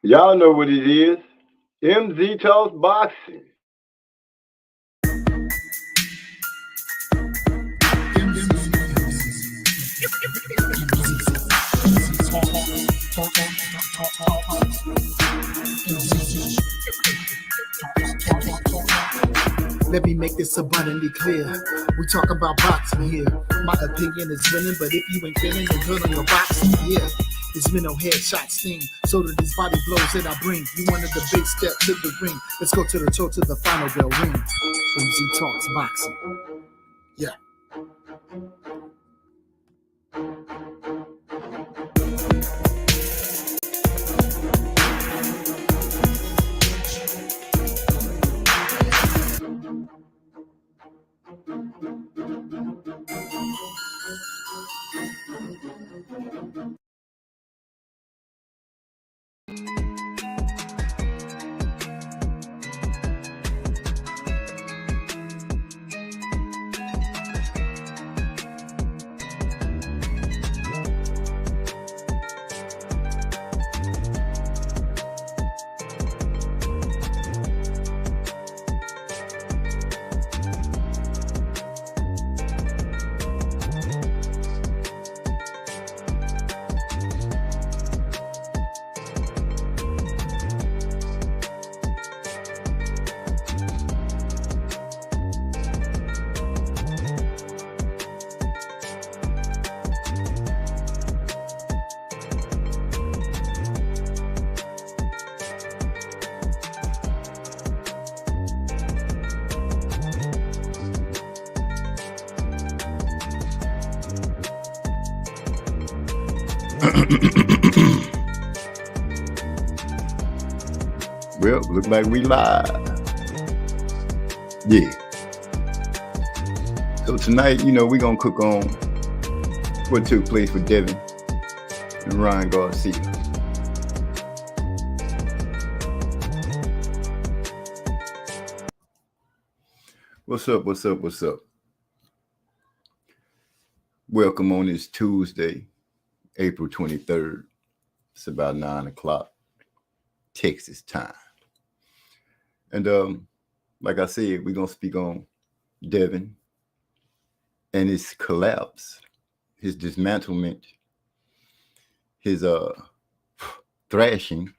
Y'all know what it is. MZ Talks Boxing. Let me make this abundantly clear. We talk about boxing here. My opinion is winning, but if you ain't feeling you're good on your boxing, yeah. This mental headshot sting. So do these body blows that I bring. You wanted the big step to the ring. Let's go to the toe to the final bell ring. MZ Talks Boxing. Yeah. Well, look like we live. Yeah. So tonight, we're going to cook on what took place with Devin and Ryan Garcia. What's up? Welcome on this Tuesday, April 23rd. It's about 9 o'clock Texas time. And like I said, we're going to speak on Devin and his collapse, his dismantlement, his thrashing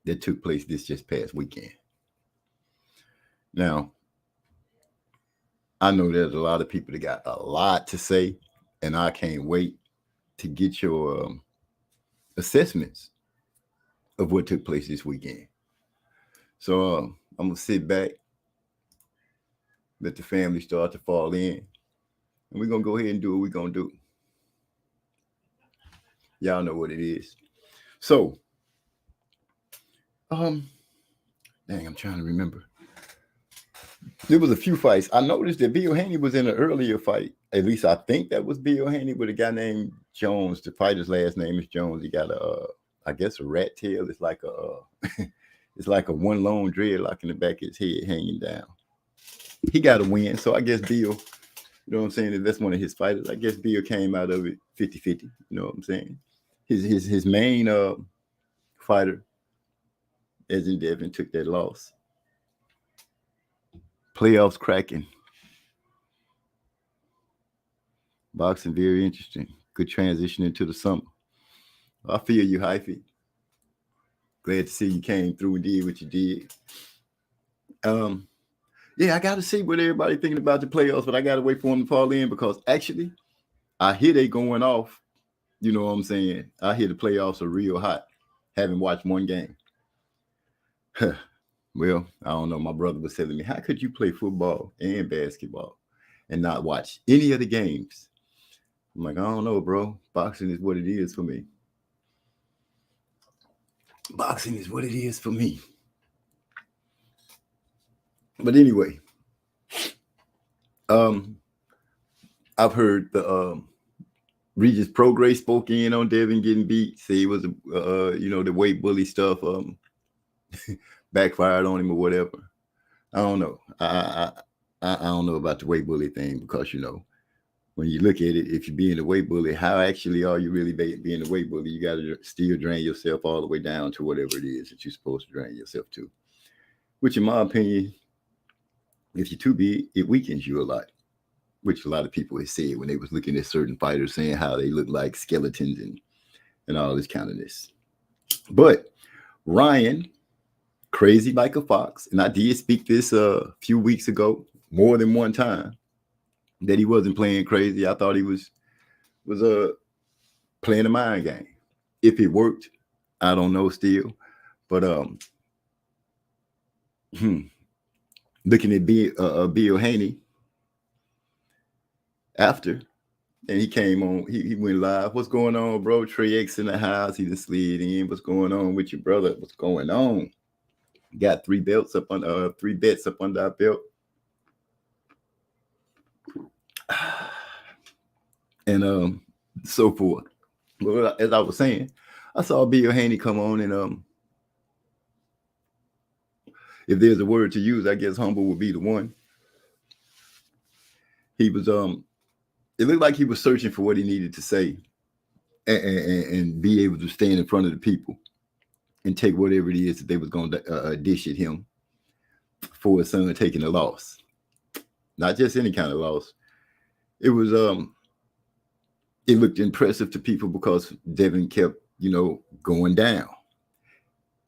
that took place this just past weekend. Now, I know there's a lot of people that got a lot to say, and I can't wait to get your assessments of what took place this weekend. So I'm going to sit back, let the family start to fall in, and we're going to go ahead and do what we're going to do. Y'all know what it is. So, dang, I'm trying to remember. There was a few fights. I noticed that Bill Haney was in an earlier fight. At least I think that was Bill Haney with a guy named Jones. The fighter's last name is Jones. He got I guess a rat tail. It's like it's like a one long dreadlock in the back of his head hanging down. He got a win. So I guess Bill, you know what I'm saying? If that's one of his fighters, I guess Bill came out of it 50-50. You know what I'm saying? His main fighter, as in Devin, took that loss. Playoffs cracking. Boxing very interesting. Good transition into the summer. I feel you, Hyphy. Glad to see you came through and did what you did. Yeah, I got to see what everybody thinking about the playoffs, but I got to wait for them to fall in because actually, I hear they going off. You know what I'm saying? I hear the playoffs are real hot. Haven't watched one game. Well, I don't know. My brother was telling me, how could you play football and basketball and not watch any of the games? I'm like, I don't know, bro. Boxing is what it is for me. Boxing is what it is for me. But anyway, I've heard the Regis Prograis spoke in on Devin getting beat. Say it was the weight bully stuff backfired on him or whatever. I don't know. I don't know about the weight bully thing because when you look at it, if you're being a weight bully, how actually are you really being a weight bully? You got to still drain yourself all the way down to whatever it is that you're supposed to drain yourself to. Which, in my opinion, if you're too big, it weakens you a lot. Which a lot of people have said when they was looking at certain fighters, saying how they look like skeletons and all this kind of this. But Ryan, crazy like a fox, and I did speak this a few weeks ago, more than one time, that he wasn't playing crazy. I thought he was playing a mind game. If it worked, I don't know still. But looking at Bill Haney after, and he came on, he went live. What's going on, bro? Trey X in the house. He just slid in. What's going on with your brother? What's going on? Got 3 bets up under our belt. And so forth. Well, as I was saying, I saw Bill Haney come on, and if there's a word to use, I guess humble would be the one. He was it looked like he was searching for what he needed to say and be able to stand in front of the people and take whatever it is that they was going to dish at him for his son taking a loss. Not just any kind of loss. It was it looked impressive to people because Devin kept, going down.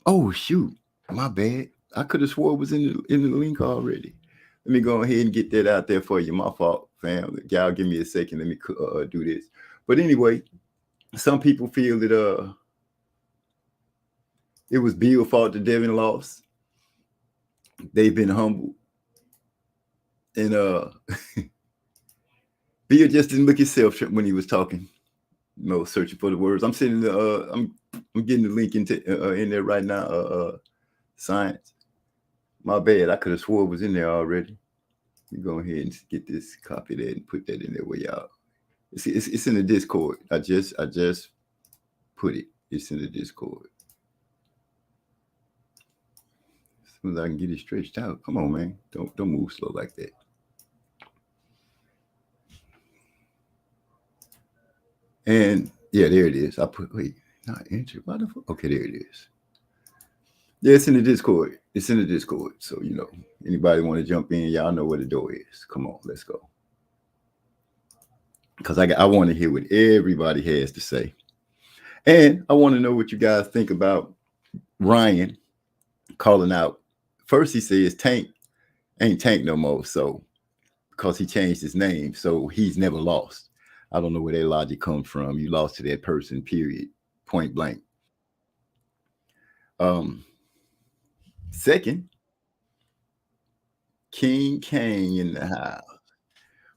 Oh shoot, my bad. I could have swore it was in the link already. Let me go ahead and get that out there for you. My fault, fam. Y'all give me a second. Let me do this. But anyway, some people feel that it was Bill's fault that Devin lost. They've been humbled. And Bill just didn't look himself when he was talking. Searching for the words. I'm sitting there, I'm getting the link in there right now. Science. My bad. I could have swore it was in there already. We go ahead and get this, copy that, and put that in there way out. It's in the Discord. I just put it. It's in the Discord. As soon as I can get it stretched out. Come on, man. Don't move slow like that. And yeah, there it is. I put not enter. Why the fuck? Okay, there it is. Yeah, it's in the Discord. It's in the Discord. So, anybody want to jump in, y'all know where the door is. Come on, let's go. Because I want to hear what everybody has to say. And I want to know what you guys think about Ryan calling out. First, he says Tank ain't Tank no more. So, because he changed his name. So, he's never lost. I don't know where that logic comes from. You lost to that person, period. Point blank. Second, King Kane in the house.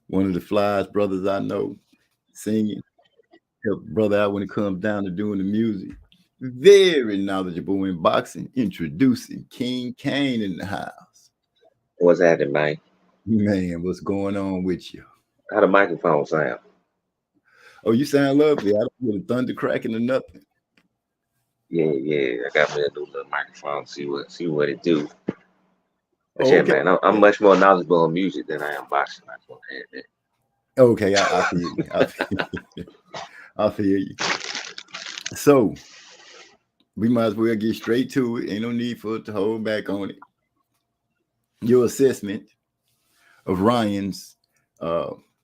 One of the flyest brothers I know, singing. Help brother out when it comes down to doing the music. Very knowledgeable in boxing. Introducing King Kane in the house. What's happening, man? Man, what's going on with you? How the microphone sound? Oh, you sound lovely. I don't hear the thunder cracking or nothing. Yeah. I got me a new little microphone. See what it do. But Okay. Man, I'm much more knowledgeable on music than I am boxing. I just want to add that. Okay, I feel you. I feel you. So we might as well get straight to it. Ain't no need for it to hold back on it. Your assessment of Ryan's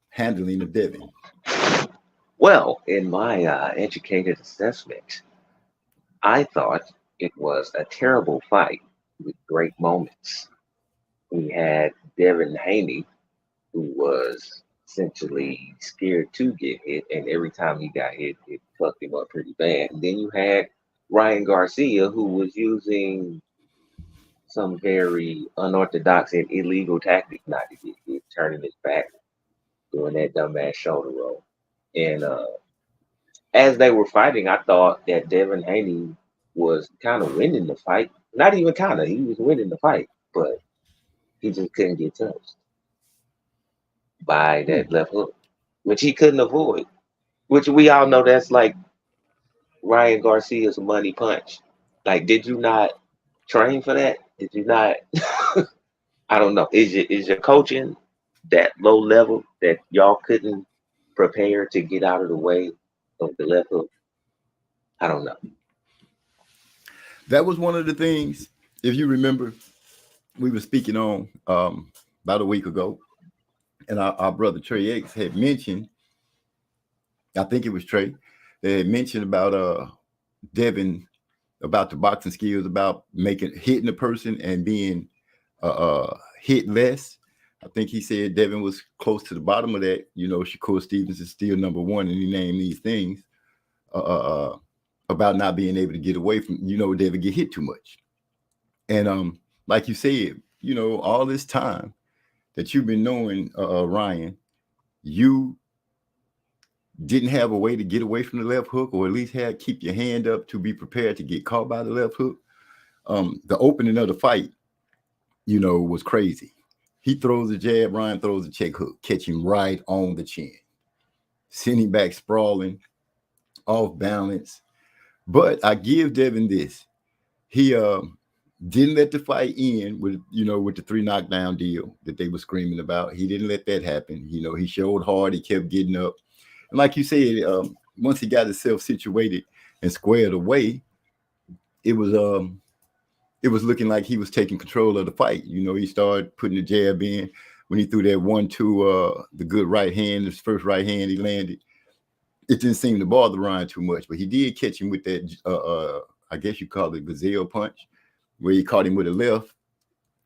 handling of Devin. Well, in my educated assessment, I thought it was a terrible fight with great moments. We had Devin Haney, who was essentially scared to get hit, and every time he got hit, it fucked him up pretty bad. And then you had Ryan Garcia, who was using some very unorthodox and illegal tactic not to get hit, turning his back, doing that dumbass shoulder roll. And as they were fighting, I thought that Devin Haney was kind of winning the fight. Not even kind of, he was winning the fight, but he just couldn't get touched by that left hook, which he couldn't avoid, which we all know that's like Ryan Garcia's money punch. Like, did you not train for that? Did you not? I don't know. Is your coaching that low level that y'all couldn't prepare to get out of the way of the left hook? I don't know. That was one of the things, if you remember, we were speaking on about a week ago, and our brother Trey X had mentioned, I think it was Trey, they had mentioned about Devin, about the boxing skills, about hitting a person and being hit less. I think he said Devin was close to the bottom of that. You know, Shakur Stevens is still number one, and he named these things about not being able to get away from, Devin get hit too much. And like you said, all this time that you've been knowing Ryan, you didn't have a way to get away from the left hook, or at least keep your hand up to be prepared to get caught by the left hook. The opening of the fight, was crazy. He throws a jab, Ryan throws a check hook, catch him right on the chin, send him back sprawling, off balance. But I give Devin this. He didn't let the fight end with the 3 knockdown deal that they were screaming about. He didn't let that happen. He showed hard. He kept getting up. And like you said, once he got himself situated and squared away, it was looking like he was taking control of the fight. He started putting the jab in when he threw that 1-2, the good right hand, his first right hand he landed. It didn't seem to bother Ryan too much, but he did catch him with that, I guess you call it gazelle punch, where he caught him with a left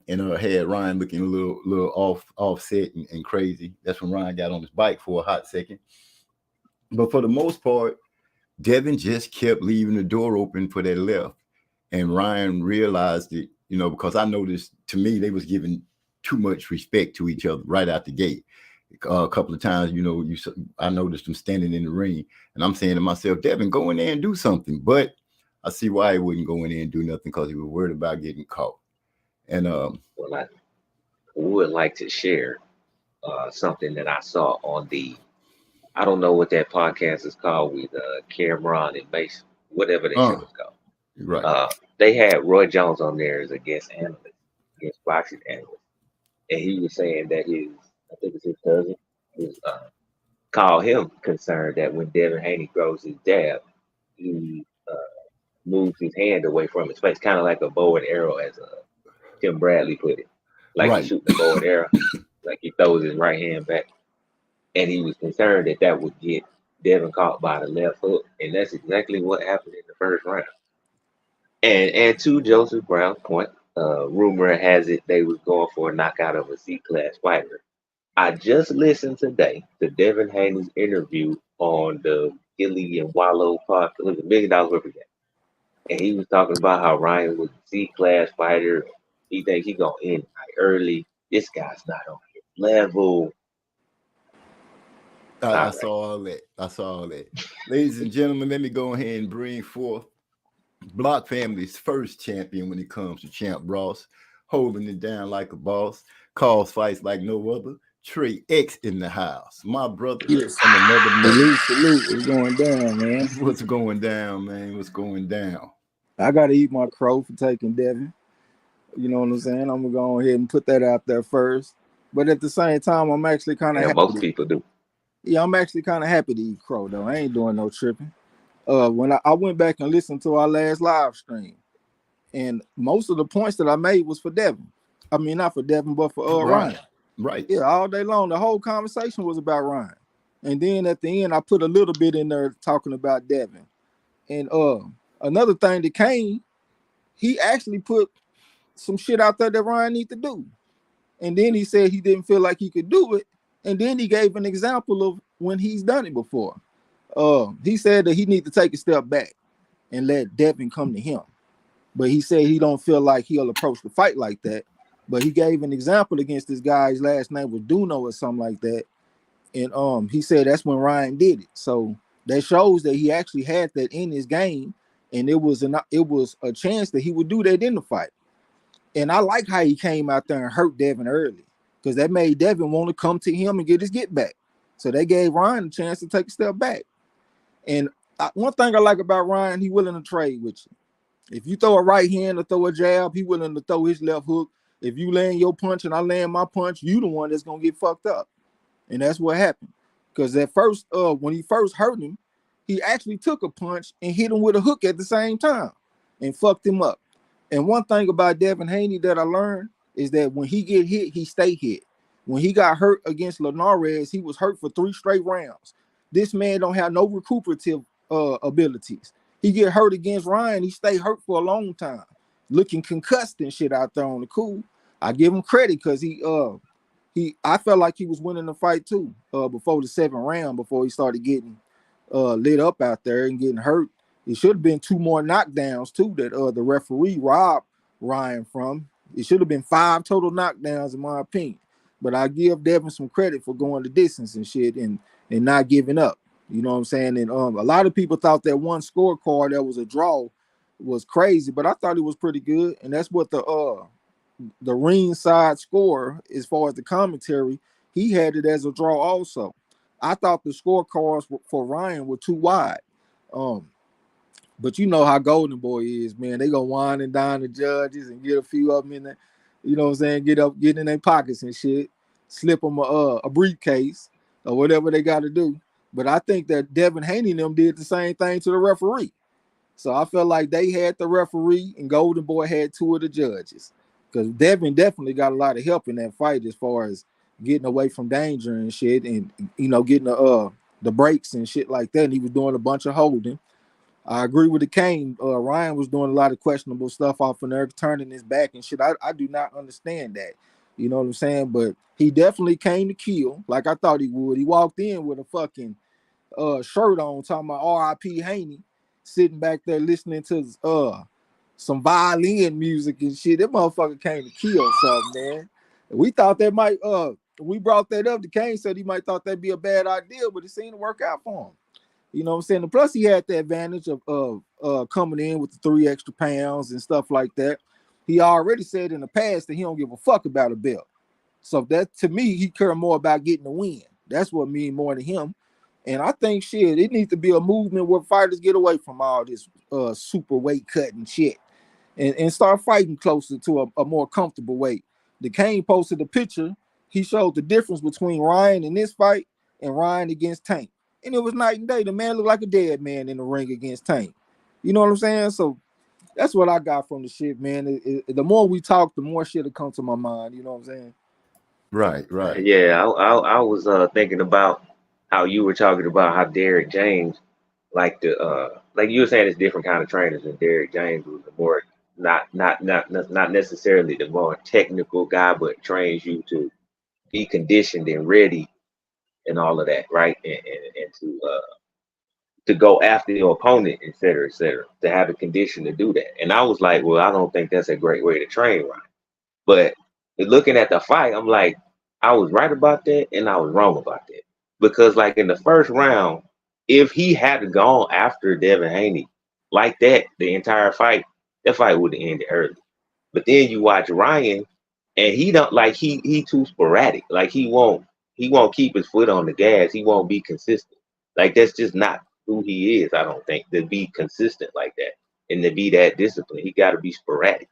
and had Ryan looking a little offset and crazy. That's when Ryan got on his bike for a hot second. But for the most part, Devin just kept leaving the door open for that left. And Ryan realized it, because I noticed, to me, they was giving too much respect to each other right out the gate. A couple of times, I noticed them standing in the ring, and I'm saying to myself, Devin, go in there and do something. But I see why he wouldn't go in there and do nothing, because he was worried about getting caught. And well, I would like to share something that I saw on I don't know what that podcast is called with Cameron and Mason, whatever that show is called. Right. They had Roy Jones on there as a guest analyst, guest boxing analyst, and he was saying that I think it's his cousin, called him concerned that when Devin Haney throws his jab, he moves his hand away from his face, kind of like a bow and arrow, as Tim Bradley put it, like Right. he's shooting a bow and arrow, like he throws his right hand back, and he was concerned that would get Devin caught by the left hook, and that's exactly what happened in the first round. And to Joseph Brown's point, rumor has it they was going for a knockout of a C-class fighter. I just listened today to Devin Haney's interview on the Gilly and Wallow podcast, it was $1 million worth of game. And he was talking about how Ryan was a C-class fighter. He thinks he's going to end early. This guy's not on his level. I saw all that. Ladies and gentlemen, let me go ahead and bring forth Block family's first champion when it comes to Champ Ross, holding it down like a boss, calls fights like no other. Trey X in the house, my brother. Yes. From another mother. Salute. What's going down, man? What's going down, man? What's going down? I got to eat my crow for taking Devin. You know what I'm saying? I'm going to go ahead and put that out there first. But at the same time, I'm actually kind of happy. Most people do. Yeah, I'm actually kind of happy to eat crow, though. I ain't doing no tripping. When I went back and listened to our last live stream, and most of the points that I made was for Devin. I mean, not for Devin, but for Ryan. Right. Yeah, all day long. The whole conversation was about Ryan. And then at the end, I put a little bit in there talking about Devin. And another thing that came, he actually put some shit out there that Ryan need to do. And then he said he didn't feel like he could do it. And then he gave an example of when he's done it before. He said that he need to take a step back and let Devin come to him. But he said he don't feel like he'll approach the fight like that. But he gave an example against this guy. His last name was Duno or something like that. And he said that's when Ryan did it. So that shows that he actually had that in his game. And it was a chance that he would do that in the fight. And I like how he came out there and hurt Devin early, because that made Devin want to come to him and get his get back. So they gave Ryan a chance to take a step back. And one thing I like about Ryan, he willing to trade with you. If you throw a right hand or throw a jab, he willing to throw his left hook. If you land your punch and I land my punch, you the one that's going to get fucked up. And that's what happened. Because at first, when he first hurt him, he actually took a punch and hit him with a hook at the same time and fucked him up. And one thing about Devin Haney that I learned is that when he get hit, he stay hit. When he got hurt against Linares, he was hurt for 3 straight rounds. This man don't have no recuperative abilities. He get hurt against Ryan, he stay hurt for a long time, looking concussed and shit out there on the cool. I give him credit because I felt like he was winning the fight too before the 7th round, before he started getting lit up out there and getting hurt. It should have been 2 more knockdowns too that the referee robbed Ryan from. It should have been 5 total knockdowns in my opinion. But I give Devin some credit for going the distance and shit and not giving up. You know what I'm saying? And a lot of people thought that one scorecard that was a draw was crazy, but I thought it was pretty good. And that's what the ringside score, as far as the commentary, he had it as a draw also. I thought the scorecards for Ryan were too wide. But you know how Golden Boy is, man. They gonna wine and dine the judges and get a few of them in there. You know what I'm saying? Get in their pockets and shit. Slip them a briefcase or whatever they got to do. But I think that Devin Haney and them did the same thing to the referee. So I felt like they had the referee and Golden Boy had 2 of the judges. Because Devin definitely got a lot of help in that fight as far as getting away from danger and shit and, you know, getting the breaks and shit like that. And he was doing a bunch of holding. I agree with the Kane. Ryan was doing a lot of questionable stuff off of there, turning his back and shit. I do not understand that. You know what I'm saying? But he definitely came to kill like I thought he would. He walked in with a fucking shirt on talking about R.I.P. Haney, sitting back there listening to some violin music and shit. That motherfucker came to kill something, man. We thought that might we brought that up. The Kane said he might thought that'd be a bad idea, but it seemed to work out for him. You know what I'm saying? And plus, he had the advantage of coming in with the 3 extra pounds and stuff like that. He already said in the past that he don't give a fuck about a belt. So that, to me, he cared more about getting a win. That's what means more to him. And I think, shit, it needs to be a movement where fighters get away from all this super weight cutting shit and start fighting closer to a more comfortable weight. The Kane posted a picture. He showed the difference between Ryan in this fight and Ryan against Tank. And it was night and day. The man looked like a dead man in the ring against Tank. You know what I'm saying? So that's what I got from the shit, man. The more we talk, the more shit will come to my mind. You know what I'm saying? Right. Yeah, I was thinking about how you were talking about how Derek James, like you were saying, it's different kind of trainers, and Derek James was the more not necessarily the more technical guy, but trains you to be conditioned and ready and all of that, right? And to go after your opponent, et cetera, to have a condition to do that. And I was like, well, I don't think that's a great way to train, right? But looking at the fight, I'm like, I was right about that and I was wrong about that. Because like in the first round, if he had gone after Devin Haney like that the entire fight, that fight would have ended early. But then you watch Ryan and he don't like he too sporadic. Like he won't keep his foot on the gas. He won't be consistent. Like that's just not who he is, I don't think, to be consistent like that and to be that disciplined. He got to be sporadic.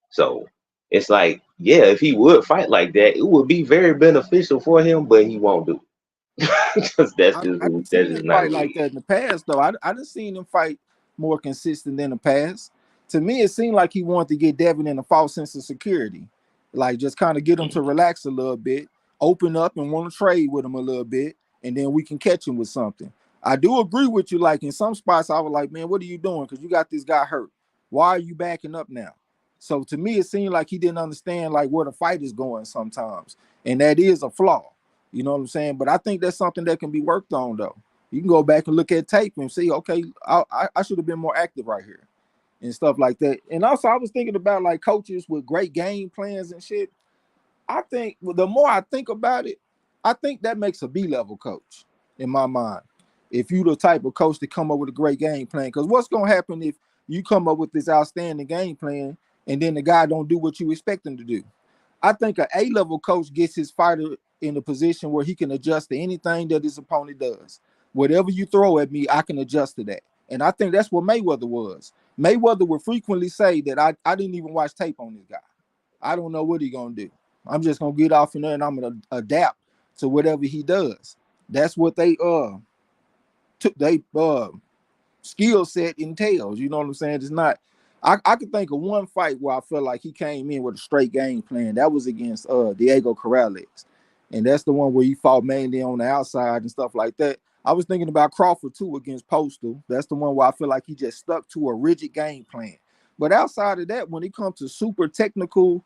So it's like, yeah, if he would fight like that, it would be very beneficial for him, but he won't do it. Because that's just not fight like that in the past, though. I done seen him fight more consistent than the past. To me, it seemed like he wanted to get Devin in a false sense of security, like just kind of get him to relax a little bit, open up and want to trade with him a little bit, and then we can catch him with something. I do agree with you. Like in some spots, I was like, man, what are you doing? Because you got this guy hurt. Why are you backing up now? So to me, it seemed like he didn't understand like where the fight is going sometimes. And that is a flaw. You know what I'm saying? But I think that's something that can be worked on, though. You can go back and look at tape and see, okay, I should have been more active right here and stuff like that. And also, I was thinking about like coaches with great game plans and shit. I think the more I think about it, I think that makes a B-level coach in my mind. If you the type of coach to come up with a great game plan, because what's going to happen if you come up with this outstanding game plan and then the guy don't do what you expect him to do? I think an A-level coach gets his fighter in a position where he can adjust to anything that his opponent does. Whatever you throw at me, I can adjust to that. And I think that's what Mayweather was. Mayweather would frequently say that I didn't even watch tape on this guy. I don't know what he's going to do. I'm just going to get off in there and I'm going to adapt to whatever he does. That's what they took they skill set entails. You know what I'm saying? It's not. I could think of one fight where I felt like he came in with a straight game plan. That was against Diego Corrales, and that's the one where he fought mainly on the outside and stuff like that. I was thinking about Crawford too against Postal. That's the one where I feel like he just stuck to a rigid game plan. But outside of that, when it comes to super technical,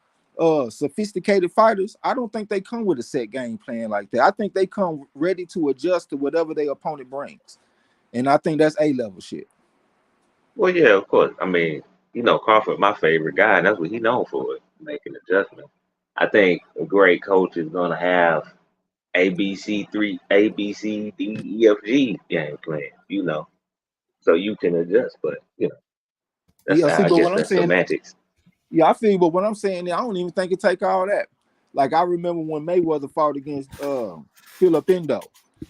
sophisticated fighters, I don't think they come with a set game plan like that. I think they come ready to adjust to whatever their opponent brings, and I think that's A-level shit. Well, yeah, of course. I mean, Crawford, my favorite guy, and that's what he's known for, making adjustments. I think a great coach is gonna have A, B, C, D, E, F, G game plan, so you can adjust. But that's Yeah, see, I but guess what I'm that's saying, semantics. yeah, I feel, but what I'm saying, I don't even think it take all that. Like I remember when Mayweather fought against Philip Endo,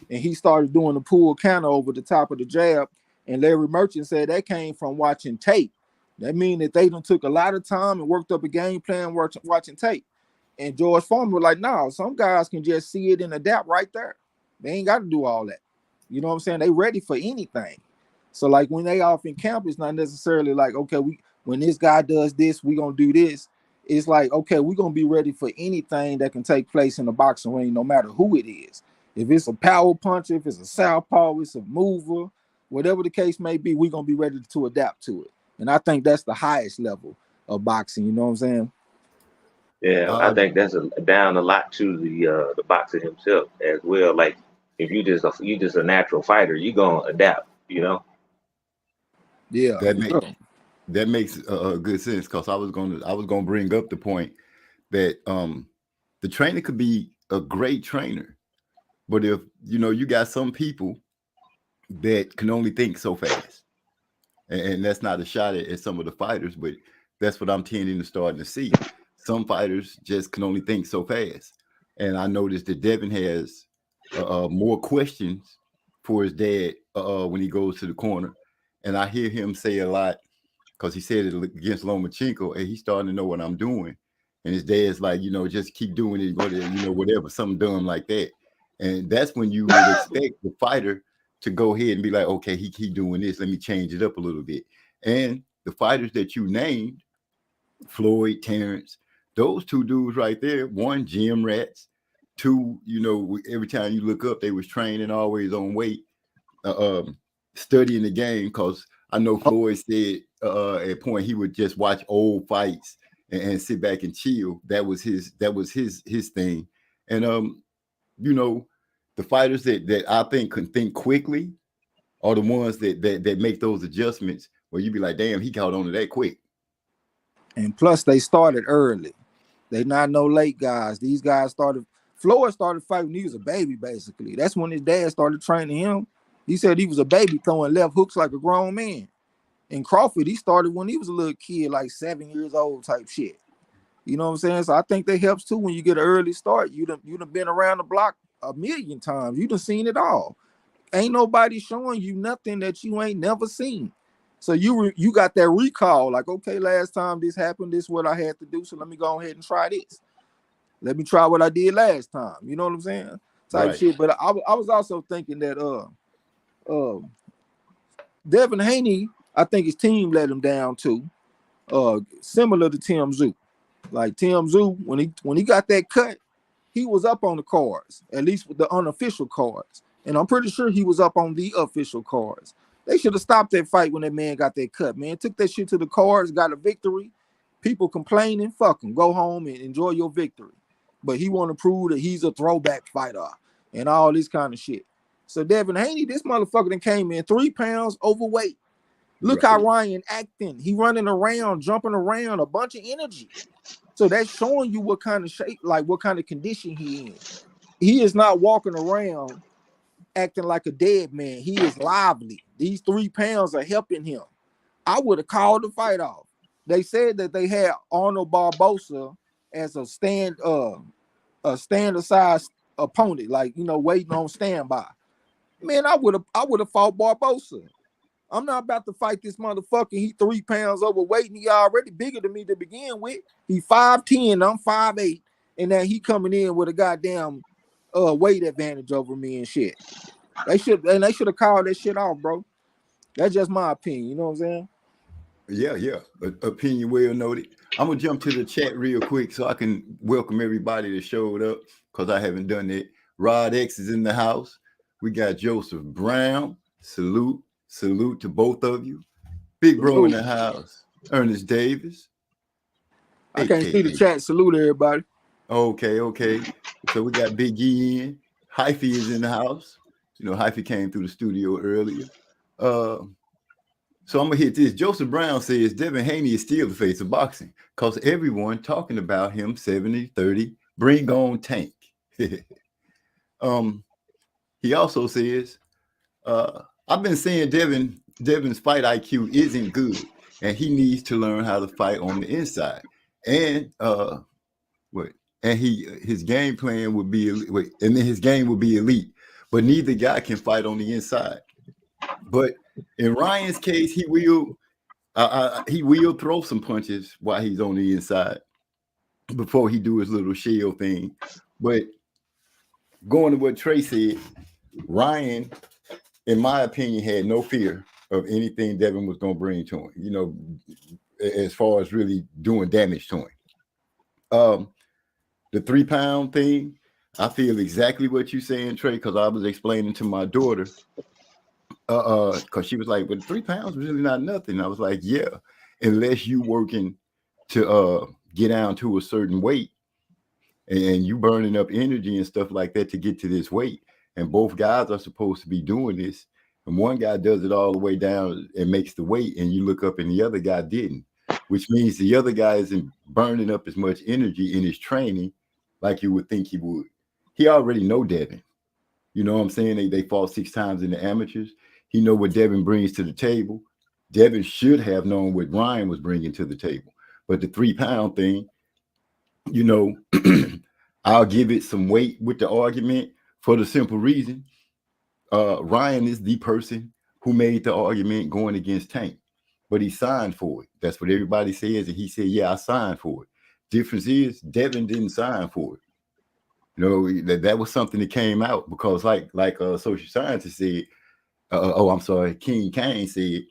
and he started doing the pull counter over the top of the jab, and Larry Merchant said that came from watching tape. That means that they done took a lot of time and worked up a game plan watching tape. And George Foreman was like, no, some guys can just see it and adapt right there. They ain't got to do all that. You know what I'm saying? They ready for anything. So like when they off in camp, it's not necessarily like, okay, when this guy does this, we gonna do this. It's like, okay, we're gonna be ready for anything that can take place in the boxing ring, no matter who it is. If it's a power puncher, if it's a southpaw, it's a mover, whatever the case may be, we're gonna be ready to adapt to it. And I think that's the highest level of boxing. You know what I'm saying? Yeah, I Uh, think that's down a lot to the boxer himself as well. Like if you just a natural fighter, you gonna adapt. Yeah, that for make sure. that makes good sense because I was gonna bring up the point that the trainer could be a great trainer, but if you got some people that can only think so fast, and that's not a shot at some of the fighters, but that's what I'm tending to starting to see. Some fighters just can only think so fast, and I noticed that Devin has more questions for his dad when he goes to the corner, and I hear him say a lot because he said it against Lomachenko, and he's starting to know what I'm doing, and his dad's like, just keep doing it, go there, whatever, something dumb like that, and that's when you would expect the fighter to go ahead and be like, okay, he keep doing this, let me change it up a little bit. And the fighters that you named, Floyd, Terrence, those two dudes right there, one, gym rats, two, every time you look up, they was training always on weight, studying the game, because I know Floyd said at a point he would just watch old fights and sit back and chill. That was his thing. And the fighters that I think can think quickly are the ones that make those adjustments where you be like, damn, he caught on to that quick. And plus, they started early. They not no late guys. These guys started. Floyd started fighting when he was a baby, basically. That's when his dad started training him. He said he was a baby throwing left hooks like a grown man. And Crawford, he started when he was a little kid, like 7 years old type shit. You know what I'm saying? So I think that helps too when you get an early start. You done been around the block a million times. You done seen it all. Ain't nobody showing you nothing that you ain't never seen. So you got that recall, like, okay, last time this happened, this is what I had to do. So let me go ahead and try this. Let me try what I did last time. You know what I'm saying? Type Right. shit. But I was also thinking that Devin Haney, I think his team let him down too. Similar to Tim Zoo. Like Tim Zoo, when he got that cut, he was up on the cards, at least with the unofficial cards. And I'm pretty sure he was up on the official cards. They should have stopped that fight when that man got that cut, man. Took that shit to the cards, got a victory. People complaining, fuck him. Go home and enjoy your victory. But he want to prove that he's a throwback fighter and all this kind of shit. So Devin Haney, this motherfucker that came in 3 pounds overweight. Look Right. how Ryan acting. He running around, jumping around, a bunch of energy. So that's showing you what kind of shape, like what kind of condition he in. He is not walking around acting like a dead man. He is lively. These 3 pounds are helping him. I would have called the fight off. They said that they had Arnold Barbosa as a stand aside opponent, like waiting on standby. Man, I would have fought Barbosa. I'm not about to fight this motherfucker. He 3 pounds overweight and he already bigger than me to begin with. He 5'10", I'm 5'8", and now he coming in with a goddamn weight advantage over me and shit. They should have called that shit off, bro. That's just my opinion. You know what I'm saying? Yeah. Opinion well noted. I'm gonna jump to the chat real quick so I can welcome everybody that showed up because I haven't done it. Rod X is in the house. We got Joseph Brown. Salute to both of you. Big Bro in the house. Ernest Davis. I can't see the chat. Salute everybody. Okay. So we got Big E in. Hyphy is in the house. You know, Hyphy came through the studio earlier. So I'm gonna hit this. Joseph Brown says Devin Haney is still the face of boxing because everyone talking about him 70-30. Bring on Tank. He also says, I've been saying Devin's fight IQ isn't good, and he needs to learn how to fight on the inside. And his game plan would be and then his game would be elite, but neither guy can fight on the inside. But in Ryan's case, he will throw some punches while he's on the inside before he do his little shell thing. But going to what Trey said, Ryan, in my opinion, had no fear of anything Devin was going to bring to him, you know, as far as really doing damage to him. The 3-pound thing, I feel exactly what you're saying, Trey, because I was explaining to my daughter, because she was like, but 3 pounds was really not nothing. I was like, yeah, unless you working to get down to a certain weight and you burning up energy and stuff like that to get to this weight. And both guys are supposed to be doing this. And one guy does it all the way down and makes the weight, and you look up and the other guy didn't, which means the other guy isn't burning up as much energy in his training like you would think he would. He already know Devin. You know what I'm saying? They fought 6 times in the amateurs. He know what Devin brings to the table. Devin should have known what Ryan was bringing to the table. But the 3-pound thing, you know, I'll give it some weight with the argument for the simple reason. Ryan is the person who made the argument going against Tank, but he signed for it. That's what everybody says. And he said, yeah, I signed for it. Difference is Devin didn't sign for it. You know, that was something that came out because like social scientist said, King Kane said,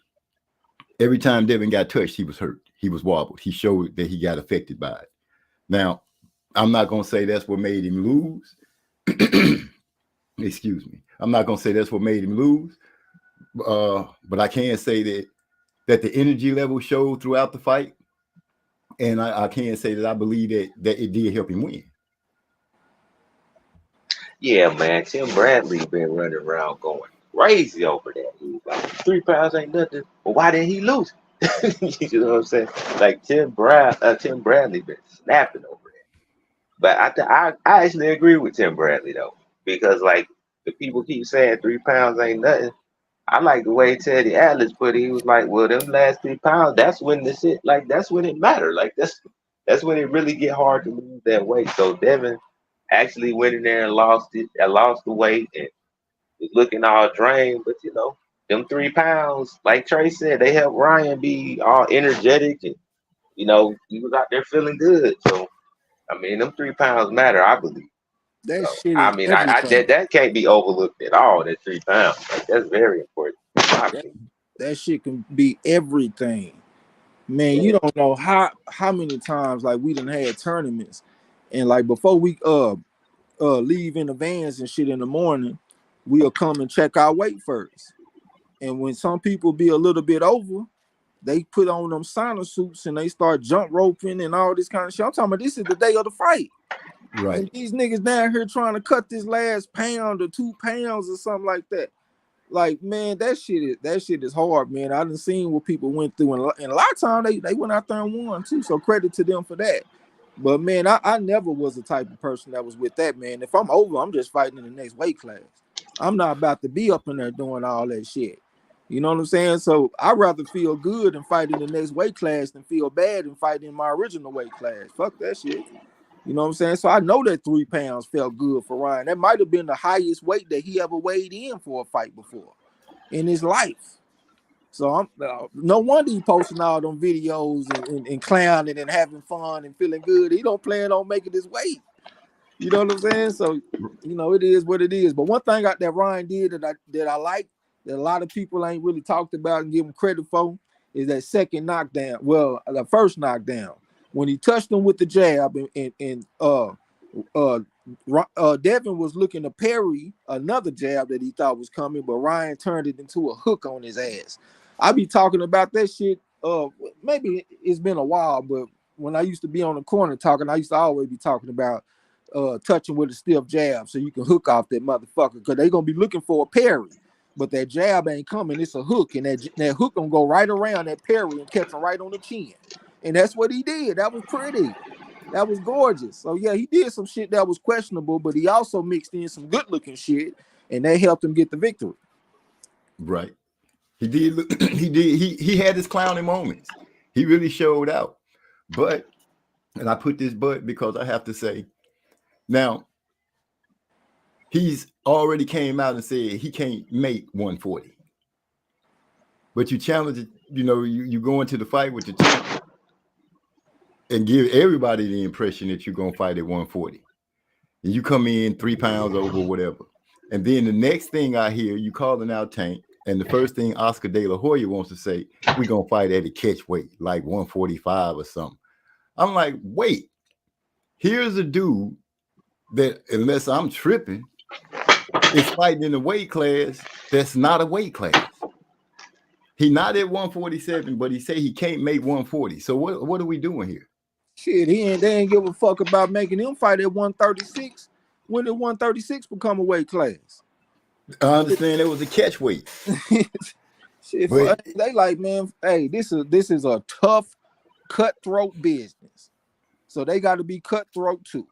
every time Devin got touched, he was hurt. He was wobbled. He showed that he got affected by it. Now, I'm not going to say that's what made him lose. Excuse me. I'm not going to say that's what made him lose. But I can say that the energy level showed throughout the fight. And I can say that I believe that it did help him win. Yeah, man. Tim Bradley been running around going crazy over that. He was like, 3 pounds ain't nothing. Well, why didn't he lose? You know what I'm saying? Like Tim Bradley been snapping over that. But I actually agree with Tim Bradley though, because like the people keep saying 3 pounds ain't nothing. I like the way Teddy Atlas put it. He was like, well, them last 3 pounds, that's when the shit, like that's when it mattered. Like that's when it really get hard to lose that weight. So Devin actually went in there and lost the weight and was looking all drained. But you know, them 3 pounds, like Trey said, they helped Ryan be all energetic and you know, he was out there feeling good. So I mean, them 3 pounds matter, I believe. That So, shit I is mean, everything. that can't be overlooked at all. That 3 pounds, like, that's very important. That shit can be everything. Man, Yeah. you don't know how many times like we done had tournaments and like before we leave in the vans and shit in the morning, we'll come and check our weight first. And when some people be a little bit over, they put on them sauna suits and they start jump roping and all this kind of shit. I'm talking about this is the day of the fight. Right. And these niggas down here trying to cut this last pound or 2 pounds or something like that. Like, man, that shit is hard, man. I done seen what people went through, and a lot of times they went out there and won too. So credit to them for that. But man, I never was the type of person that was with that, man. If I'm over, I'm just fighting in the next weight class. I'm not about to be up in there doing all that shit. You know what I'm saying? So I'd rather feel good and fight in the next weight class than feel bad and fight in my original weight class. Fuck that shit. You know what I'm saying? So I know that 3 pounds felt good for Ryan. That might have been the highest weight that he ever weighed in for a fight before in his life. So I'm no wonder he posting all them videos and clowning and having fun and feeling good. He don't plan on making his weight. You know what I'm saying? So, you know, it is what it is. But one thing that Ryan did that I like, that a lot of people ain't really talked about and give him credit for, is that second knockdown. Well, the first knockdown when he touched him with the jab, and Devin was looking to parry another jab that he thought was coming, but Ryan turned it into a hook on his ass. I be talking about that shit. Maybe it's been a while, but when I used to be on the corner talking, I used to always be talking about touching with a stiff jab so you can hook off that motherfucker, because they're gonna be looking for a parry, but that jab ain't coming. It's a hook, and that hook gonna go right around that parry and catch him right on the chin. And that's what he did. That was pretty. That was gorgeous. So yeah, he did some shit that was questionable, but he also mixed in some good looking shit, and that helped him get the victory. Right. He did. He had his clowning moments. He really showed out. But, and I put this but because I have to say, now he's already came out and said he can't make 140. But you challenge it, you know, you go into the fight with the champ and give everybody the impression that you're gonna fight at 140. And you come in 3 pounds over, whatever. And then the next thing I hear, you calling out Tank, and the first thing Oscar De La Hoya wants to say, we're gonna fight at a catch weight, like 145 or something. I'm like, wait, here's a dude that, unless I'm tripping, is fighting in a weight class that's not a weight class. He not at 147, but he say he can't make 140. So what are we doing here? Shit, they ain't give a fuck about making him fight at 136. When did 136 become a weight class? I understand it was a catch weight. Shit, but they like, man, hey, this is a tough, cutthroat business. So they got to be cutthroat too.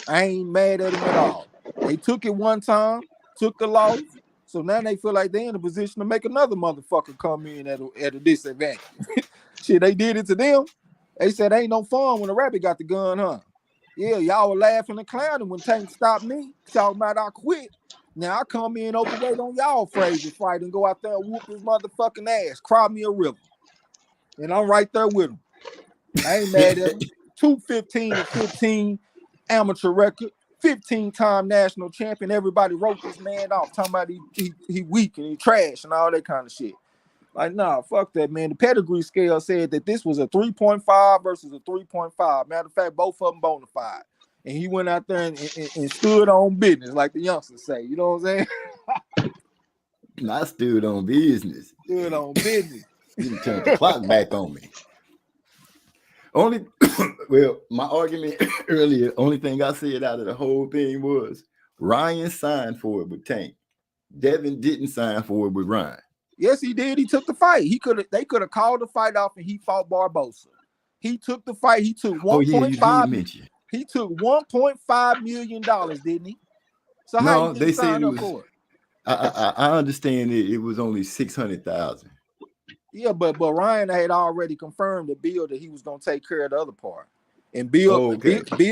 I ain't mad at them at all. They took it one time, took the loss, so now they feel like they're in a position to make another motherfucker come in at a disadvantage. Shit, they did it to them. They said ain't no fun when the rabbit got the gun, huh? Yeah, y'all were laughing and clowning when Tank stopped me, talking about I quit. Now I come in overweight on y'all Frazier fight and go out there and whoop his motherfucking ass, cry me a river. And I'm right there with him. I ain't mad at him. 215-15 amateur record, 15-time national champion. Everybody wrote this man off, talking about he weak and he trash and all that kind of shit. Like, nah, fuck that, man. The pedigree scale said that this was a 3.5 versus a 3.5. Matter of fact, both of them bona fide. And he went out there and stood on business, like the youngsters say. You know what I'm saying? I stood on business. Stood on business. You turned the clock back on me. Well, my argument earlier, only thing I said out of the whole thing was Ryan signed for it with Tank. Devin didn't sign for it with Ryan. Yes, he did. He took the fight. They could have called the fight off and he fought Barbosa. He took the fight. He took 1.5. He took $1.5 million, didn't he? So how they said it was for it? I understand it was only 600,000. Yeah, but Ryan had already confirmed to Bill that he was gonna take care of the other part. And Bill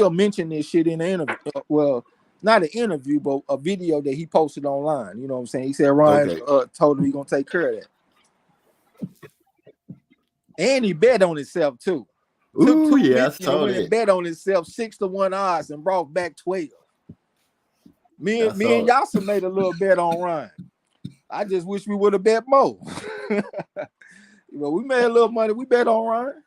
mentioned this shit in the interview. Well, not an interview, but a video that he posted online. You know what I'm saying? He said Ryan told him he gonna take care of that. And he bet on himself too. Ooh, yeah, I saw that. Bet on himself 6-1 odds and brought back 12. Me and Yasa made a little bet on Ryan. I just wish we would have bet more. Well, we made a little money. We bet on Ryan.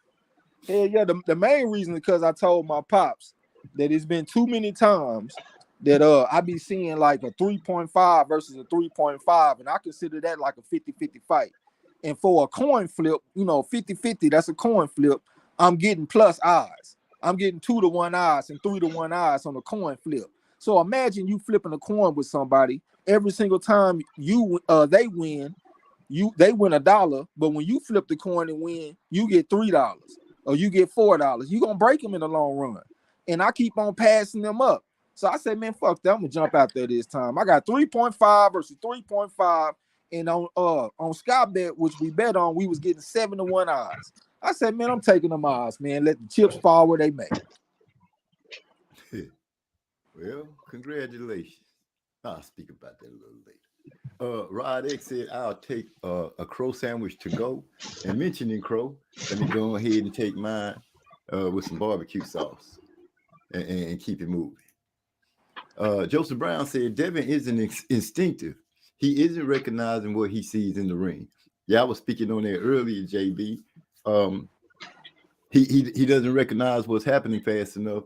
Hell yeah, the main reason is because I told my pops that it's been too many times that I be seeing like a 3.5 versus a 3.5, and I consider that like a 50-50 fight. And for a coin flip, 50-50, that's a coin flip. I'm getting plus odds. I'm getting 2-1 odds and 3-1 odds on a coin flip. So imagine you flipping a coin with somebody. Every single time they win, they win $1, but when you flip the coin and win, you get $3 or you get $4. You're gonna break them in the long run. And I keep on passing them up. So I said, man, fuck that. I'm gonna jump out there this time. I got 3.5 versus 3.5. And on Sky Bet, which we bet on, we was getting 7-1 odds. I said, man, I'm taking them odds, man. Let the chips fall where they may. Well, congratulations. I'll speak about that a little later. Rod X said, I'll take a crow sandwich to go. And mentioning crow, let me go ahead and take mine with some barbecue sauce and keep it moving. Joseph Brown said Devin isn't instinctive. He isn't recognizing what he sees in the ring. Yeah, I was speaking on that earlier, JB. He doesn't recognize what's happening fast enough,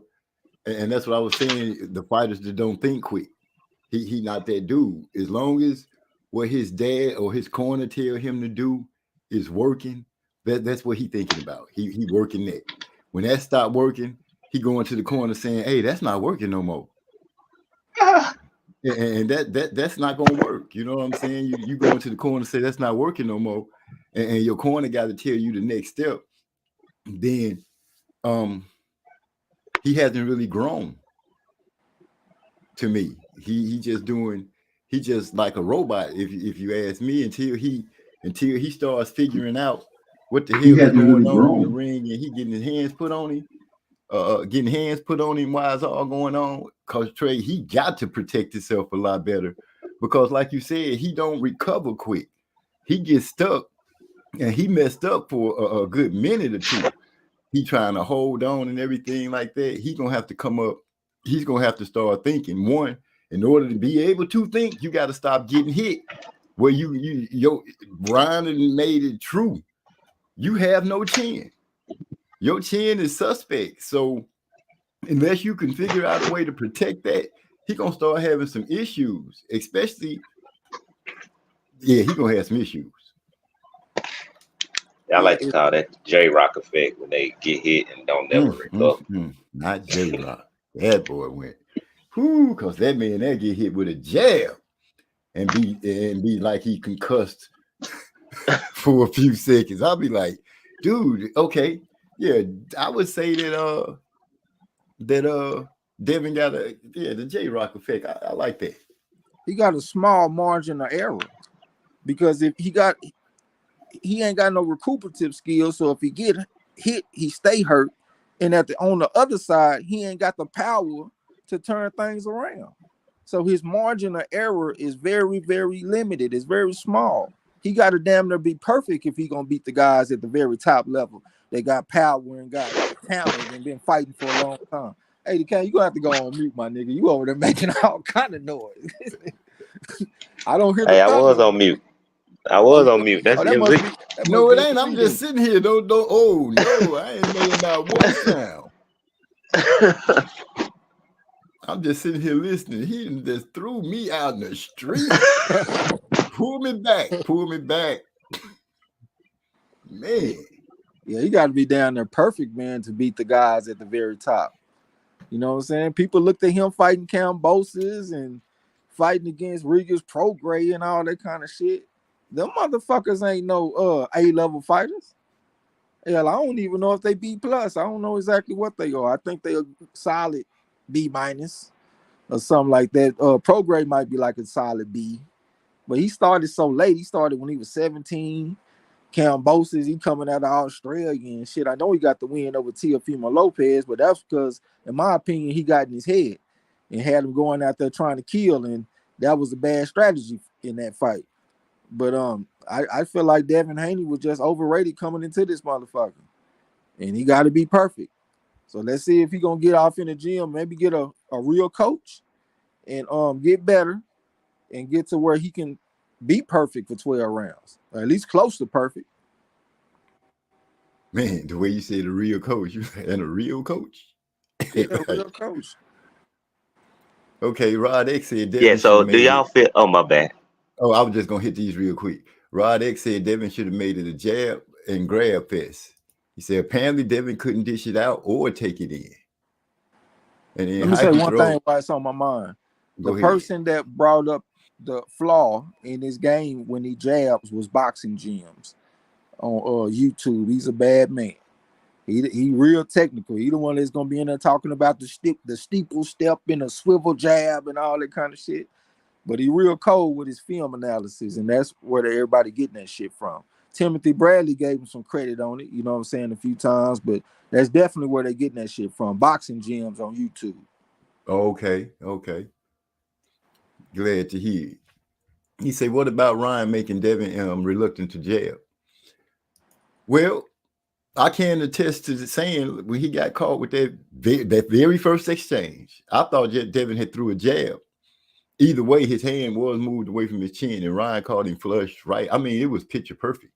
and that's what I was saying. The fighters that don't think quick. He not that dude. As long as what his dad or his corner tell him to do is working, that's what he thinking about. He working that. When that stopped working, he going to the corner saying, "Hey, that's not working no more." And that's not gonna work. You know what I'm saying? You go into the corner and say that's not working no more, and your corner got to tell you the next step. Then he hasn't really grown. To me, he just like a robot. If you ask me, until he starts figuring out what the hell is going on in the ring, and he getting his hands put on him, while it's all going on. Cause Trey, he got to protect himself a lot better, because like you said, he don't recover quick. He gets stuck, and he messed up for a good minute or two. He trying to hold on and everything like that. He's gonna have to come up. He's gonna have to start thinking. One, in order to be able to think, you got to stop getting hit. Where your Brian made it true. You have no chin. Your chin is suspect. So unless you can figure out a way to protect that, he's gonna start having some issues. Especially, he's gonna have some issues. I like to call that the J-Rock effect, when they get hit and don't never recover. Not J-Rock. That boy went, because that man that get hit with a jab and be like he concussed for a few seconds. I'll be like, dude, okay, yeah, I would say that Devin got the J-Rock effect. I like that. He got a small margin of error, because if he ain't got no recuperative skills, so if he get hit, he stay hurt, and on the other side, he ain't got the power to turn things around. So his margin of error is very, very limited. It's very small. He got to damn near be perfect if he gonna beat the guys at the very top level. They got power and got talent and been fighting for a long time. Hey, you gonna have to go on mute, my nigga. You over there making all kind of noise. I don't hear. Hey, I was on mute. That's MZ. No, it ain't. I'm just sitting here. Don't. Oh no, I ain't making not one sound. I'm just sitting here listening. He just threw me out in the street. Pull me back. Man. Yeah, you got to be down there perfect, man, to beat the guys at the very top. You know what I'm saying? People looked at him fighting Cambosis and fighting against Regis Prograis and all that kind of shit. Them motherfuckers ain't no A-level fighters. Hell, I don't even know if they B+. I don't know exactly what they are. I think they're solid B- or something like that. Prograis might be like a solid B. But he started so late. He started when he was 17. Cambosis, he coming out of Australia and shit. I know he got the win over Teofimo Lopez, but that's because, in my opinion, he got in his head and had him going out there trying to kill, and that was a bad strategy in that fight. But I feel like Devin Haney was just overrated coming into this motherfucker, and he got to be perfect. So let's see if he gonna get off in the gym, maybe get a real coach, and get better, and get to where he can be perfect for 12 rounds, or at least close to perfect. Man, the way you say the real coach, and a real coach. Yeah, real coach. Okay, Rod X said Devin. Yeah, so do y'all feel? Oh, my bad. Oh, I was just gonna hit these real quick. Rod X said Devin should have made it a jab and grab fest. He said apparently Devin couldn't dish it out or take it in. And then let me say one thing while it's on my mind. The person that brought up the flaw in his game when he jabs was Boxing Gyms on YouTube. He's a bad man. He real technical. He the one that's gonna be in there talking about the steeple step and a swivel jab and all that kind of shit. But he real cold with his film analysis, and that's where everybody getting that shit from. Timothy Bradley gave him some credit on it, you know what I'm saying, a few times, but that's definitely where they getting that shit from. Boxing Gyms on YouTube. Okay. Glad to hear it. He said, what about Ryan making Devin reluctant to jab? Well, I can attest to the saying when he got caught with that very first exchange. I thought Devin had threw a jab. Either way, his hand was moved away from his chin, and Ryan caught him flush right. I mean, it was picture perfect,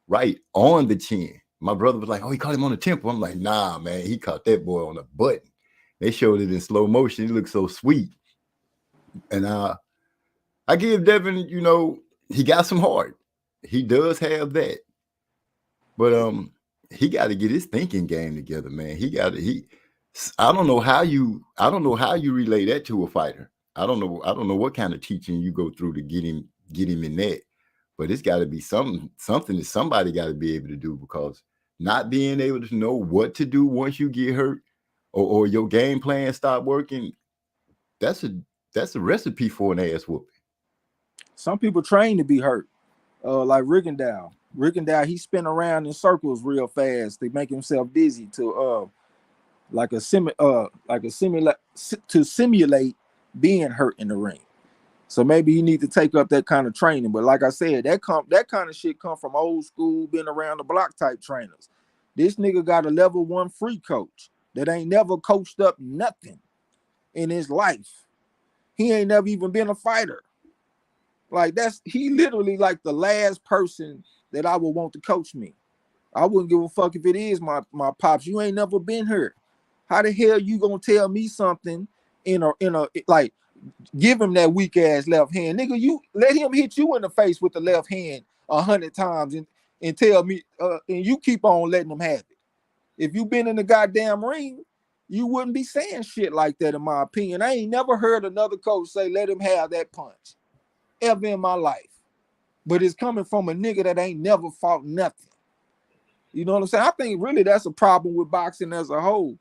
right on the chin. My brother was like, "Oh, he caught him on the temple." I'm like, "Nah, man, he caught that boy on the button." They showed it in slow motion. It looked so sweet, and I give Devin, he got some heart. He does have that, but he got to get his thinking game together, man. I don't know how you relay that to a fighter. I don't know what kind of teaching you go through to get him in that. But it's got to be something that somebody got to be able to do, because not being able to know what to do once you get hurt or your game plan stop working, that's a recipe for an ass whooping. Some people train to be hurt, like Rigondeaux. Rigondeaux, he spin around in circles real fast to make himself dizzy to simulate being hurt in the ring. So maybe you need to take up that kind of training. But like I said, that kind of shit come from old school, been around the block type trainers. This nigga got a level 1 free coach that ain't never coached up nothing in his life. He ain't never even been a fighter. Like he literally like the last person that I would want to coach me. I wouldn't give a fuck if it is my pops. You ain't never been here. How the hell you gonna tell me something in a like, give him that weak ass left hand, nigga? You let him hit you in the face with the left hand 100 times and tell me and you keep on letting him have it. If you been in the goddamn ring, you wouldn't be saying shit like that, in my opinion. I ain't never heard another coach say let him have that punch ever in my life. But it's coming from a nigga that ain't never fought nothing. You know what I'm saying? I think really that's a problem with boxing as a whole.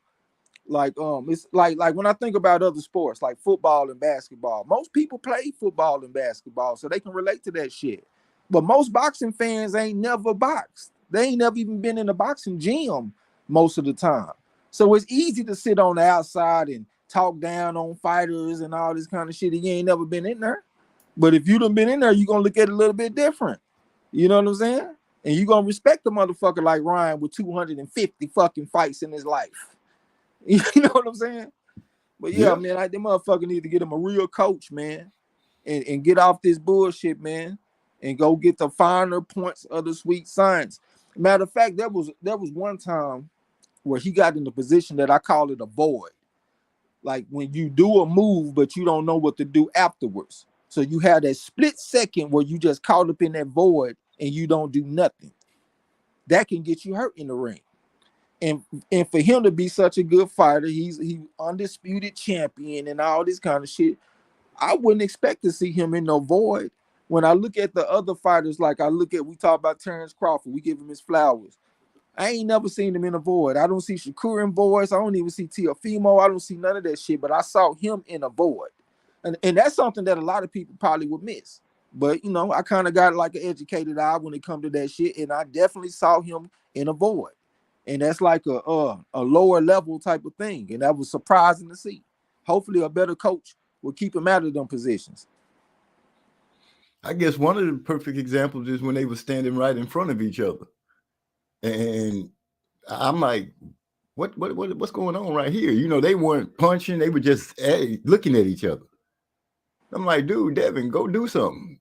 Like it's like when I think about other sports like football and basketball, most people play football and basketball so they can relate to that shit. But most boxing fans ain't never boxed. They ain't never even been in a boxing gym most of the time. So it's easy to sit on the outside and talk down on fighters and all this kind of shit. You ain't never been in there. But if you done been in there, you're gonna look at it a little bit different. You know what I'm saying? And you're gonna respect the motherfucker like Ryan with 250 fucking fights in his life. You know what I'm saying? But yeah, man, the motherfucker need to get him a real coach, man, and get off this bullshit, man, and go get the finer points of the sweet science. Matter of fact, there was one time where he got in the position that I call it a void. Like when you do a move, but you don't know what to do afterwards. So you have that split second where you just caught up in that void and you don't do nothing. That can get you hurt in the ring. And for him to be such a good fighter, he undisputed champion and all this kind of shit. I wouldn't expect to see him in no void. When I look at the other fighters, like we talk about Terrence Crawford, we give him his flowers. I ain't never seen him in a void. I don't see Shakur in voids. I don't even see Teofimo. I don't see none of that shit. But I saw him in a void, and that's something that a lot of people probably would miss. But I kind of got like an educated eye when it comes to that shit, and I definitely saw him in a void. And that's like a lower level type of thing. And that was surprising to see. Hopefully a better coach will keep him out of them positions. I guess one of the perfect examples is when they were standing right in front of each other. And I'm like, what's going on right here? They weren't punching. They were just looking at each other. I'm like, dude, Devin, go do something.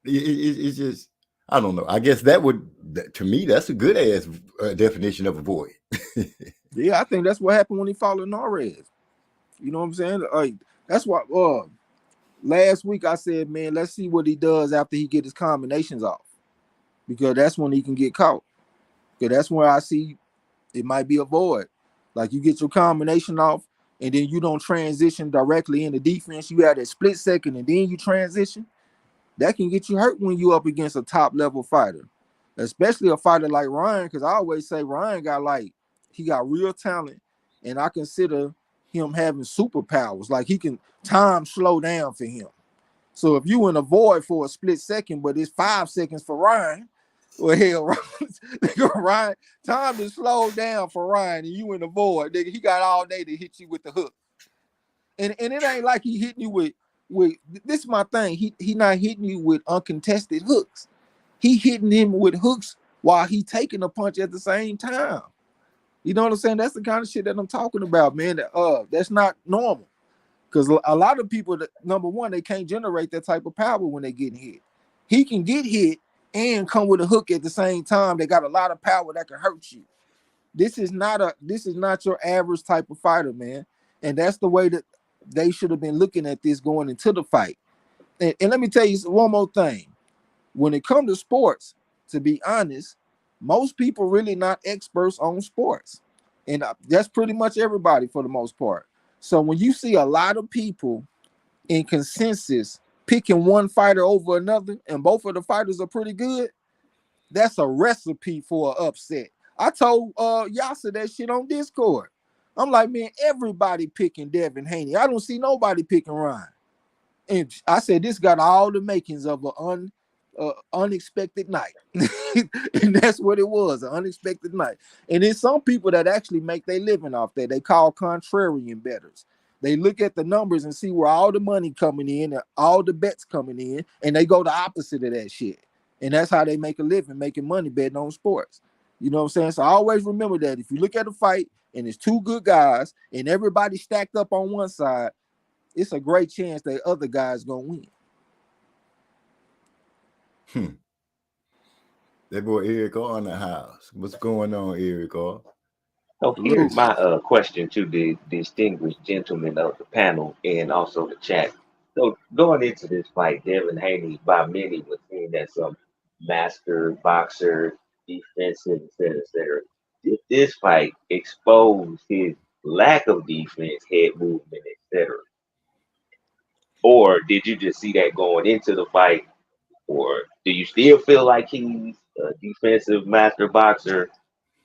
It's just, I don't know. I guess to me, that's a good ass definition of a void. Yeah, I think that's what happened when he fought Narez. You know what I'm saying? Like, that's why last week I said, man, let's see what he does after he get his combinations off. Because that's when he can get caught. Because that's where I see it might be a void. Like you get your combination off and then you don't transition directly into defense. You have that split second and then you transition. That can get you hurt when you up against a top level fighter, especially a fighter like Ryan. Because I always say Ryan he got real talent, and I consider him having superpowers. Like time slow down for him. So if you in a void for a split second, but it's 5 seconds for Ryan, well hell, Ryan, time to slow down for Ryan, and you in the void, nigga. He got all day to hit you with the hook, and it ain't like he hitting you with this is my thing. He not hitting you with uncontested hooks. He hitting him with hooks while he taking a punch at the same time. You know what I'm saying? That's the kind of shit that I'm talking about, man. That's not normal. Because a lot of people, that, number one, they can't generate that type of power when they get hit. He can get hit and come with a hook at the same time. They got a lot of power that can hurt you. This is not your average type of fighter, man. And that's the way that they should have been looking at this going into the fight. And let me tell you one more thing. When it comes to sports, to be honest, most people really not experts on sports. And that's pretty much everybody for the most part. So when you see a lot of people in consensus picking one fighter over another, and both of the fighters are pretty good, that's a recipe for an upset. I told Yasa that shit on Discord. I'm like, man, everybody picking Devin Haney. I don't see nobody picking Ryan. And I said, this got all the makings of an unexpected night. And that's what it was, an unexpected night. And there's some people that actually make their living off that. They call contrarian bettors. They look at the numbers and see where all the money coming in and all the bets coming in, and they go the opposite of that shit. And that's how they make a living, making money betting on sports. You know what I'm saying? So I always remember that if you look at a fight and it's two good guys and everybody stacked up on one side, it's a great chance that other guys gonna win. That boy Eric R in the house. What's going on, Eric R? So here's my question to the distinguished gentlemen of the panel and also the chat. So going into this fight, Devin Haney by many was seen as some master boxer, defensive, etc. Did this fight expose his lack of defense, head movement, etc.? Or did you just see that going into the fight? Or do you still feel like he's a defensive master boxer?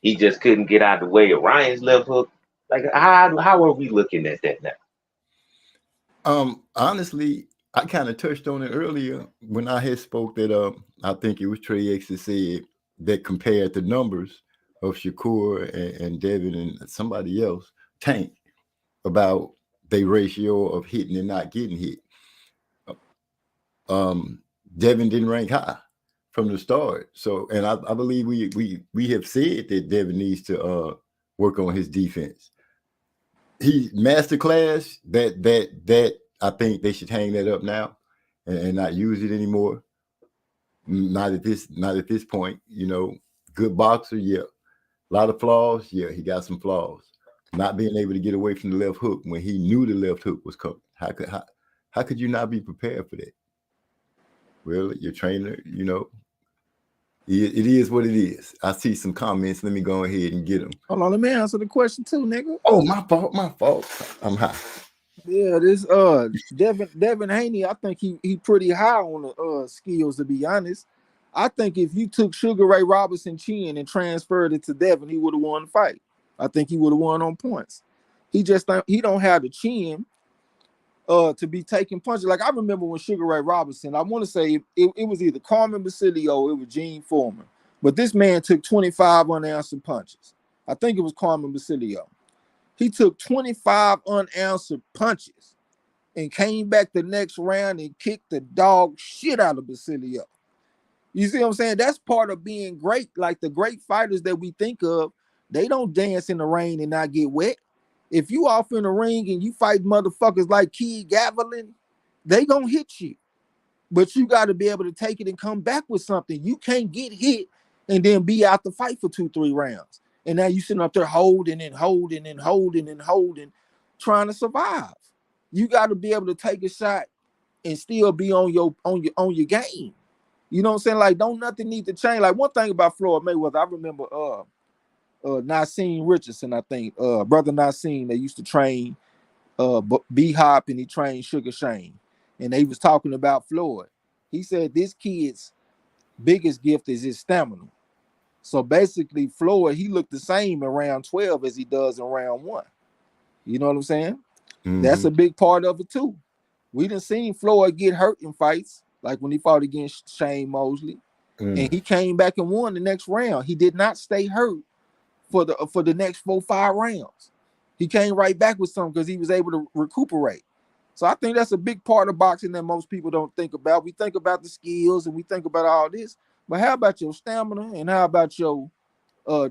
He just couldn't get out of the way of Ryan's left hook. Like, how are we looking at that now? Honestly, I kind of touched on it earlier when I had spoke that I think it was Trey X that said that compared the numbers of Shakur and Devin and somebody else, Tank, about the ratio of hitting and not getting hit. Devin didn't rank high from the start. So, and I believe we have said that Devin needs to work on his defense. He masterclass that I think they should hang that up now and not use it anymore. Not at this point, you know. Good boxer, yeah. A lot of flaws, yeah. He got some flaws. Not being able to get away from the left hook when he knew the left hook was coming. How could you not be prepared for that? Well, your trainer, you know, it is what it is. I see some comments. Let me go ahead and get them. Hold on, let me answer the question too, nigga. Oh, my fault. I'm high. Yeah, this Devin Haney, I think he pretty high on the skills, to be honest. I think if you took Sugar Ray Robinson chin and transferred it to Devin, he would have won the fight. I think he would have won on points. He don't have the chin to be taking punches. Like I remember when Sugar Ray Robinson, I want to say it was either Carmen Basilio or it was Gene Foreman, but this man took 25 unanswered punches. I think it was Carmen Basilio. He took 25 unanswered punches and came back the next round and kicked the dog shit out of Basilio. You see what I'm saying? That's part of being great. Like the great fighters that we think of, they don't dance in the rain and not get wet. If you off in the ring and you fight motherfuckers like Keith Gavilan, they gonna hit you. But you got to be able to take it and come back with something. You can't get hit and then be out the fight for 2-3 rounds. And now you sitting up there holding, trying to survive. You got to be able to take a shot and still be on your game. You know what I'm saying? Like, don't nothing need to change. Like one thing about Floyd Mayweather, I remember Nassim Richardson, I think, brother Nassim, they used to train B-Hop and he trained Sugar Shane. And they was talking about Floyd. He said this kid's biggest gift is his stamina. So basically, Floyd, he looked the same in round 12 as he does in round 1. You know what I'm saying? Mm-hmm. That's a big part of it too. We done seen Floyd get hurt in fights, like when he fought against Shane Mosley, and he came back and won the next round. He did not stay hurt for the next 4-5 rounds. He came right back with something because he was able to recuperate. So I think that's a big part of boxing that most people don't think about. We think about the skills and we think about all this, But how about your stamina and how about your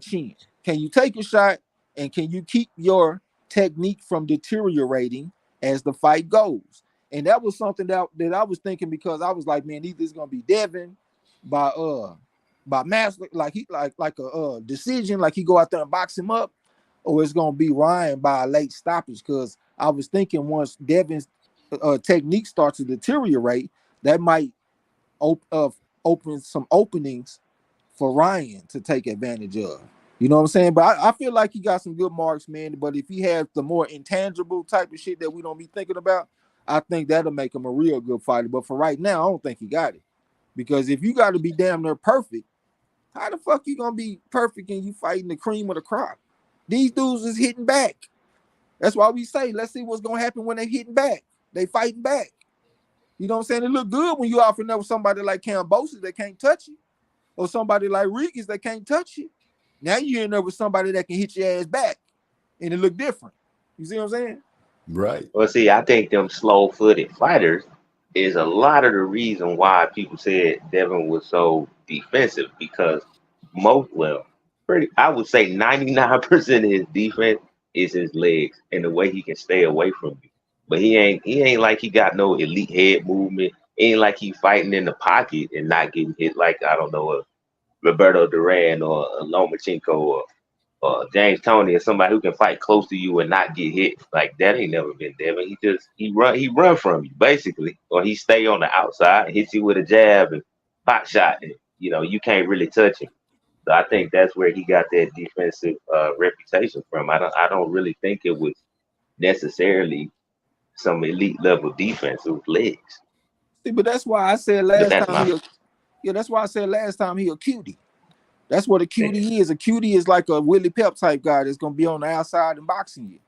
chin? Can you take a shot and can you keep your technique from deteriorating as the fight goes? And that was something that I was thinking, because I was like, man, either it's gonna be Devin by master, like a decision, like he go out there and box him up, or it's gonna be Ryan by a late stoppage. Because I was thinking once Devin's technique starts to deteriorate, that might open some openings for Ryan to take advantage of. You know what I'm saying? But I feel like he got some good marks, man. But if he has the more intangible type of shit that we don't be thinking about, I think that'll make him a real good fighter. But for right now, I don't think he got it. Because if you got to be damn near perfect, how the fuck you gonna be perfect and you fighting the cream of the crop? These dudes is hitting back. That's why we say, let's see what's gonna happen when they hitting back. They fighting back. You know what I'm saying? It look good when you off in there with somebody like Cambosis that can't touch you, or somebody like Regis that can't touch you. Now you're in there with somebody that can hit your ass back, and it look different. You see what I'm saying? Right. Well, see, I think them slow-footed fighters is a lot of the reason why people said Devin was so defensive, because I would say 99% of his defense is his legs and the way he can stay away from you. But he ain't like he got no elite head movement. Ain't like he fighting in the pocket and not getting hit like, I don't know, a Roberto Duran or a Lomachenko or James Toney, or somebody who can fight close to you and not get hit. Like that ain't never been Devin. He run from you basically, or he stay on the outside and hit you with a jab and pot shot, and you can't really touch him. So I think that's where he got that defensive reputation from. I don't really think it was necessarily some elite level defense. It was legs. See, but that's why I said But last that's time my that's why I said last time he a cutie. That's what a cutie is. A cutie is like a Willie Pep type guy that's gonna be on the outside and boxing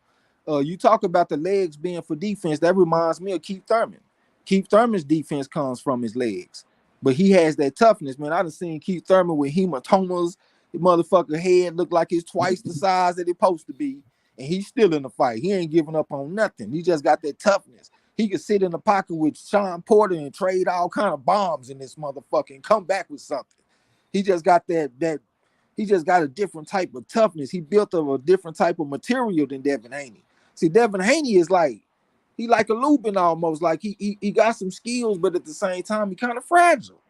you. You talk about the legs being for defense. That reminds me of Keith Thurman. Keith Thurman's defense comes from his legs, but he has that toughness, man. I done seen Keith Thurman with hematomas. The motherfucker head look like it's twice the size that it's supposed to be, and he's still in the fight. He ain't giving up on nothing. He just got that toughness. He could sit in the pocket with Sean Porter and trade all kind of bombs in this motherfucker and come back with something. He just got he just got a different type of toughness. He built up a different type of material than Devin Haney. See, Devin Haney is like, he like a Lubin almost. Like he got some skills, but at the same time, he kind of fragile.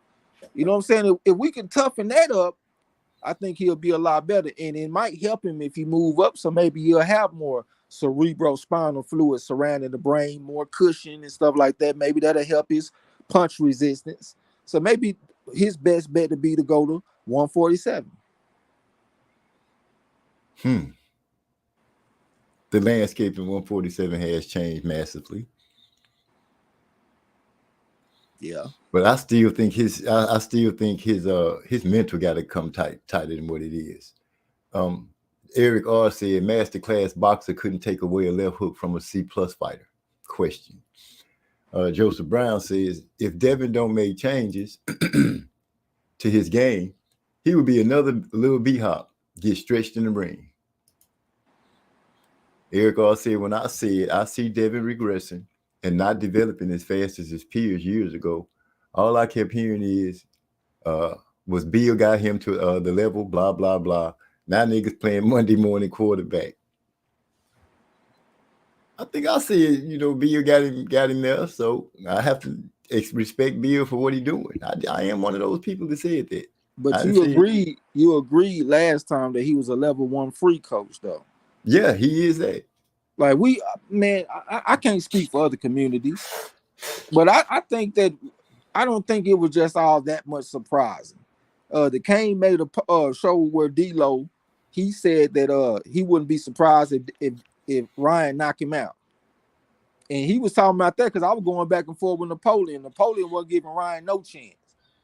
You know what I'm saying? If we can toughen that up, I think he'll be a lot better. And it might help him if he move up. So maybe he'll have more cerebrospinal fluid surrounding the brain, more cushion and stuff like that. Maybe that'll help his punch resistance. So maybe his best bet to be to go to 147. The landscape in 147 has changed massively. Yeah. But I still think his mental got to come tighter than what it is. Eric R said masterclass boxer couldn't take away a left hook from a C+ fighter. Question. Joseph Brown says if Devin don't make changes to his game, he would be another little B-hop, get stretched in the ring. Eric R said when I said I see Devin regressing and not developing as fast as his peers years ago, all I kept hearing is was Bill got him to the level, blah, blah, blah. Now niggas playing Monday morning quarterback. I think I said, Bill got him there. So I have to respect Bill for what he's doing. I am one of those people that said that. But you agreed last time that he was a level 1 free coach, though. Yeah, he is that. Like I can't speak for other communities, but I think that I don't think it was just all that much surprising. The Kane made a show where D-Lo, he said that he wouldn't be surprised if Ryan knocked him out. And he was talking about that because I was going back and forth with Napoleon. Napoleon wasn't giving Ryan no chance.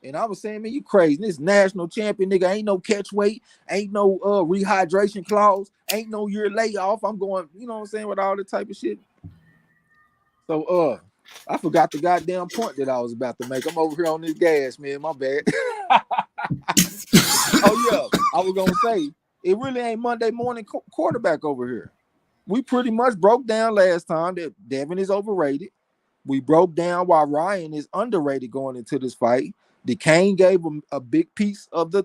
And I was saying, man, you crazy. This national champion nigga ain't no catch weight, ain't no rehydration clause, ain't no year layoff. I'm going, you know what I'm saying, with all that type of shit. So I forgot the goddamn point that I was about to make. I'm over here on this gas, man. My bad. Oh yeah, I was gonna say it really ain't Monday morning quarterback over here. We pretty much broke down last time that Devin is overrated. We broke down why Ryan is underrated going into this fight. DeCane gave him a big piece of the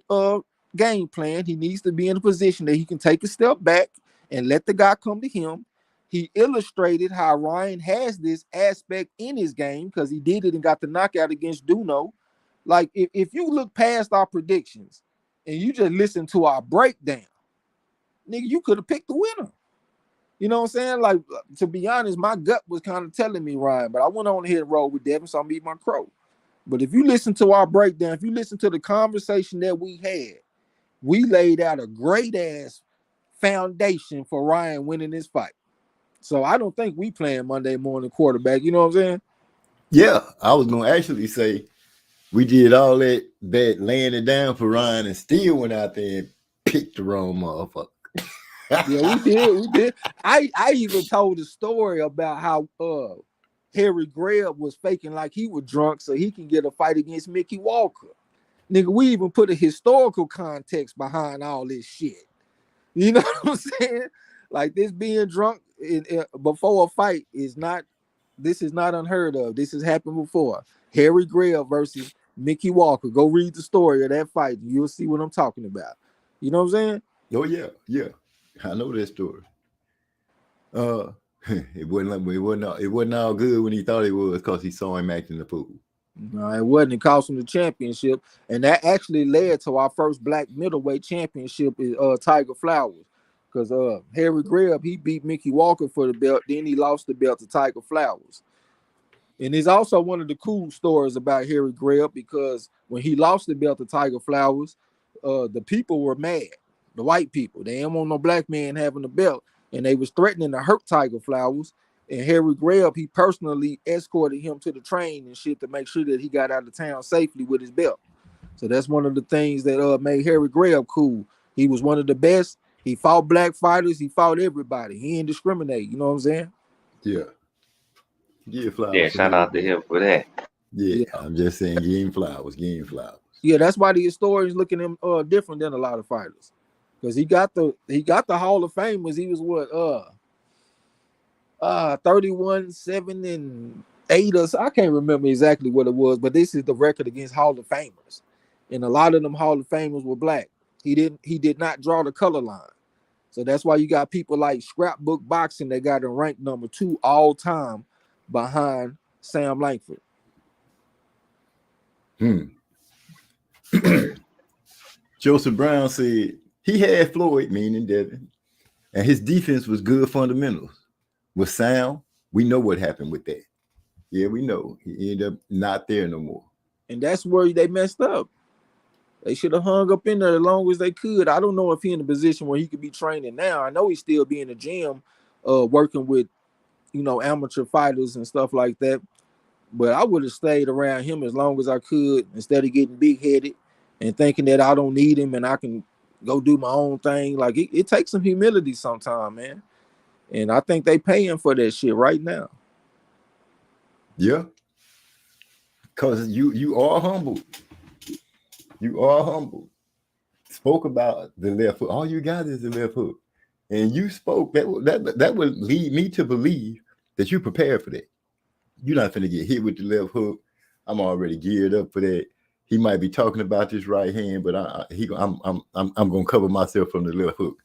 game plan. He needs to be in a position that he can take a step back and let the guy come to him. He illustrated how Ryan has this aspect in his game because he did it and got the knockout against Duno. Like, if you look past our predictions and you just listen to our breakdown, nigga, you could have picked the winner. You know what I'm saying? Like, to be honest, my gut was kind of telling me Ryan, but I went on ahead and roll with Devin, so I'm eating my crow. But if you listen to our breakdown, if you listen to the conversation that we had, we laid out a great ass foundation for Ryan winning this fight. So I don't think we playing Monday morning quarterback. You know what I'm saying? Yeah, I was gonna actually say we did all that laying it down for Ryan and still went out there and picked the wrong motherfucker. Yeah, we did. I even told a story about how Harry Greb was faking like he was drunk so he can get a fight against Mickey Walker. Nigga, we even put a historical context behind all this shit. You know what I'm saying? Like, this being drunk before a fight is not unheard of. This has happened before. Harry Greb versus Mickey Walker. Go read the story of that fight. And you'll see what I'm talking about. You know what I'm saying? Oh yeah. I know that story. It wasn't all good when he thought it was because he saw him acting the fool. No, it wasn't. It cost him the championship, and that actually led to our first black middleweight championship is Tiger Flowers, because Harry Greb, he beat Mickey Walker for the belt, then he lost the belt to Tiger Flowers. And it's also one of the cool stories about Harry Greb because when he lost the belt to Tiger Flowers, the people were mad, the white people. They didn't want no black man having the belt, and they was threatening to hurt Tiger Flowers. And Harry Greb, he personally escorted him to the train and shit to make sure that he got out of town safely with his belt. So that's one of the things that made Harry Greb cool. He was one of the best. He fought black fighters. He fought everybody. He didn't discriminate. You know what I'm saying? Yeah. Give flowers. Yeah, shout out to him for that. Yeah, I'm just saying, give him flowers. Yeah, that's why the historians look at him different than a lot of fighters. Because he got the Hall of Famers. He was what 31-7-8 or so. I can't remember exactly what it was, but this is the record against Hall of Famers. And a lot of them Hall of Famers were black. He did not draw the color line. So that's why you got people like Scrapbook Boxing that got him ranked number 2 all time behind Sam Langford. Joseph Brown said he had Floyd, meaning Devin, and his defense was good fundamentals. With Sam, we know what happened with that. Yeah, we know. He ended up not there no more. And that's where they messed up. They should have hung up in there as long as they could. I don't know if he's in a position where he could be training now. I know he's still be in the gym working with, amateur fighters and stuff like that. But I would have stayed around him as long as I could instead of getting big-headed and thinking that I don't need him and I can go do my own thing. Like, it takes some humility sometimes, man. And I think they paying for that shit right now. Yeah. Because you are humble. You are humble. Spoke about the left hook. All you got is the left hook. And you spoke. That would lead me to believe that you prepared for that. You're not going to get hit with the left hook. I'm already geared up for that. He might be talking about this right hand, but I'm going to cover myself from the left hook.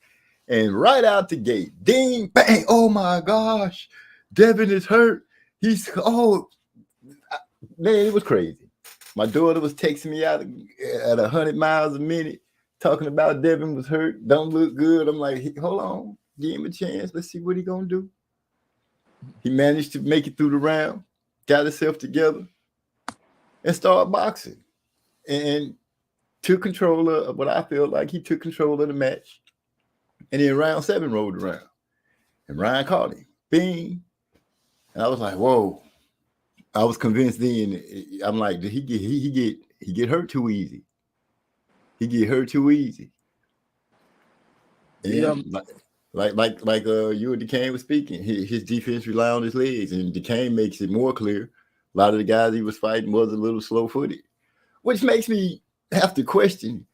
And right out the gate, ding, bang, oh my gosh, Devin is hurt. Man, it was crazy. My daughter was texting me out at 100 miles a minute, talking about Devin was hurt, don't look good. I'm like, hold on, give him a chance. Let's see what he's going to do. He managed to make it through the round, got himself together, and started boxing. And took control of what I feel like he took control of the match. And then round 7 rolled around. And Ryan caught him. Bing. And I was like, whoa. I was convinced then. I'm like, did he get hurt too easy? He get hurt too easy. And Yeah. Like you and DeCane was speaking, his defense rely on his legs, and DeCane makes it more clear. A lot of the guys he was fighting was a little slow-footed, which makes me have to question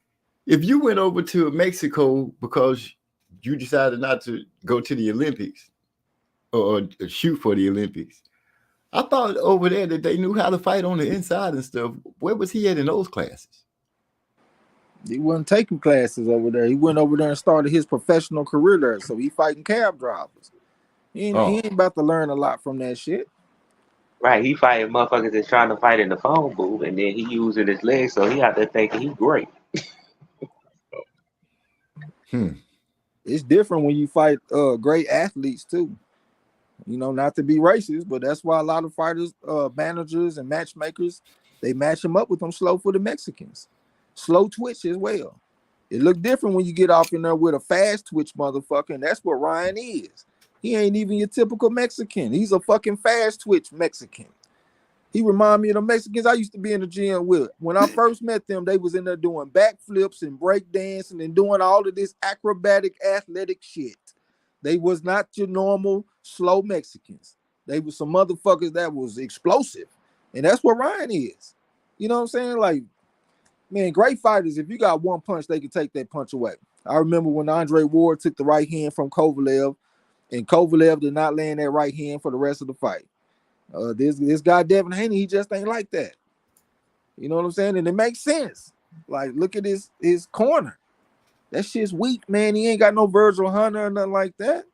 if you went over to Mexico because you decided not to go to the Olympics or shoot for the Olympics. I thought over there that they knew how to fight on the inside and stuff. Where was he at in those classes? He wasn't taking classes over there. He went over there and started his professional career there. So he fighting cab drivers. He ain't about to learn a lot from that shit. Right, he fighting motherfuckers that's trying to fight in the phone booth, and then he using his legs, so he out there thinking he great. It's different when you fight great athletes too. You know, not to be racist, but that's why a lot of fighters, managers and matchmakers, they match them up with them slow-footed Mexicans. Slow twitch as well. It look different when you get off in there with a fast twitch motherfucker, and that's what Ryan is. He ain't even your typical Mexican. He's a fucking fast twitch Mexican. He remind me of the Mexicans I used to be in the gym with. When I first met them, they was in there doing backflips and breakdancing and doing all of this acrobatic athletic shit. They was not your normal slow Mexicans. They was some motherfuckers that was explosive. And that's what Ryan is. You know what I'm saying? Like, man, great fighters, if you got one punch, they can take that punch away. I remember when Andre Ward took the right hand from Kovalev, and Kovalev did not land that right hand for the rest of the fight. This guy, Devin Haney, he just ain't like that. You know what I'm saying? And it makes sense. Like, look at his corner. That shit's weak, man. He ain't got no Virgil Hunter or nothing like that.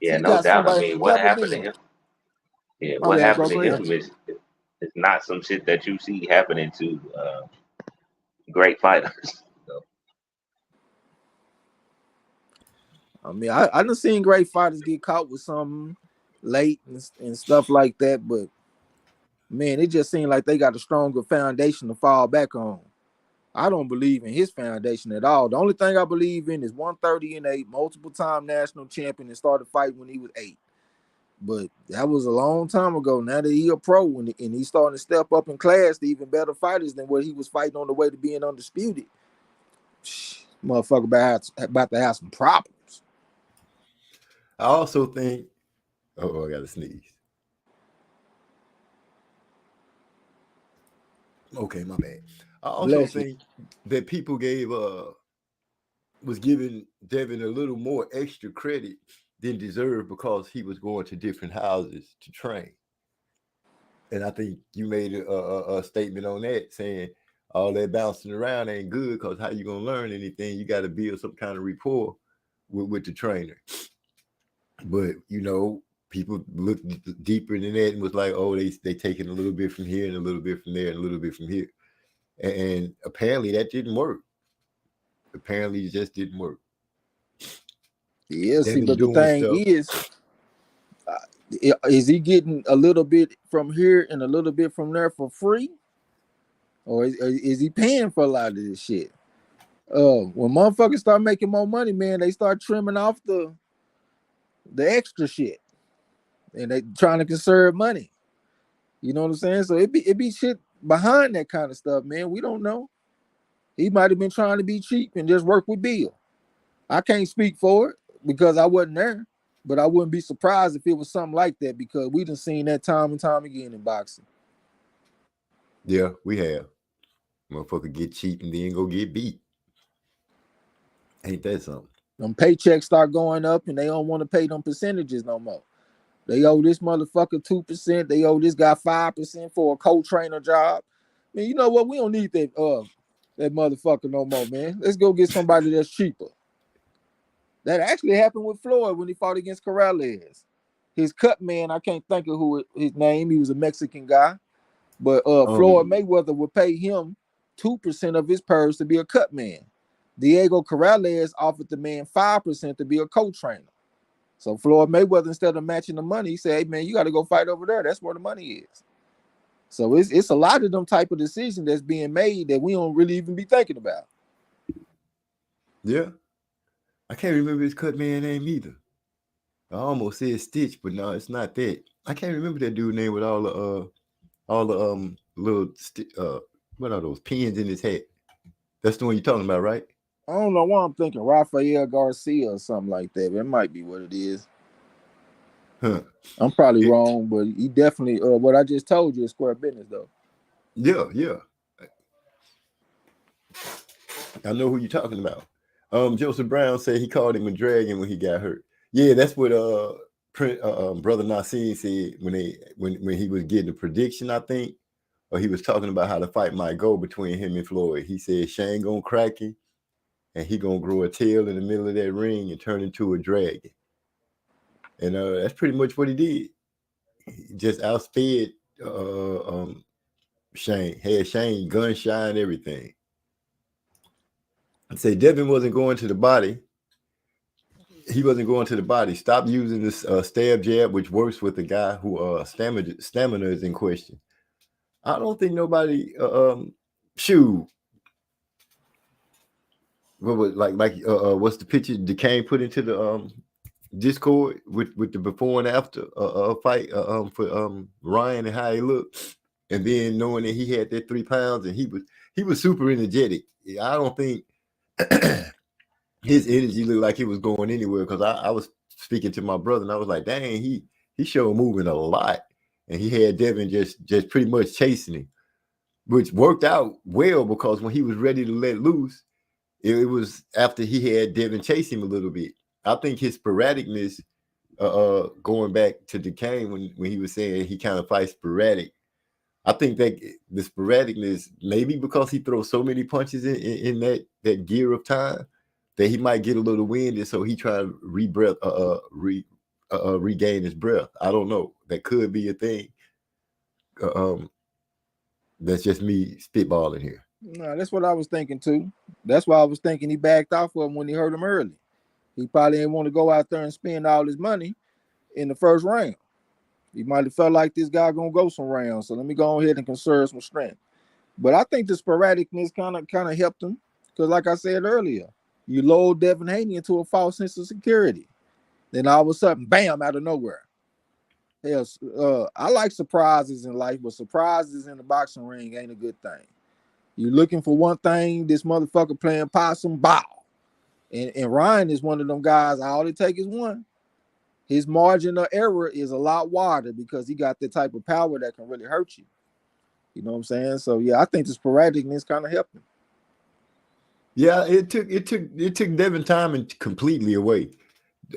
Yeah, He no got doubt. I somebody mean, to what jump him happened to in. him? Yeah, My what bad, bro. happened to Go him ahead. is not some shit that you see happening to great fighters. So, I mean, I done seen great fighters get caught with something late and stuff like that, but man, it just seemed like they got a stronger foundation to fall back on. I don't believe in his foundation at all. The only thing I believe in is 130-8, multiple time national champion, and started fighting when he was 8. But that was a long time ago. Now that he a pro and he's starting to step up in class to even better fighters than what he was fighting on the way to being undisputed. Motherfucker about to have some problems. I also think, I gotta sneeze. Okay, my bad. I also think that people was giving Devin a little more extra credit than deserved because he was going to different houses to train. And I think you made a statement on that saying all that bouncing around ain't good because how you gonna learn anything? You got to build some kind of rapport with the trainer. But you know, people looked deeper than that and was like, oh, they taking a little bit from here and a little bit from there and a little bit from here. And apparently that didn't work. Apparently it just didn't work. Yeah, see, but the thing is he getting a little bit from here and a little bit from there for free? Or is he paying for a lot of this shit? When motherfuckers start making more money, man, they start trimming off the extra shit. And they trying to conserve money. You know what I'm saying? So it be shit behind that kind of stuff, man. We don't know. He might have been trying to be cheap and just work with Bill. I can't speak for it because I wasn't there, but I wouldn't be surprised if it was something like that because we done seen that time and time again in boxing. Yeah, we have. Motherfucker get cheap and then go get beat. Ain't that something? Them paychecks start going up and they don't want to pay them percentages no more. They owe this motherfucker 2%. They owe this guy 5% for a co-trainer job. Man, you know what? We don't need that motherfucker no more, man. Let's go get somebody that's cheaper. That actually happened with Floyd when he fought against Corrales. His cut man, I can't think of who his name. He was a Mexican guy. But Floyd Mayweather would pay him 2% of his purse to be a cut man. Diego Corrales offered the man 5% to be a co-trainer. So Floyd Mayweather, instead of matching the money, he said, hey, man, you got to go fight over there. That's where the money is. So it's a lot of them type of decisions that's being made that we don't really even be thinking about. Yeah. I can't remember his cut man name either. I almost said Stitch, but no, it's not that. I can't remember that dude's name with all the little what are those pins in his head? That's the one you're talking about, right? I don't know why I'm thinking Rafael Garcia or something like that, but it might be what it is. Huh. I'm probably wrong, but he definitely what I just told you is square business though. Yeah. I know who you're talking about. Joseph Brown said he called him a dragon when he got hurt. Yeah, that's what Brother Nassim said when he was getting a prediction, I think, or he was talking about how the fight might go between him and Floyd. He said Shane gonna crack him, and he gonna grow a tail in the middle of that ring and turn into a dragon. And that's pretty much what he did. He just outsped Shane. Had Shane gun shy and everything. I'd say Devin wasn't going to the body. He wasn't going to the body. Stop using this stab jab, which works with the guy who stamina is in question. I don't think nobody shoot. What was what's the picture DeCane put into the Discord with the before and after fight for Ryan and how he looked, and then knowing that he had that 3 pounds and he was super energetic. I don't think his energy looked like he was going anywhere, because I was speaking to my brother and I was like, dang, he showed moving a lot, and he had Devin just pretty much chasing him, which worked out well, because when he was ready to let loose, it was after he had Devin chase him a little bit. I think his sporadicness, going back to DeCane when he was saying he kind of fights sporadic, I think that the sporadicness, maybe because he throws so many punches in that gear of time, that he might get a little winded, so he try to regain his breath. I don't know. That could be a thing. That's just me spitballing here. No, that's what I was thinking too. That's why I was thinking he backed off of him when he hurt him early. He probably didn't want to go out there and spend all his money in the first round. He might have felt like this guy gonna go some rounds, so let me go ahead and conserve some strength. But I think the sporadicness kind of helped him, because like I said earlier, you load Devin Haney into a false sense of security. Then all of a sudden, bam, out of nowhere. Hell, I like surprises in life, but surprises in the boxing ring ain't a good thing. You're looking for one thing, this motherfucker playing possum, bow. And Ryan is one of them guys, all it takes is one. His margin of error is a lot wider, because he got the type of power that can really hurt you. You know what I'm saying? So yeah, I think the sporadicness kind of helped him. Yeah, it took Devin time and completely away.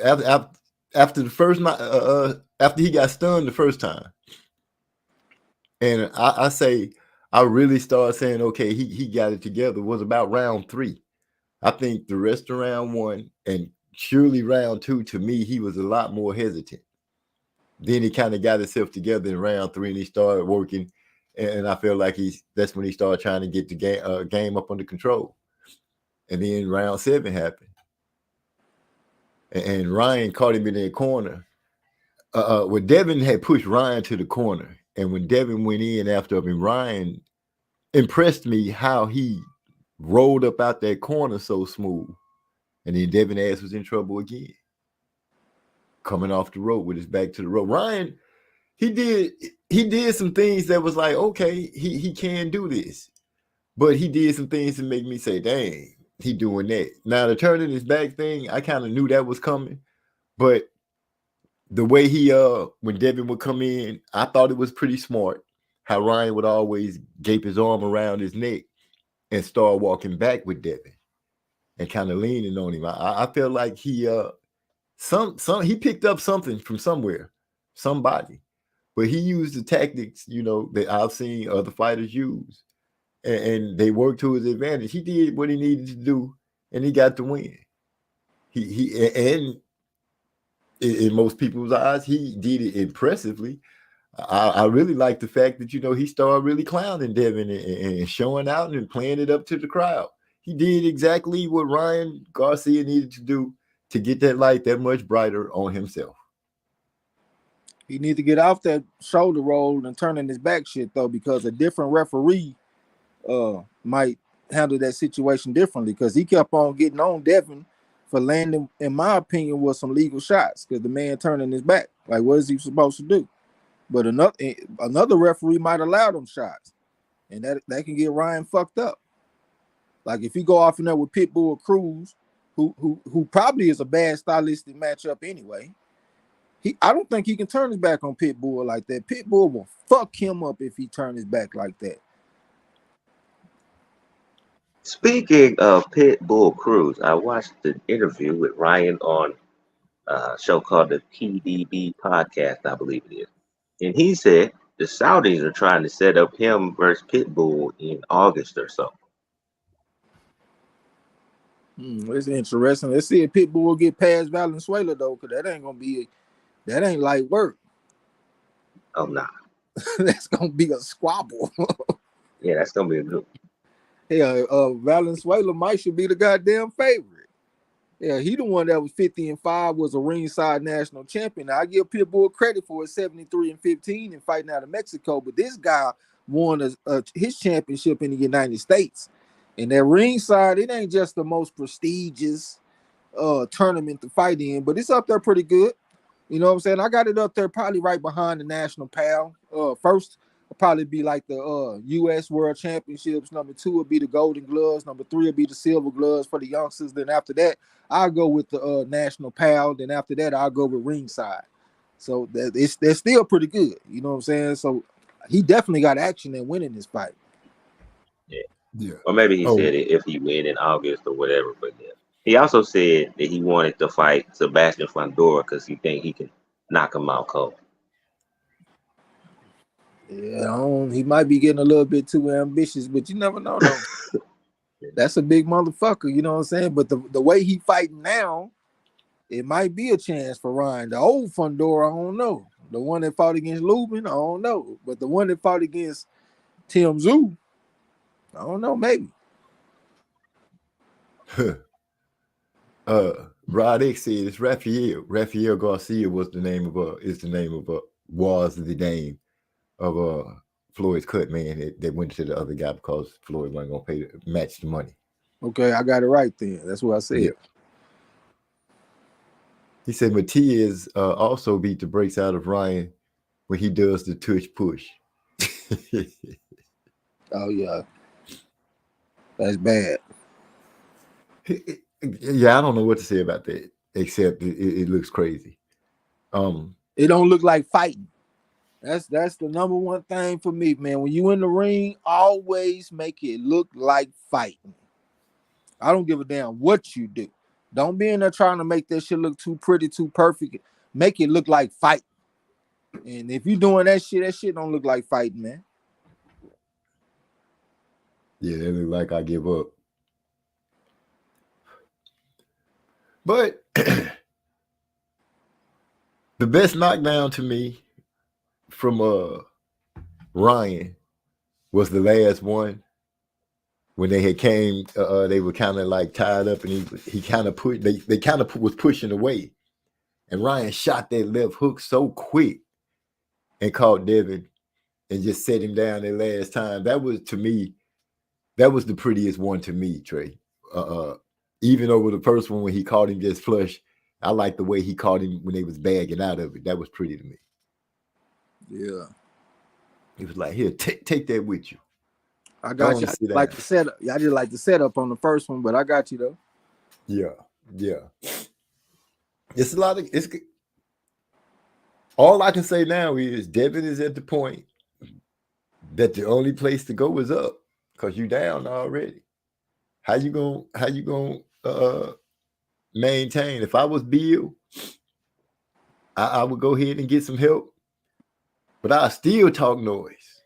After the first after he got stunned the first time, and I really started saying, okay, he got it together, was about round 3. I think the rest of round 1 and surely round 2, to me, he was a lot more hesitant. Then he kind of got himself together in round 3, and he started working, and I feel like that's when he started trying to get the game up under control. And then round 7 happened, and Ryan caught him in that corner. When Devin had pushed Ryan to the corner, and when Devin went in after him, Ryan impressed me how he rolled up out that corner so smooth. And then Devin ass was in trouble again, coming off the rope with his back to the rope. Ryan, he did some things that was like, okay, he can do this, but he did some things to make me say, dang, he doing that. Now the turning his back thing, I kind of knew that was coming, but the way he when Devin would come in, I thought it was pretty smart how Ryan would always gape his arm around his neck and start walking back with Devin and kind of leaning on him. I felt like he he picked up something from somewhere, somebody, but he used the tactics, that I've seen other fighters use, and they worked to his advantage. He did what he needed to do, and he got the win. And in most people's eyes, he did it impressively. I really like the fact that, he started really clowning Devin and showing out and playing it up to the crowd. He did exactly what Ryan Garcia needed to do to get that light that much brighter on himself. He needs to get off that shoulder roll and turning his back shit, though, because a different referee might handle that situation differently, because he kept on getting on Devin for landing, in my opinion, with some legal shots, because the man turning his back. Like, what is he supposed to do? But another referee might allow them shots, and that can get Ryan fucked up. Like if he go off in there with Pitbull Cruz, who probably is a bad stylistic matchup anyway. I don't think he can turn his back on Pitbull like that. Pitbull will fuck him up if he turn his back like that. Speaking of Pitbull Cruz, I watched an interview with Ryan on show called the PDB podcast, I believe it is. And he said the Saudis are trying to set up him versus Pitbull in August or so. It's interesting. Let's see if Pitbull will get past Valenzuela though, because that ain't light work. Oh, nah. That's gonna be a squabble. Yeah, that's gonna be a good one. Yeah, Valenzuela might should be the goddamn favorite. Yeah, he the one that was 50-5, was a ringside national champion. Now, I give Pitbull credit for his 73-15 and fighting out of Mexico, but this guy won his championship in the United States. And that ringside, it ain't just the most prestigious tournament to fight in, but it's up there pretty good. You know what I'm saying? I got it up there probably right behind the National Pal. First will probably be like the U.S. World Championships. Number 2 will be the Golden Gloves. Number 3 will be the Silver Gloves for the youngsters. Then after that, I'll go with the National Pal. Then after that, I'll go with ringside. So they're still pretty good. You know what I'm saying? So he definitely got action in winning this fight. Yeah. Or maybe he said it if he win in August or whatever. But yeah. He also said that he wanted to fight Sebastian Fundora because he think he can knock him out cold. Yeah, he might be getting a little bit too ambitious, but you never know though. That's a big motherfucker, you know what I'm saying? But the way he fighting now, it might be a chance for Ryan. The old Fundora, I don't know. The one that fought against Lubin, I don't know. But the one that fought against Tim Tszyu, I don't know, maybe. Rod X said it's Rafael. Rafael Garcia was the name of Floyd's cut man that went to the other guy because Floyd wasn't gonna match the money. Okay, I got it right then. That's what I said. Yeah. He said Matias also beat the brakes out of Ryan when he does the tush push. Oh yeah, that's bad. Yeah, I don't know what to say about that, except it looks crazy. It don't look like fighting. That's the number one thing for me, man. When you in the ring, always make it look like fighting. I don't give a damn what you do. Don't be in there trying to make that shit look too pretty, too perfect. Make it look like fighting. And if you doing that shit don't look like fighting, man. Yeah, it look like I give up. But the best knockdown to me from Ryan was the last one when they had came. They were kind of like tied up, and he kind of put they kind of was pushing away, and Ryan shot that left hook so quick and caught Devin and just set him down that last time. That was, to me, that was the prettiest one to me, Trey. Even over the first one when he caught him just flush, I like the way he caught him when they was bagging out of it. That was pretty to me. Yeah. He was like, here, take that with you. I got you. I just like the setup on the first one, but I got you though. Yeah. It's a lot of all I can say now is Devin is at the point that the only place to go is up because you down already. How you gonna maintain? If I was Bill, I would go ahead and get some help, but I still talk noise.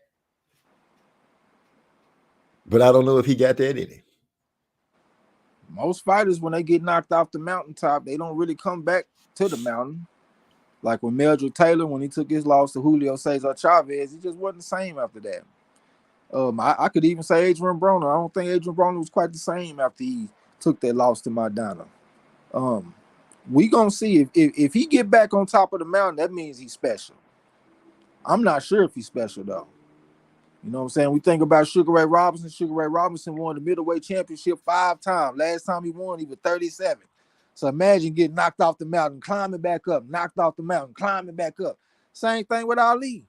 But I don't know if he got that in him. Most fighters, when they get knocked off the mountaintop, they don't really come back to the mountain. Like when Meldrick Taylor, when he took his loss to Julio Cesar Chavez, he just wasn't the same after that. I could even say Adrian Broner. I don't think Adrian Broner was quite the same after he took that loss to Maidana. We gonna see if he get back on top of the mountain, that means he's special. I'm not sure if he's special though. You know what I'm saying? We think about Sugar Ray Robinson. Sugar Ray Robinson won the middleweight championship 5 times. Last time he won, he was 37. So imagine getting knocked off the mountain, climbing back up, knocked off the mountain, climbing back up. Same thing with Ali.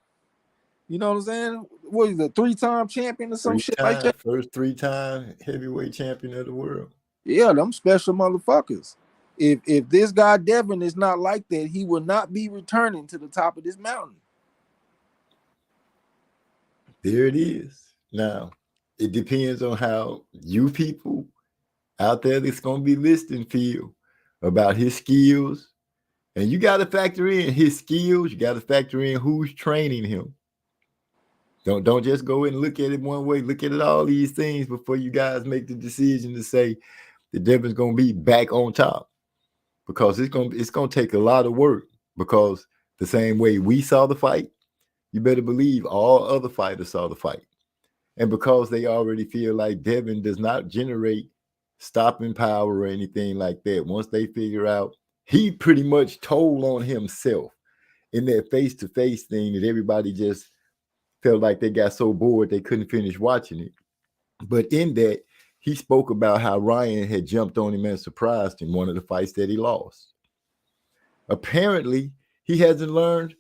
You know what I'm saying? What is a 3-time champion or some shit like that? First 3-time heavyweight champion of the world. Yeah, them special motherfuckers. If this guy Devin is not like that, he will not be returning to the top of this mountain. There it is. Now, it depends on how you people out there that's going to be listening feel about his skills And you got to factor in his skills. You got to factor in who's training him. Don't just go and look at it one way. Look at all these things before you guys make the decision to say the Devin's going to be back on top, because it's going to take a lot of work. Because the same way we saw the fight, you better believe all other fighters saw the fight. And because they already feel like Devin does not generate stopping power or anything like that, once they figure out, he pretty much told on himself in that face-to-face thing that everybody just felt like they got so bored they couldn't finish watching it. But in that, he spoke about how Ryan had jumped on him and surprised him, one of the fights that he lost. Apparently, he hasn't learned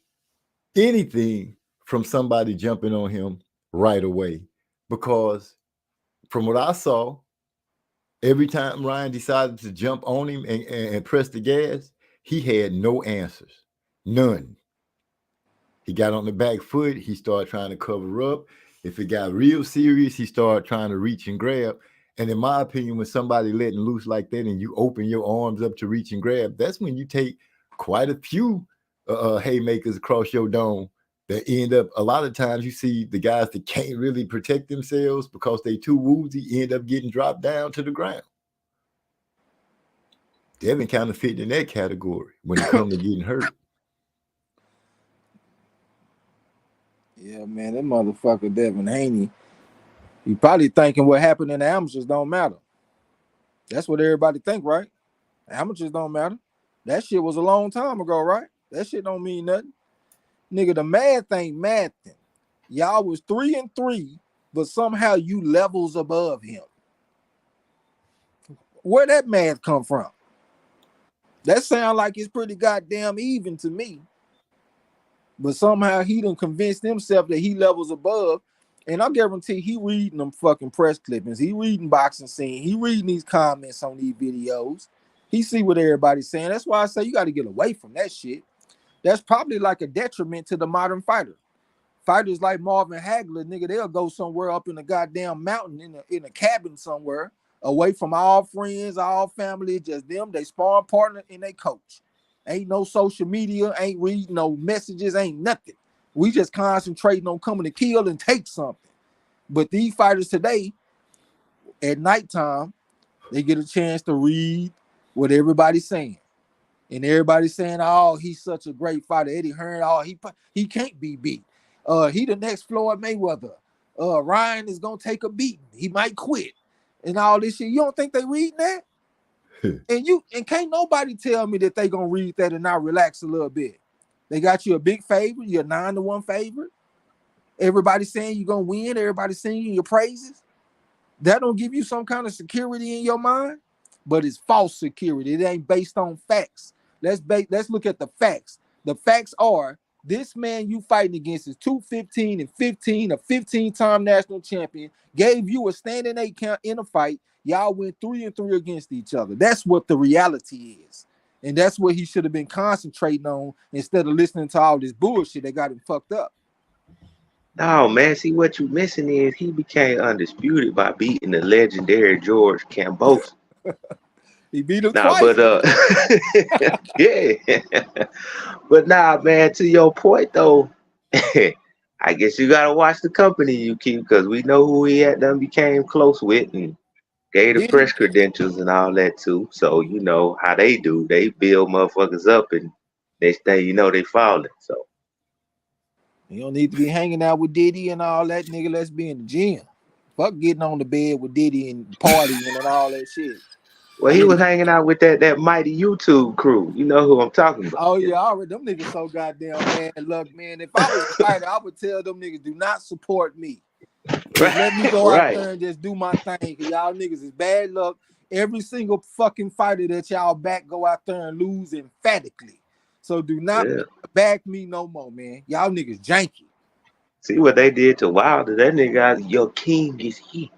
anything from somebody jumping on him right away, because from what I saw, every time Ryan decided to jump on him and press the gas, he had no answers, none. He got on the back foot. He started trying to cover up. If it got real serious, he started trying to reach and grab. And in my opinion, when somebody letting loose like that and you open your arms up to reach and grab, that's when you take quite a few haymakers across your dome that end up, a lot of times you see the guys that can't really protect themselves because they too woozy, end up getting dropped down to the ground. Devin kind of fit in that category when it comes to getting hurt. Yeah, man, that motherfucker Devin Haney, you probably thinking what happened in the amateurs don't matter. That's what everybody think, right? Amateurs don't matter. That shit was a long time ago, right? That shit don't mean nothing. Nigga, the math ain't mathing. Y'all was 3-3, but somehow you levels above him. Where that math come from? That sound like it's pretty goddamn even to me. But somehow he done convinced himself that he levels above. And I guarantee he reading them fucking press clippings. He reading boxing scene. He reading these comments on these videos. He see what everybody's saying. That's why I say you got to get away from that shit. That's probably like a detriment to the modern fighter. Fighters like Marvin Hagler, nigga, they'll go somewhere up in a goddamn mountain in a cabin somewhere, away from all friends, all family, just them, they sparring partner, and they coach. Ain't no social media, ain't reading no messages, ain't nothing. We just concentrating on coming to kill and take something. But these fighters today, at nighttime, they get a chance to read what everybody's saying. And everybody's saying, oh, he's such a great fighter. Eddie Hearn, oh, he can't be beat. He the next Floyd Mayweather. Ryan is gonna take a beating. He might quit. And all this shit. You don't think they reading that? And can't nobody tell me that they gonna read that and not relax a little bit. They got you a big favorite, you're a 9-1 favorite. Everybody saying you're gonna win, everybody singing your praises. That don't give you some kind of security in your mind, but it's false security. It ain't based on facts. Let's look at the facts. The facts are this man you fighting against is 215 and 15, a 15-time national champion, gave you a standing 8 count in a fight. Y'all went 3-3 against each other. That's what the reality is. And that's what he should have been concentrating on instead of listening to all this bullshit that got him fucked up. No, man, see what you missing is he became undisputed by beating the legendary George Kambosos. He beat him Nah, twice. but yeah. But nah, man, to your point though, I guess you gotta watch the company you keep, because we know who he had done became close with and gave the Did press he? credentials and all that too. So you know how they do. They build motherfuckers up and next thing you know they falling. So You don't need to be hanging out with Diddy and all that, nigga. Let's be in the gym. Fuck getting on the bed with Diddy and partying and all that shit. well, he was hanging out with that mighty YouTube crew. You know who I'm talking about. Oh yeah, already them niggas so goddamn bad luck, man. If I was a fighter, I would tell them niggas do not support me. Just let me go out there and just do my thing. Cause y'all niggas is bad luck. Every single fucking fighter that y'all back go out there and lose emphatically. So do not back me no more, man. Y'all niggas janky. See what they did to Wilder. That nigga, your king is here.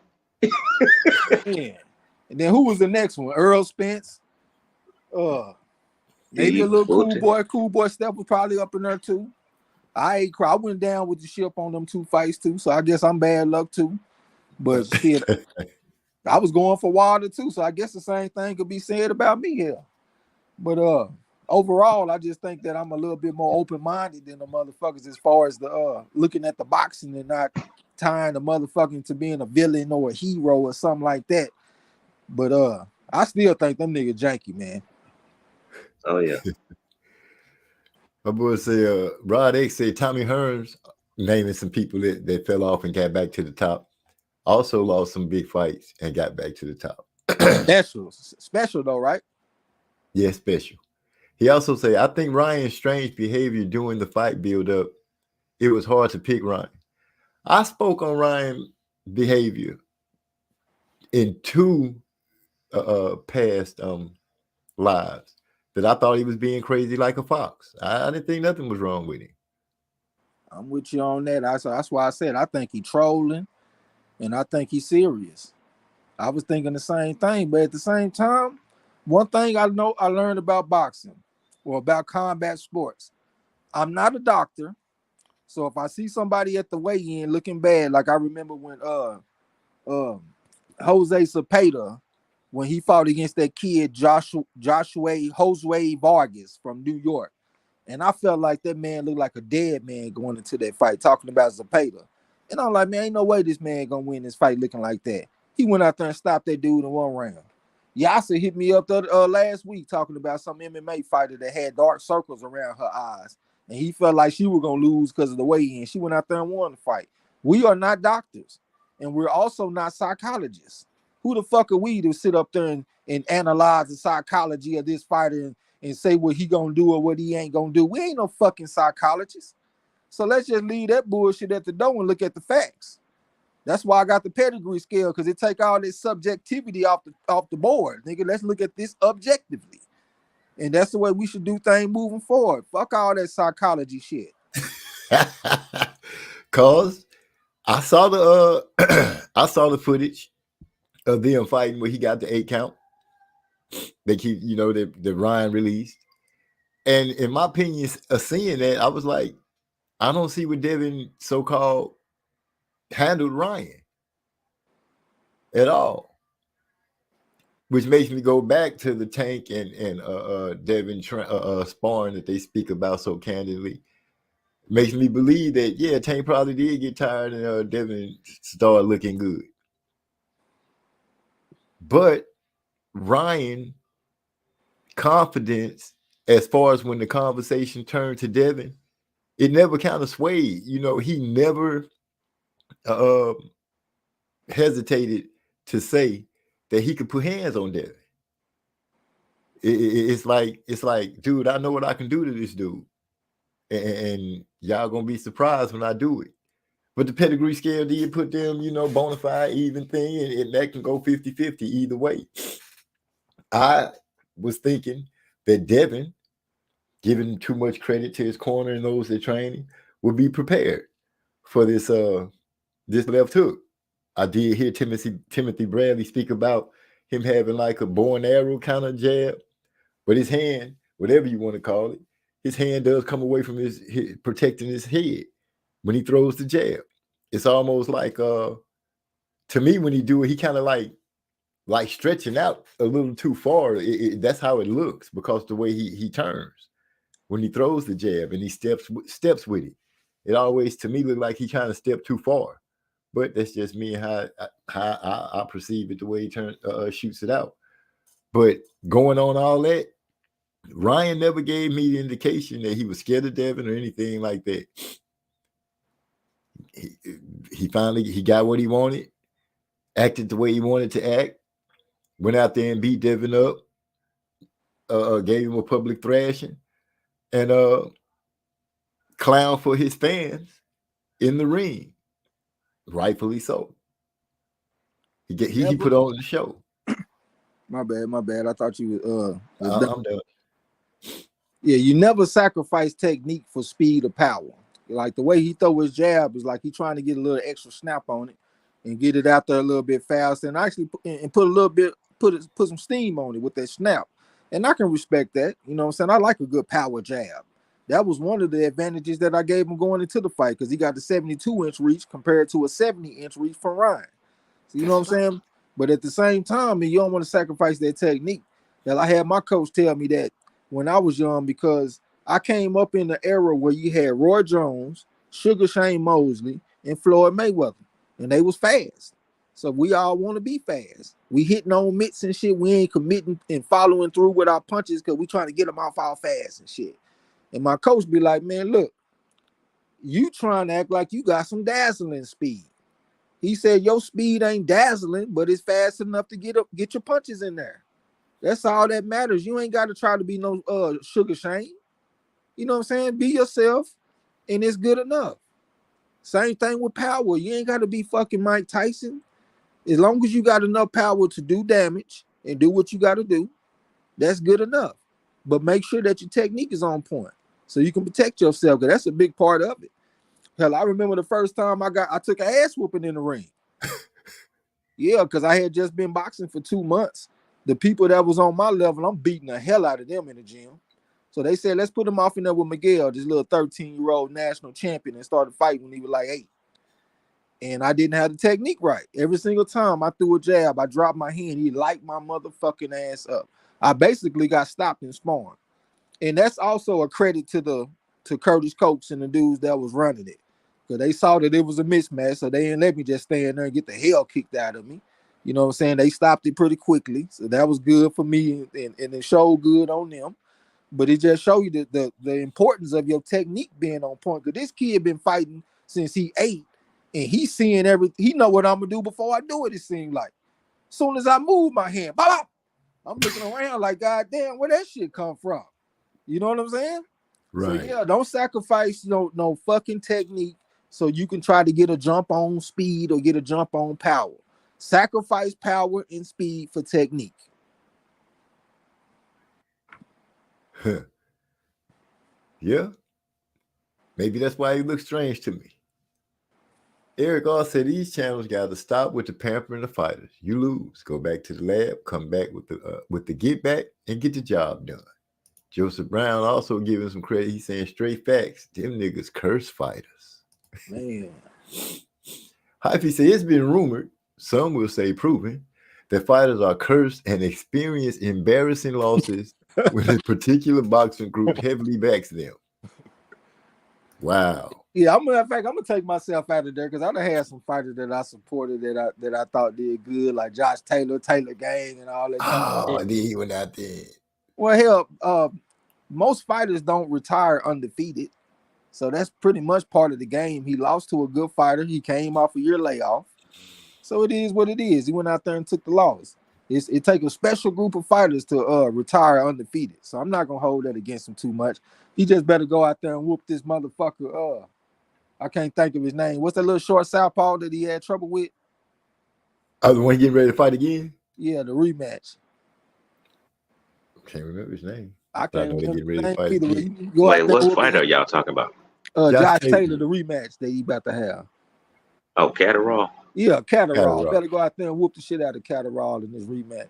Yeah. And then who was the next one? Earl Spence. Maybe a little cool boy Steph was probably up in there too. I went down with the ship on them 2 fights too, so I guess I'm bad luck too. But shit, I was going for Wilder too, so I guess the same thing could be said about me here. But overall, I just think that I'm a little bit more open-minded than the motherfuckers as far as the looking at the boxing and not tying the motherfucking to being a villain or a hero or something like that. But I still think them niggas janky, man. Oh yeah. My boy say, Rod X said Tommy Hearns, naming some people that fell off and got back to the top. Also lost some big fights and got back to the top. Special though, right? Yeah, special. He also said, I think Ryan's strange behavior during the fight build-up, it was hard to pick Ryan. I spoke on Ryan's behavior in two past lives that I thought he was being crazy like a fox. I didn't think nothing was wrong with him. I'm with you on that. That's why I said I think he trolling and I think he's serious. I was thinking the same thing, but at the same time, one thing I know I learned about boxing or about combat sports, I'm not a doctor. So if I see somebody at the weigh-in looking bad, like I remember when Jose Cepeda, when he fought against that kid Joshua Josue Vargas from New York. And I felt like that man looked like a dead man going into that fight, talking about Cepeda. And I'm like, man, ain't no way this man gonna win this fight looking like that. He went out there and stopped that dude in one round. Yasa hit me up last week talking about some MMA fighter that had dark circles around her eyes. And he felt like she was gonna lose because of the weigh-in. She went out there and won the fight. We are not doctors, and we're also not psychologists. Who the fuck are we to sit up there and analyze the psychology of this fighter and say what he gonna do or what he ain't gonna do? We ain't no fucking psychologists. So let's just leave that bullshit at the door and look at the facts. That's why I got the pedigree scale, because it take all this subjectivity off the board. Nigga, let's look at this objectively. And that's the way we should do things moving forward. Fuck all that psychology shit. Cause I saw the footage of them fighting where he got the 8 count. They keep, that Ryan released. And in my opinion, seeing that, I was like, I don't see what Devin so-called handled Ryan at all. Which makes me go back to the Tank and Devin sparring that they speak about so candidly. Makes me believe that, yeah, Tank probably did get tired and Devin started looking good. But Ryan confidence, as far as when the conversation turned to Devin, it never kind of swayed. He never hesitated to say that he could put hands on Devin. It's like, dude, I know what I can do to this dude. And y'all gonna be surprised when I do it. But the pedigree scale did put them, bona fide, even thing, and that can go 50-50 either way. I was thinking that Devin, giving too much credit to his corner and those that train him, would be prepared for this left hook. I did hear Timothy Bradley speak about him having like a bow and arrow kind of jab, but his hand, whatever you want to call it, his hand does come away from his protecting his head when he throws the jab. It's almost like to me when he do it, he kind of like stretching out a little too far. That's how it looks because the way he turns when he throws the jab and he steps with it. It always to me look like he kind of stepped too far. But that's just me and how I perceive it, the way he shoots it out. But going on all that, Ryan never gave me the indication that he was scared of Devin or anything like that. He finally got what he wanted, acted the way he wanted to act, went out there and beat Devin up, gave him a public thrashing, and clown for his fans in the ring. Rightfully so. He put on the show. My bad. I thought you was I'm done. Yeah, you never sacrifice technique for speed or power. Like the way he throw his jab is like he trying to get a little extra snap on it and get it out there a little bit faster and actually put some steam on it with that snap. And I can respect that. You know what I'm saying? I like a good power jab. That was one of the advantages that I gave him going into the fight because he got the 72-inch reach compared to a 70-inch reach from Ryan. So you know what I'm saying? But at the same time, you don't want to sacrifice that technique. That I had my coach tell me that when I was young because I came up in the era where you had Roy Jones, Sugar Shane Mosley, and Floyd Mayweather, and they was fast. So we all want to be fast. We hitting on mitts and shit. We ain't committing and following through with our punches because we trying to get them off all fast and shit. And my coach be like, man, look, you trying to act like you got some dazzling speed. He said your speed ain't dazzling, but it's fast enough to get your punches in there. That's all that matters. You ain't got to try to be no Sugar Shane. You know what I'm saying? Be yourself, and it's good enough. Same thing with power. You ain't got to be fucking Mike Tyson. As long as you got enough power to do damage and do what you got to do, that's good enough. But make sure that your technique is on point so you can protect yourself, because that's a big part of it. Hell, I remember the first time I took an ass whooping in the ring. Yeah, because I had just been boxing for 2 months. The people that was on my level, I'm beating the hell out of them in the gym. So they said, let's put him off in there with Miguel, this little 13-year-old national champion, and started fighting when he was like 8. And I didn't have the technique right. Every single time I threw a jab, I dropped my hand, he light my motherfucking ass up. I basically got stopped in sparring. And that's also a credit to Curtis Coates and the dudes that was running it. Because they saw that it was a mismatch, so they didn't let me just stand there and get the hell kicked out of me. You know what I'm saying? They stopped it pretty quickly. So that was good for me, and it showed good on them. But it just showed you the importance of your technique being on point. Because this kid been fighting since he 8, and he's seeing everything. He know what I'm going to do before I do it, it seemed like. As soon as I move my hand, bop, bop, I'm looking around like, God damn, where that shit come from? You know what I'm saying? Right. So yeah, don't sacrifice no fucking technique so you can try to get a jump on speed or get a jump on power. Sacrifice power and speed for technique. Yeah. Maybe that's why he looks strange to me. Eric all said these channels got to stop with the pampering of fighters. You lose, go back to the lab, come back with the get back, and get the job done. Joseph Brown also giving some credit. He's saying straight facts. Them niggas curse fighters. Man. Hyphy said it's been rumored, some will say proven, that fighters are cursed and experience embarrassing losses when a particular boxing group heavily backs them. Wow. Yeah, in fact, I'm gonna take myself out of there because I done had some fighters that I supported that I thought did good, like Josh Taylor Gang, and all that. Oh, he went out there. Well, hell, most fighters don't retire undefeated, so that's pretty much part of the game. He lost to a good fighter. He came off a year layoff, so it is what it is. He went out there and took the loss. It takes a special group of fighters to retire undefeated. So I'm not gonna hold that against him too much. He just better go out there and whoop this motherfucker. I can't think of his name. What's that little short southpaw that he had trouble with? Oh, the one getting ready to fight again? Yeah, the rematch. Can't remember his name. I can't remember getting ready his to fight name either. again. Wait, what fight are y'all talking about? Josh Taylor, the rematch that he about to have. Oh, Catterall? Yeah, Catterall. Better go out there and whoop the shit out of Catterall in this rematch.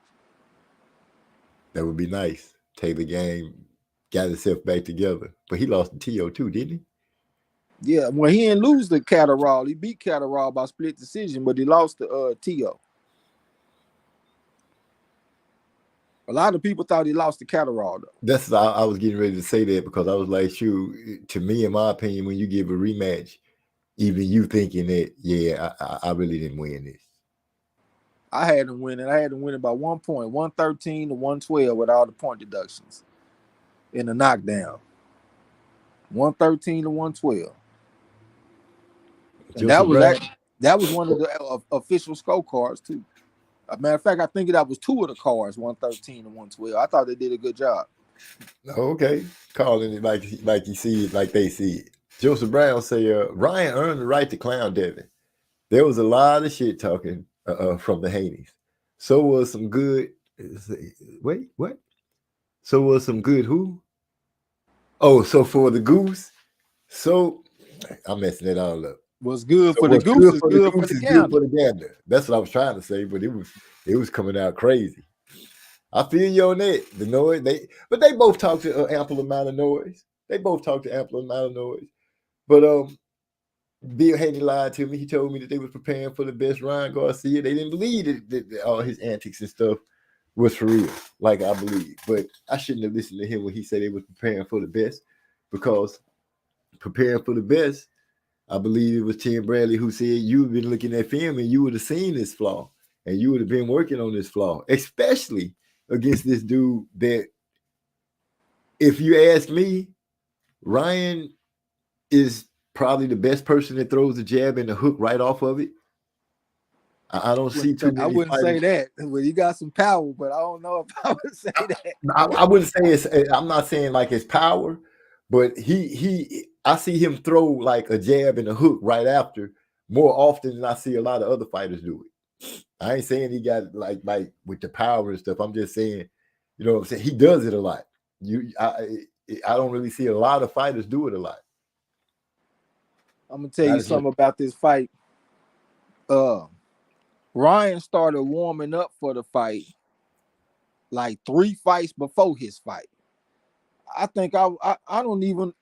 That would be nice. Taylor Gang got himself back together. But he lost to T.O. too, didn't he? Yeah, well, he didn't lose to Catterall. He beat Catterall by split decision, but he lost to T.O. A lot of people thought he lost to Catterall, though. That's I was getting ready to say that because I was like, shoot, to me, in my opinion, when you give a rematch, even you thinking that, yeah, I really didn't win this. I had him winning. I had him winning by 1 point, 113 to 112 with all the point deductions in the knockdown. 113 to 112. And that was one of the official scorecards too. As a matter of fact, I think that was 2 of the cards, 113 and 112. I thought they did a good job. Okay, calling it like you see it, like they see it. Joseph Brown say, Ryan earned the right to clown Devin. There was a lot of shit talking from the Haneys. So was some good. Wait, what? So was some good who? Oh, so for the goose. So I'm messing it all up. What's good for the goose is good for the gander. That's what I was trying to say, but it was coming out crazy. I feel you on that. The noise, but they both talk to ample amount of noise. But Bill Haney lied to me. He told me that they was preparing for the best Ryan Garcia. They didn't believe that all his antics and stuff was for real, like I believe. But I shouldn't have listened to him when he said they was preparing for the best, because preparing for the best, I believe it was Tim Bradley who said you've been looking at film and you would have seen this flaw and you would have been working on this flaw, especially against this dude that, if you ask me, Ryan is probably the best person that throws the jab and the hook right off of it. I don't see too many. I wouldn't say that. Well, you got some power, but I don't know if I would say that. I wouldn't say it's. I'm not saying like his power, but I see him throw like a jab and a hook right after more often than I see a lot of other fighters do it. I ain't saying he got like with the power and stuff. I'm just saying, you know what I'm saying? He does it a lot. I don't really see a lot of fighters do it a lot. I'm gonna tell you something about this fight. Ryan started warming up for the fight like 3 fights before his fight. I think I don't even.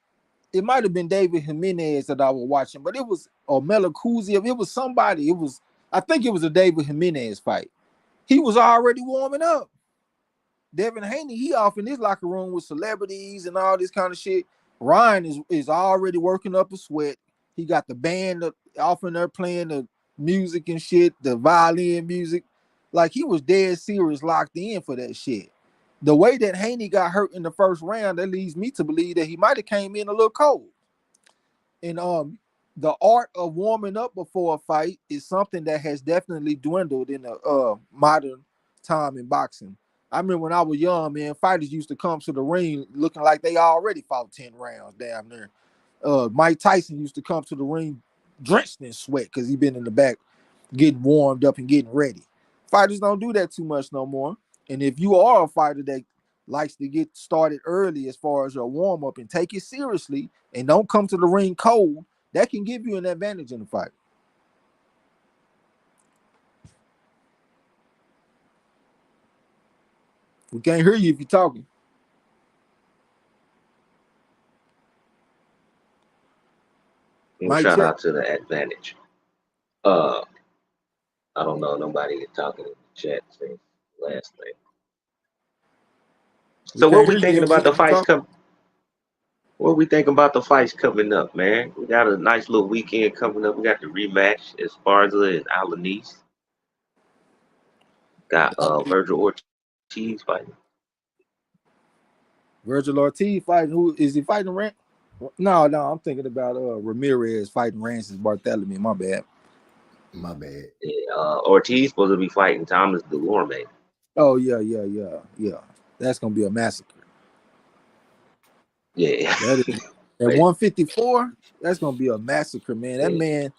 It might have been David Jimenez that I was watching, but it was Melakuziev. It was somebody. I think it was a David Jimenez fight. He was already warming up. Devin Haney, he off in his locker room with celebrities and all this kind of shit. Ryan is already working up a sweat. He got the band off in there playing the music and shit, the violin music. Like, he was dead serious, locked in for that shit. The way that Haney got hurt in the first round, that leads me to believe that he might have came in a little cold. And the art of warming up before a fight is something that has definitely dwindled in the modern time in boxing. I remember when I was young, man, fighters used to come to the ring looking like they already fought 10 rounds damn near. Mike Tyson used to come to the ring drenched in sweat because he'd been in the back getting warmed up and getting ready. Fighters don't do that too much no more. And if you are a fighter that likes to get started early as far as your warm-up and take it seriously and don't come to the ring cold, that can give you an advantage in the fight. We can't hear you if you're talking. Shout out to the advantage. I don't know. Nobody is talking in the chat since last night. So what we thinking about the fights coming? What we think about the fights coming up, man? We got a nice little weekend coming up. We got the rematch Esparza and Alanis. Got Virgil Ortiz fighting. Virgil Ortiz fighting. Who is he fighting? No, I'm thinking about Ramirez fighting Rancis Barthélemy. My bad. Yeah, Ortiz supposed to be fighting Thomas Delorme. Oh yeah. That's gonna be a massacre. Yeah. That is, at 154, that's gonna be a massacre, man. That man,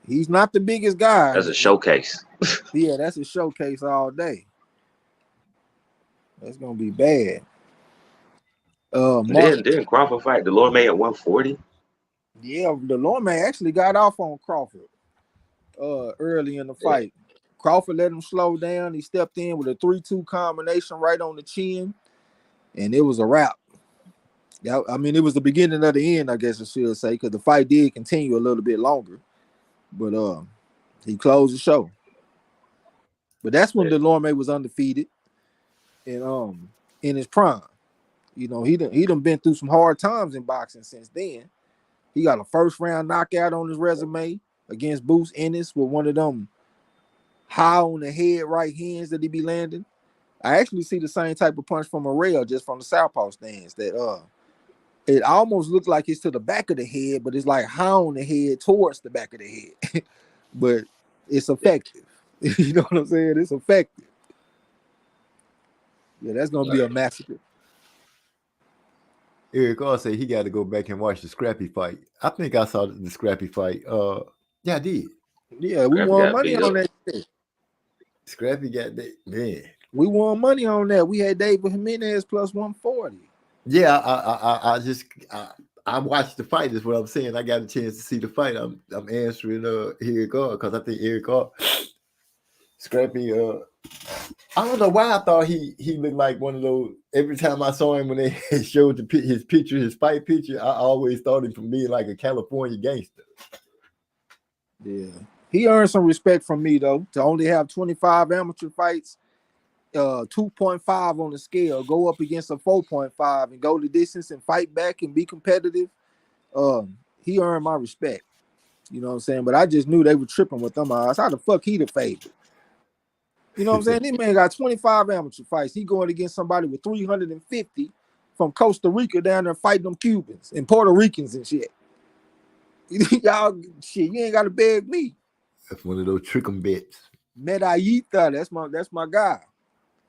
he's not the biggest guy. That's a showcase. Yeah, that's a showcase all day. That's gonna be bad. Didn't Crawford fight Delorme at 140? Yeah, Delorme actually got off on Crawford early in the fight. Crawford let him slow down. He stepped in with a 3-2 combination right on the chin, and it was a wrap. I mean, it was the beginning of the end, I guess I should say, because the fight did continue a little bit longer. But he closed the show. But that's when Delorme was undefeated and in his prime. You know, he done been through some hard times in boxing since then. He got a first-round knockout on his resume against Bruce Ennis with one of them high on the head right hands that he be landing. I actually see the same type of punch from Morrell just from the southpaw stance that it almost looks like it's to the back of the head, but it's like high on the head towards the back of the head. But it's effective. You know what I'm saying? It's effective. Yeah, that's gonna be a massacre. Eric also said he got to go back and watch the Scrappy fight. I think I saw the Scrappy fight. Yeah, I did. Yeah, we won money on that shit. Scrappy got that, man. We won money on that. We had David Jimenez plus 140. Yeah, I watched the fight. Is what I'm saying. I got a chance to see the fight. I'm answering Eric because I think Eric Scrappy. I don't know why I thought he looked like one of those. Every time I saw him when they showed his picture, his fight picture, I always thought him from being like a California gangster. Yeah, he earned some respect from me though. To only have 25 amateur fights 2.5 on the scale, go up against a 4.5 and go the distance and fight back and be competitive, he earned my respect. You know what I'm saying? But I just knew they were tripping with them odds. How the fuck he the favorite? You know what I'm saying? This man got 25 amateur fights. He going against somebody with 350 from Costa Rica down there fighting them Cubans and Puerto Ricans and shit. Y'all, shit, you ain't got to beg me. That's one of those trick 'em bets. Medallita, that's my guy.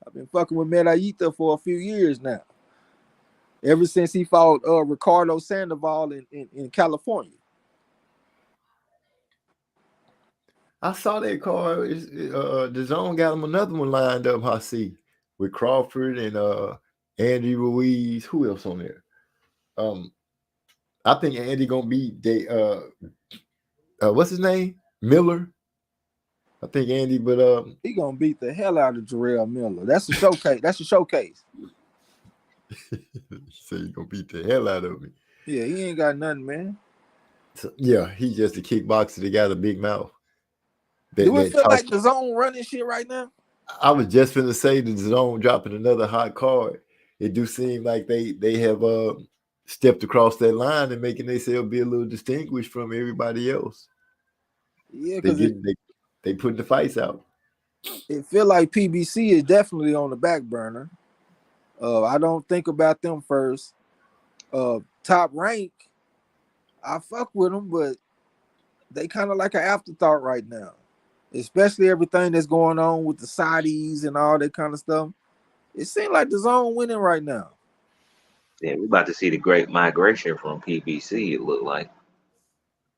I've been fucking with Medallita for a few years now. Ever since he fought Ricardo Sandoval in California. I saw that card. The zone got him another one lined up, I see, with Crawford and Andy Ruiz. Who else on there? I think Andy gonna beat what's his name? Miller. I think Andy, but he gonna beat the hell out of Jarrell Miller. That's a showcase. That's a showcase. So you gonna beat the hell out of me. Yeah, he ain't got nothing, man. So, yeah, he's just a kickboxer that got a big mouth. Do it feel like the zone running shit right now? I was just finna say the zone dropping another hot card. It do seem like they have stepped across that line and making themselves be a little distinguished from everybody else. Yeah, because they put the fights out. It feel like PBC is definitely on the back burner. I don't think about them first. Top Rank, I fuck with them, but they kind of like an afterthought right now. Especially everything that's going on with the Saudis and all that kind of stuff. It seems like the zone winning right now. Yeah, we're about to see the great migration from PBC, it looked like.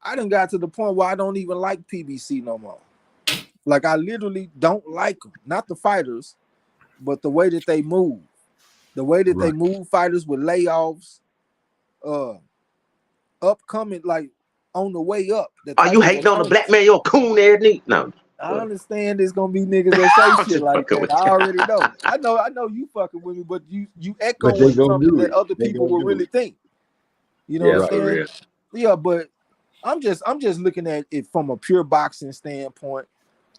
I done got to the point where I don't even like PBC no more. Like, I literally don't like them. Not the fighters, but the way that they move. The way that they move fighters with layoffs, upcoming, like, on the way up. Are you hating on the black man? You're a coon there, nigga? No. I understand there's gonna be niggas that say shit like that. I already know. I know you fucking with me, but you echoing something that other people will really think. You know what I'm saying? Yeah, but I'm just looking at it from a pure boxing standpoint.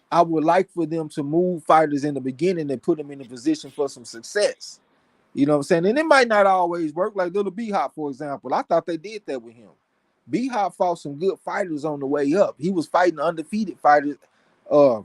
I would like for them to move fighters in the beginning and put them in a position for some success. You know what I'm saying? And it might not always work. Like Little B-Hop, for example. I thought they did that with him. B-Hop fought some good fighters on the way up. He was fighting undefeated fighters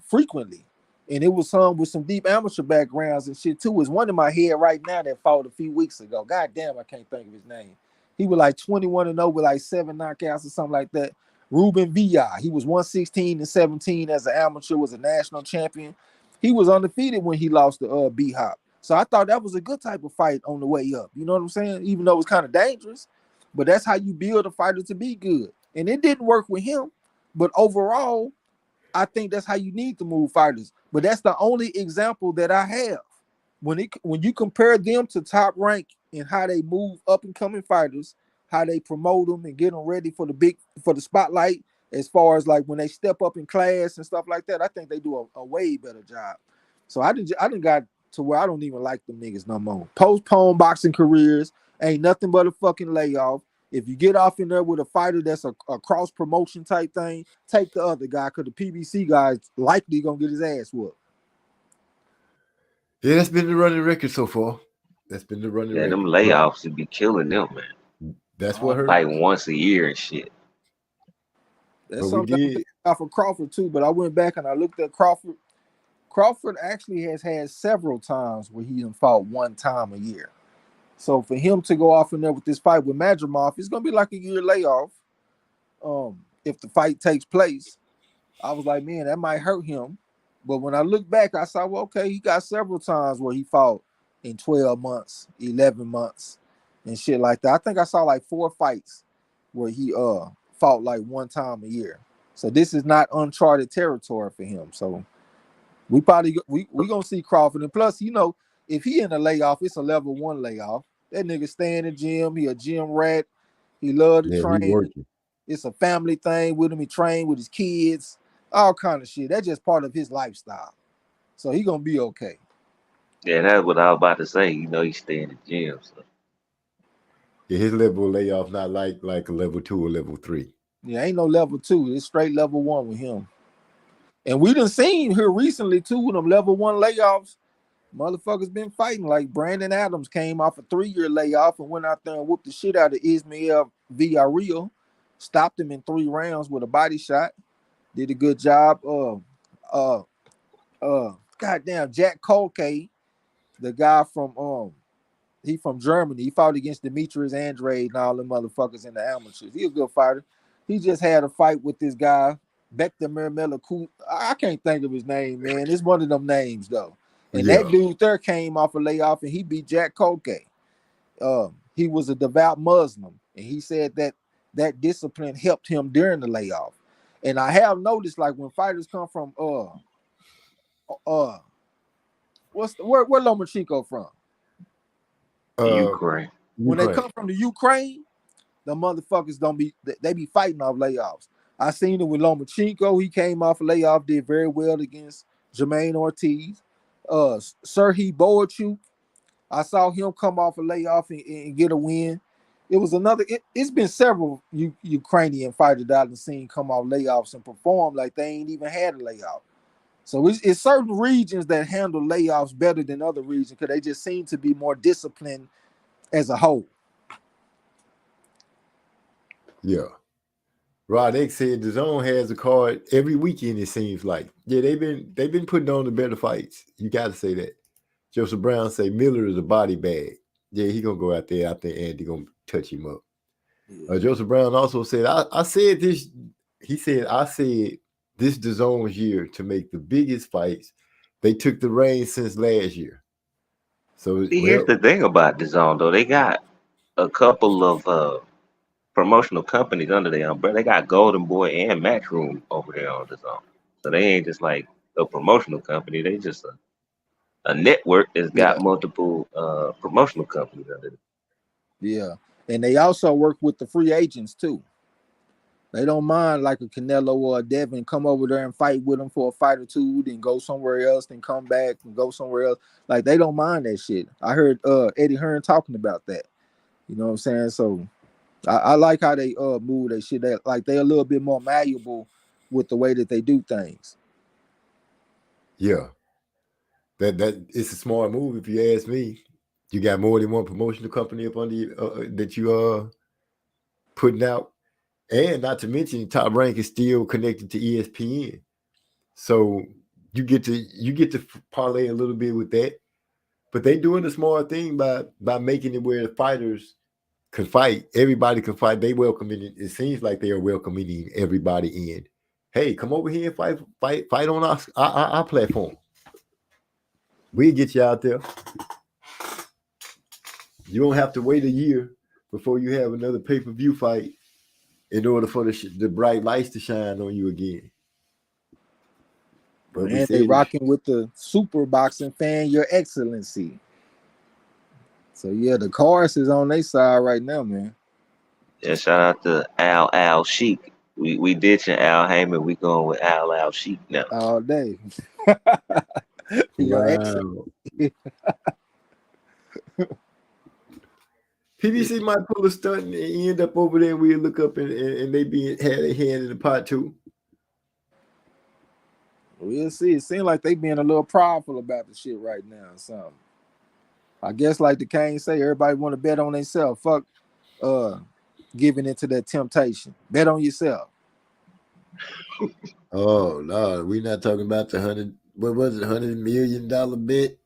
frequently, and it was some with some deep amateur backgrounds and shit too. Is one in my head right now that fought a few weeks ago. God damn, I can't think of his name. He was like 21-0 with like 7 knockouts or something like that. Ruben Villa. He was 116-17 as an amateur, was a national champion. He was undefeated when he lost to B-Hop. So I thought that was a good type of fight on the way up. You know what I'm saying? Even though it was kind of dangerous, but that's how you build a fighter to be good. And it didn't work with him, but overall, I think that's how you need to move fighters. But that's the only example that I have. When you compare them to Top Rank and how they move up and coming fighters, how they promote them and get them ready for the spotlight, as far as like when they step up in class and stuff like that, I think they do a way better job. So I didn't got to where I don't even like them niggas no more. Postpone boxing careers ain't nothing but a fucking layoff. If you get off in there with a fighter that's a cross promotion type thing, take the other guy, because the PBC guy is likely gonna get his ass whooped. Yeah, that's been the running record so far. That's been the running record. Them layoffs would be killing them, man. That's what hurt. Like once a year and shit. That's something off of Crawford too, but I went back and I looked at Crawford. Crawford actually has had several times where he fought one time a year. So for him to go off in there with this fight with Madrimov, it's gonna be like a year layoff. If the fight takes place, I was like, man, that might hurt him. But when I look back, I saw, well, okay, he got several times where he fought in 12 months, 11 months, and shit like that. I think I saw like 4 fights where he fought like one time a year. So this is not uncharted territory for him. So we gonna see Crawford, and plus, you know, if he in a layoff, it's a level 1 layoff. That nigga stay in the gym. He a gym rat. He love to train. It's a family thing with him. He train with his kids, all kind of shit. That's just part of his lifestyle. So he gonna be okay. Yeah, that's what I was about to say. You know, he stay in the gym. So. Yeah, his level layoff not like a level 2 or level 3. Yeah, ain't no level 2. It's straight level 1 with him. And we done seen here recently too with them level 1 layoffs. Motherfuckers been fighting. Like Brandon Adams came off a 3-year layoff and went out there and whooped the shit out of Ismael Villarreal. Stopped him in 3 rounds with a body shot. Did a good job. Goddamn, Jack Colkay, the guy from he from Germany. He fought against Demetrius Andrade and all them motherfuckers in the amateurs. He a good fighter. He just had a fight with this guy, Bektemir Meliku. I can't think of his name, man. It's one of them names though. And that dude there came off a layoff and he beat Jack Colkay. He was a devout Muslim, and he said that discipline helped him during the layoff. And I have noticed, like when fighters come from where Lomachenko from? Ukraine. When they come from the Ukraine, the motherfuckers they be fighting off layoffs. I seen it with Lomachenko. He came off a layoff, did very well against Jermaine Ortiz. Serhii Boachuk, I saw him come off a layoff and get a win. It was another. It's been several Ukrainian fighters that I've seen come off layoffs and perform like they ain't even had a layoff. So it's certain regions that handle layoffs better than other regions because they just seem to be more disciplined as a whole. Yeah. Rod X said the Zone has a card every weekend, it seems like. Yeah, they've been putting on the better fights. You got to say that. Joseph Brown say Miller is a body bag. Yeah, he going to go out there. I think Andy going to touch him up. Yeah. Joseph Brown also said, I said this. He said, I said this the Zone's year to make the biggest fights. They took the reins since last year. So here's the thing about the Zone, though. They got a couple of promotional companies under their umbrella. They got Golden Boy and Matchroom over there on the Zone. So they ain't just like a promotional company. They just a network that's got multiple promotional companies under it. Yeah. And they also work with the free agents too. They don't mind like a Canelo or a Devin come over there and fight with them for a fight or two, then go somewhere else, then come back and go somewhere else. Like they don't mind that shit. I heard Eddie Hearn talking about that. You know what I'm saying? So I like how they move that shit. They're a little bit more malleable with the way that they do things. Yeah. That it's a smart move if you ask me. You got more than one promotional company up under you that you are putting out. And not to mention Top Rank is still connected to ESPN. So you get to parlay a little bit with that. But they doing the smart thing by making it where the fighters can fight. Everybody can fight. They welcoming it. It seems like they are welcoming everybody in. Hey, come over here and fight on our platform. We'll get you out there. You don't have to wait a year before you have another pay-per-view fight in order for the bright lights to shine on you again. But and they rocking with the Super Boxing Fan, Your Excellency. So yeah, the chorus is on their side right now, man. Yeah, shout out to Al Sheik. We ditching Al Heyman. We going with Al Sheik now. All day. Wow. PBC might pull a stunt and end up over there. We look up and they had a hand in the pot too. We'll see. It seems like they being a little prideful about the shit right now. So I guess like the Kane say, everybody want to bet on themselves. Fuck giving into that temptation. Bet on yourself. Oh no, we're not talking about the $100 million bet.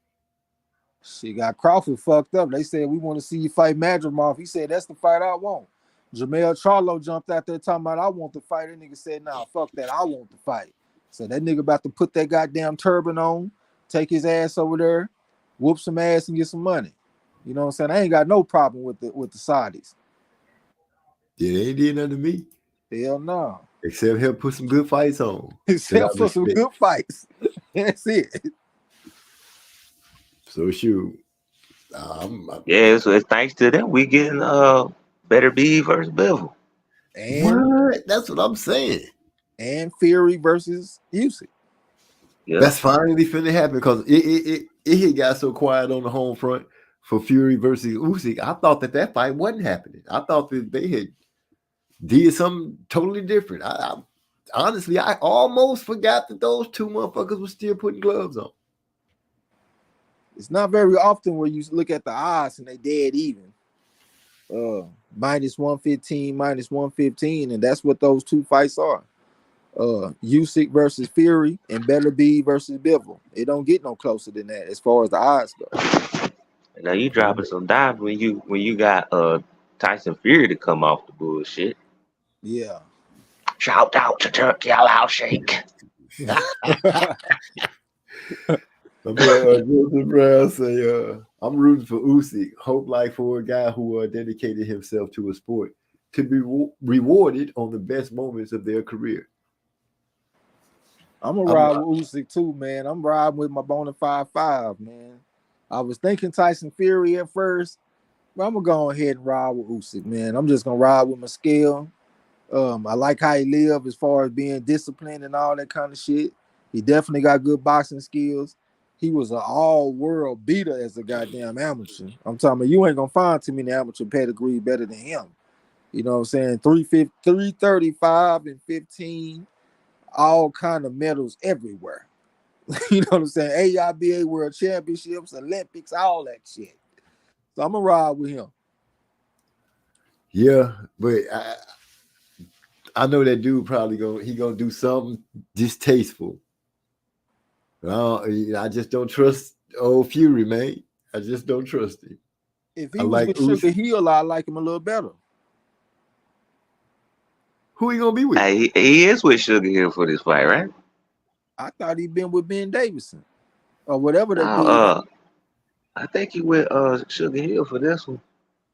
She got Crawford fucked up. They said we want to see you fight Madrimov. He said that's the fight I want. Jamel Charlo jumped out there talking about I want the fight. That nigga said, nah, fuck that. I want the fight. So that nigga about to put that goddamn turban on, take his ass over there, whoop some ass and get some money. You know what I'm saying? I ain't got no problem with the Saudis. Yeah, they ain't did nothing to me. Hell no. Except help put some good fights on. Except for some good fights. That's it. So shoot. Yeah, so it's thanks to them we getting Better Be versus Bevel. And what? That's what I'm saying. And Fury versus Usyk. Yeah. That's finally finna happen because it got so quiet on the home front for Fury versus Usyk. I thought that fight wasn't happening. I thought that they had did something totally different. I honestly, I almost forgot that those two motherfuckers were still putting gloves on. It's not very often where you look at the odds and they dead even. Minus 115, minus 115, and that's what those two fights are. Usyk versus Fury and Bellaby versus Bivol. It don't get no closer than that as far as the odds go. Now you dropping some dimes when you got Tyson Fury to come off the bullshit. Yeah. Shout out to Turkey Allow Shake. My boy Joseph Brown say, I'm rooting for Usyk. Hope like for a guy who dedicated himself to a sport to be rewarded on the best moments of their career. I'm gonna ride with Usyk too, man. I'm riding with my Broner 5-5, man. I was thinking Tyson Fury at first, but I'm gonna go ahead and ride with Usyk, man. I'm just gonna ride with my skill. I like how he live as far as being disciplined and all that kind of shit. He definitely got good boxing skills. He was an all-world beater as a goddamn amateur. I'm talking about you ain't gonna find too many amateur pedigree better than him. You know what I'm saying? 335 and 15, all kind of medals everywhere. You know what I'm saying? AIBA World Championships, Olympics, all that shit. So I'm gonna ride with him. Yeah, but I know that dude probably gonna do something distasteful. I just don't trust old Fury, man. I just don't trust him. If he was with Sugar Hill, I like him a little better. Who he gonna be with? Hey, he is with Sugar Hill for this fight, right? I thought he'd been with Ben Davison or whatever that dude. I think he with Sugar Hill for this one,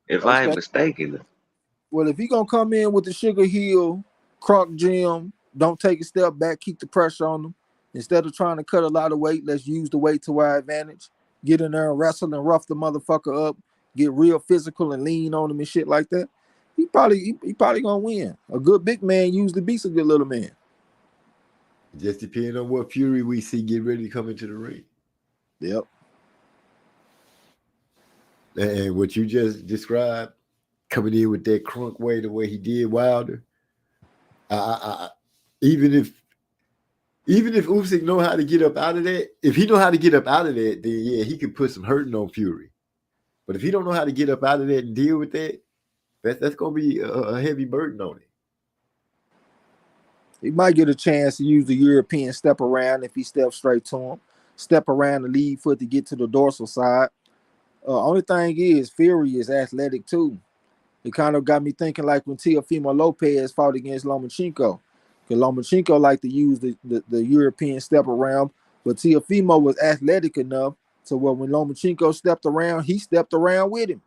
if I ain't mistaken. Well, if he gonna come in with the Sugar Hill Croc Gym, don't take a step back, keep the pressure on him. Instead of trying to cut a lot of weight, let's use the weight to our advantage. Get in there and wrestle and rough the motherfucker up. Get real physical and lean on him and shit like that. He probably gonna win. A good big man usually beats a good little man. Just depending on what Fury we see get ready to come into the ring. Yep. And what you just described, coming in with that crunk way, the way he did Wilder, even if Usyk know how to get up out of that, if he know how to get up out of that, then yeah, he could put some hurting on Fury. But if he don't know how to get up out of that and deal with that, that's gonna be a heavy burden on him. He might get a chance to use the European step around if he steps straight to him. Step around the lead foot to get to the dorsal side. Only thing is, Fury is athletic too. It kind of got me thinking like when Teofimo Lopez fought against Lomachenko. Because Lomachenko liked to use the European step around, but Teofimo was athletic enough to where when Lomachenko stepped around, he stepped around with him.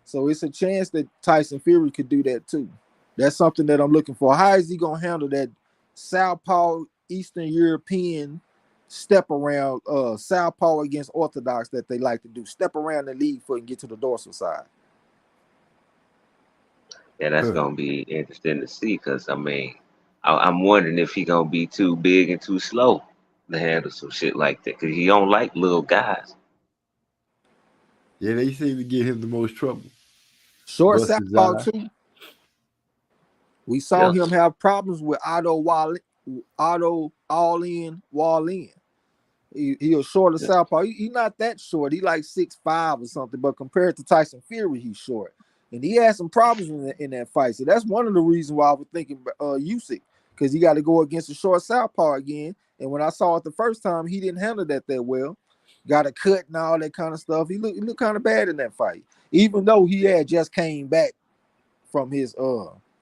So it's a chance that Tyson Fury could do that too. That's something that I'm looking for. How is he going to handle that Southpaw Eastern European step around, Southpaw against Orthodox that they like to do? Step around the lead foot and get to the dorsal side. Yeah, that's going to be interesting to see because, I mean, I'm wondering if he going to be too big and too slow to handle some shit like that because he don't like little guys. Yeah, they seem to give him the most trouble. Short Southpaw too. We saw him have problems with Otto all in, wall in. He a shorter Southpaw. He not that short. He like 6'5" or something, but compared to Tyson Fury, he's short. And he had some problems in that fight. So that's one of the reasons why I was thinking Usyk, because he got to go against a short Southpaw again. And when I saw it the first time, he didn't handle that well. Got a cut and all that kind of stuff. He looked kind of bad in that fight, even though he had just came back from his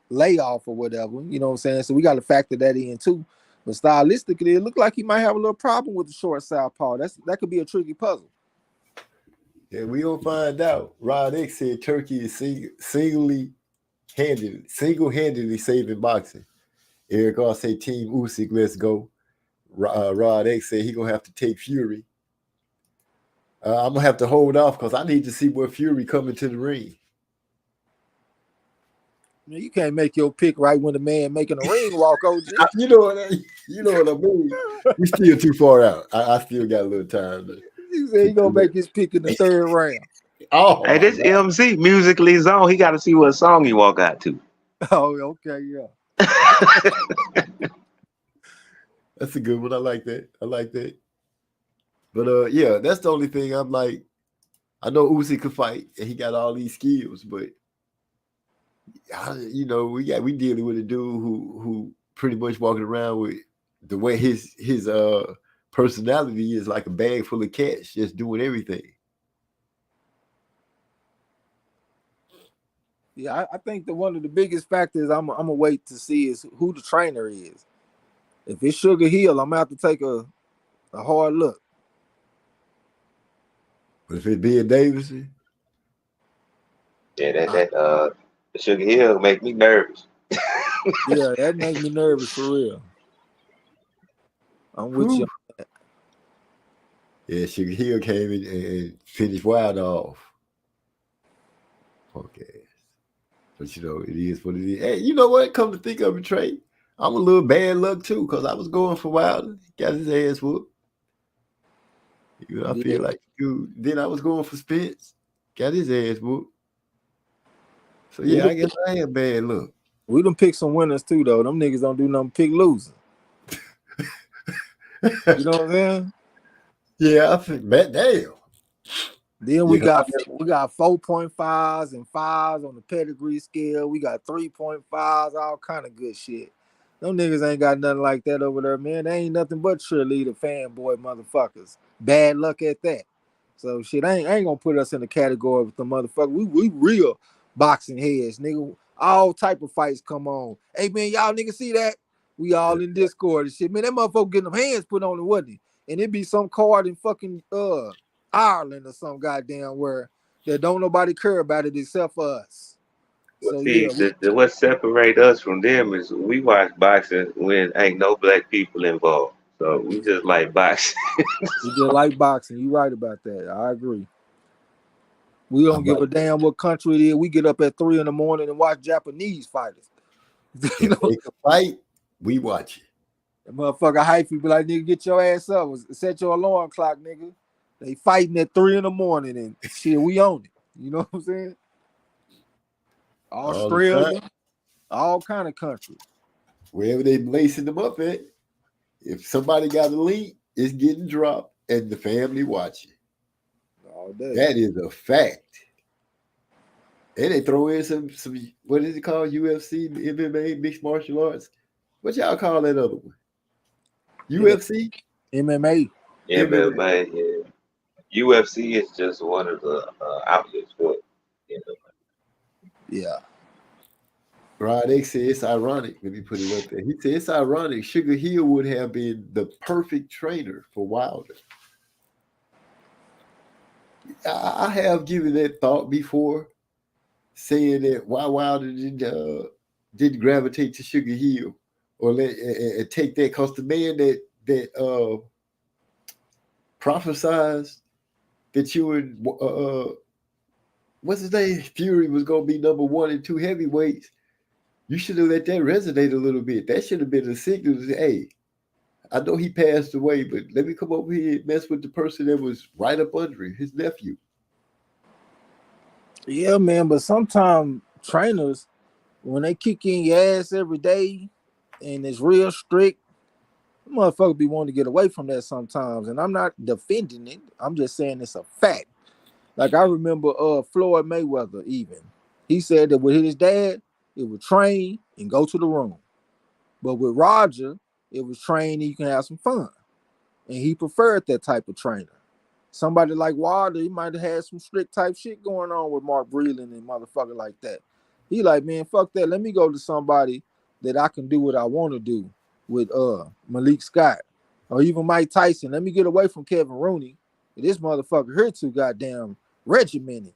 layoff or whatever. You know what I'm saying? So we got to factor that in too. But stylistically, it looked like he might have a little problem with the short Southpaw. That could be a tricky puzzle. Yeah, we gonna find out. Rod X said Turkey is single-handedly saving boxing. Eric R say Team Usyk, let's go. Rod X said he gonna have to take Fury. I'm gonna have to hold off because I need to see where Fury coming to the ring. You can't make your pick right when the man making a ring walk, OG. You know what I mean? We still too far out. I still got a little time. He said he gonna make his pick in the third round. Oh, hey, this God. MC musically zone. He got to see what song he walk out to. Oh, okay, yeah. That's a good one. I like that. But yeah, that's the only thing I'm like. I know Uzi could fight and he got all these skills, but we dealing with a dude who pretty much walking around with the way his personality is like a bag full of cats, just doing everything. Yeah, I think that one of the biggest factors I'm gonna wait to see is who the trainer is. If it's Sugar Hill, I'm gonna have to take a hard look. But if it's Ben Davison, Yeah, the Sugar Hill make me nervous. Yeah, that makes me nervous for real. I'm with you. Yeah, Sugar Hill came in and finished Wild off. Okay. But it is what it is. Hey, you know what? Come to think of it, Trey, I'm a little bad luck too, because I was going for Wilder, got his ass whooped. I feel like then I was going for Spence, got his ass whooped. So yeah, I guess I had bad luck. We done pick some winners too, though. Them niggas don't do nothing pick losing. You know what I'm saying? Yeah, I think damn. Then we got 4.5s and 5s on the pedigree scale. We got 3.5s, all kind of good shit. Them niggas ain't got nothing like that over there, man. They ain't nothing but cheerleader fanboy motherfuckers. Bad luck at that. So shit, ain't gonna put us in the category with the motherfucker. We real boxing heads, nigga. All type of fights come on. Hey man, y'all niggas see that? We all in Discord and shit. Man, that motherfucker getting them hands put on it, wasn't he? And it be some card in fucking Ireland or some goddamn where that don't nobody care about it except for us. Well, so what separate us from them is we watch boxing when ain't no black people involved. So we just like boxing. We just like boxing. You right about that. I agree. We don't give a damn what country it is. We get up at 3 a.m. and watch Japanese fighters. If they can fight, we watch it. That motherfucker hyphy be like, nigga, get your ass up. Set your alarm clock, nigga. They fighting at 3 a.m. and shit, we own it. You know what I'm saying? Australia, all kind of countries. Wherever they lacing them up at, if somebody got a lead, it's getting dropped and the family watching. All day. That is a fact. And they throw in some what is it called? UFC, MMA, mixed martial arts. What y'all call that other one? UFC? MMA. MMA, yeah. UFC is just one of the outlets for it. Yeah. Rod X said it's ironic. Let me put it up there. He said it's ironic. Sugar Hill would have been the perfect trainer for Wilder. I have given that thought before, saying that why Wilder didn't gravitate to Sugar Hill or take that, because the man that prophesized that you would what's his name, Fury was gonna be number 1 and 2 heavyweights. You should have let that resonate a little bit. That should have been a signal to say, hey, I know he passed away, but let me come over here and mess with the person that was right up under him, his nephew. Yeah, man, but sometimes trainers, when they kick in your ass every day and it's real strict, motherfucker be wanting to get away from that sometimes. And I'm not defending it. I'm just saying it's a fact. Like I remember Floyd Mayweather even. He said that with his dad, it would train and go to the room. But with Roger, it was train and you can have some fun. And he preferred that type of trainer. Somebody like Wilder, he might have had some strict type shit going on with Mark Breland and motherfucker like that. He like, man, fuck that. Let me go to somebody that I can do what I want to do with Malik Scott or even Mike Tyson. Let me get away from Kevin Rooney. This motherfucker here too goddamn regimented.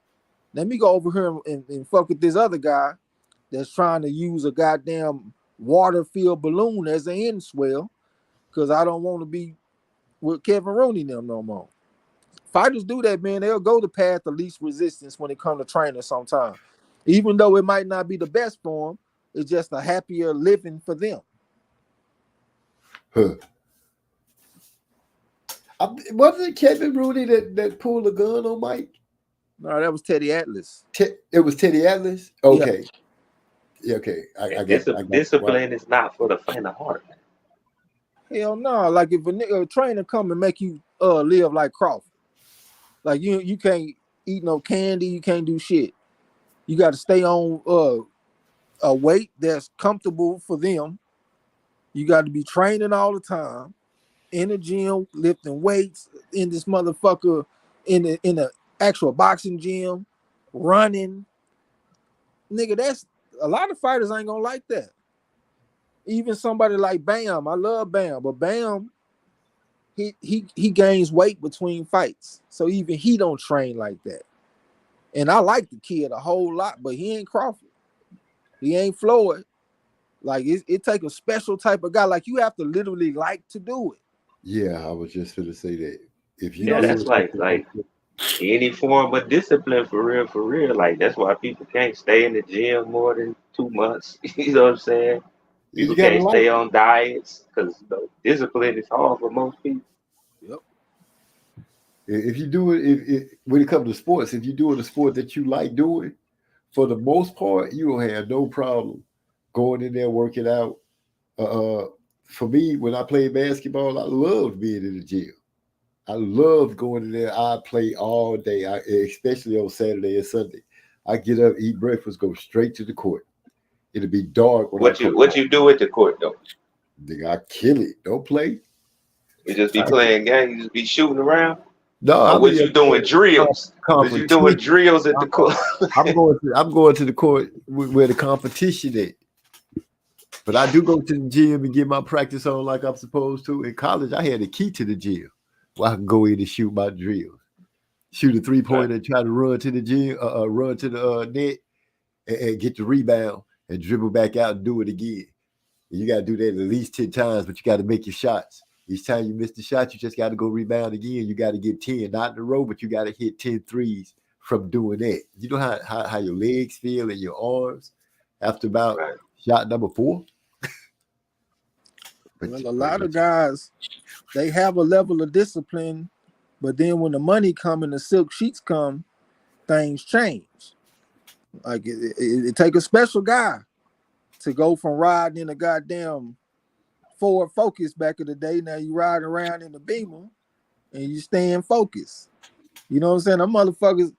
Let me go over here and fuck with this other guy that's trying to use a goddamn water-filled balloon as an end swell because I don't want to be with Kevin Rooney them no more. Fighters do that, man. They'll go the path of least resistance when it comes to training sometimes. Even though it might not be the best for them, it's just a happier living for them. Huh. Wasn't it Kevin Rooney that pulled a gun on Mike? No, that was Teddy Atlas. It was Teddy Atlas? Okay. Yeah, okay. I guess discipline is not for the faint of heart. Hell no. Like if a trainer come and make you live like Crawford. Like you can't eat no candy, you can't do shit. You got to stay on a weight that's comfortable for them. You got to be training all the time in the gym, lifting weights in this motherfucker in the actual boxing gym, running. Nigga, that's a lot of fighters ain't gonna like that. Even somebody like Bam, I love Bam, but Bam, he gains weight between fights, so even he don't train like that. And I like the kid a whole lot, but he ain't Crawford, he ain't Floyd. Like it take a special type of guy. Like you have to literally like to do it. Yeah, I was just gonna say that. If you Yeah, do that's like any form of discipline for real, for real. Like that's why people can't stay in the gym more than 2 months. You know what I'm saying? you People gotta can't like stay on diets because discipline is hard for most people. Yep. if you do it, if when it comes to sports, if you do it a sport that you like doing, for the most part, you will have no problem going in there working out. For me, when I played basketball, I loved being in the gym. I loved going in there. I play all day, especially on Saturday and Sunday. I get up, eat breakfast, go straight to the court. It'll be dark when I come What home. you do at the court though? Nigga, I kill it. Don't play. You just be playing games, you just be shooting around? No, Or I was mean you doing drills? Was you doing competition. drills at the court? I'm going to the court where the competition is. But I do go to the gym and get my practice on like I'm supposed to. In college, I had a key to the gym where I can go in and shoot my drills. Shoot a 3-pointer and try to run to the gym, run to the net and get the rebound and dribble back out and do it again. And you got to do that at least 10 times, but you got to make your shots. Each time you miss the shot, you just got to go rebound again. You got to get 10, not in a row, but you got to hit 10 threes from doing that. You know how your legs feel and your arms after about shot number 4? Well, a lot of guys, they have a level of discipline, but then when the money come and the silk sheets come, things change. Like it take a special guy to go from riding in a goddamn Ford Focus back in the day. Now you riding around in the Beamer and you staying focused. You know what I'm saying? Them motherfuckers,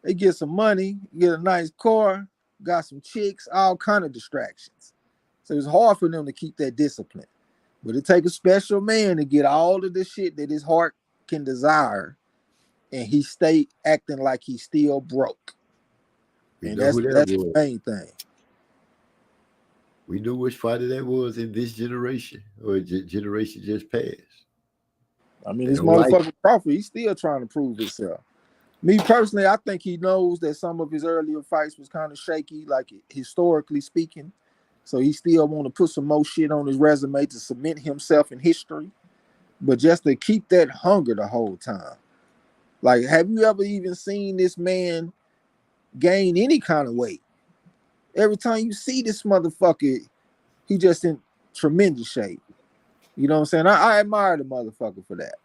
they get some money, get a nice car, got some chicks, all kind of distractions. So it's hard for them to keep that discipline. But it take a special man to get all of the shit that his heart can desire, and he stay acting like he's still broke. And that's the main thing. We know which fighter that was in this generation or generation just passed. I mean, this motherfucker Crawford, he's still trying to prove himself. Me personally, I think he knows that some of his earlier fights was kind of shaky, like historically speaking. So he still want to put some more shit on his resume to cement himself in history. But just to keep that hunger the whole time. Like, have you ever even seen this man gain any kind of weight? Every time you see this motherfucker, he just in tremendous shape. You know what I'm saying? I admire the motherfucker for that.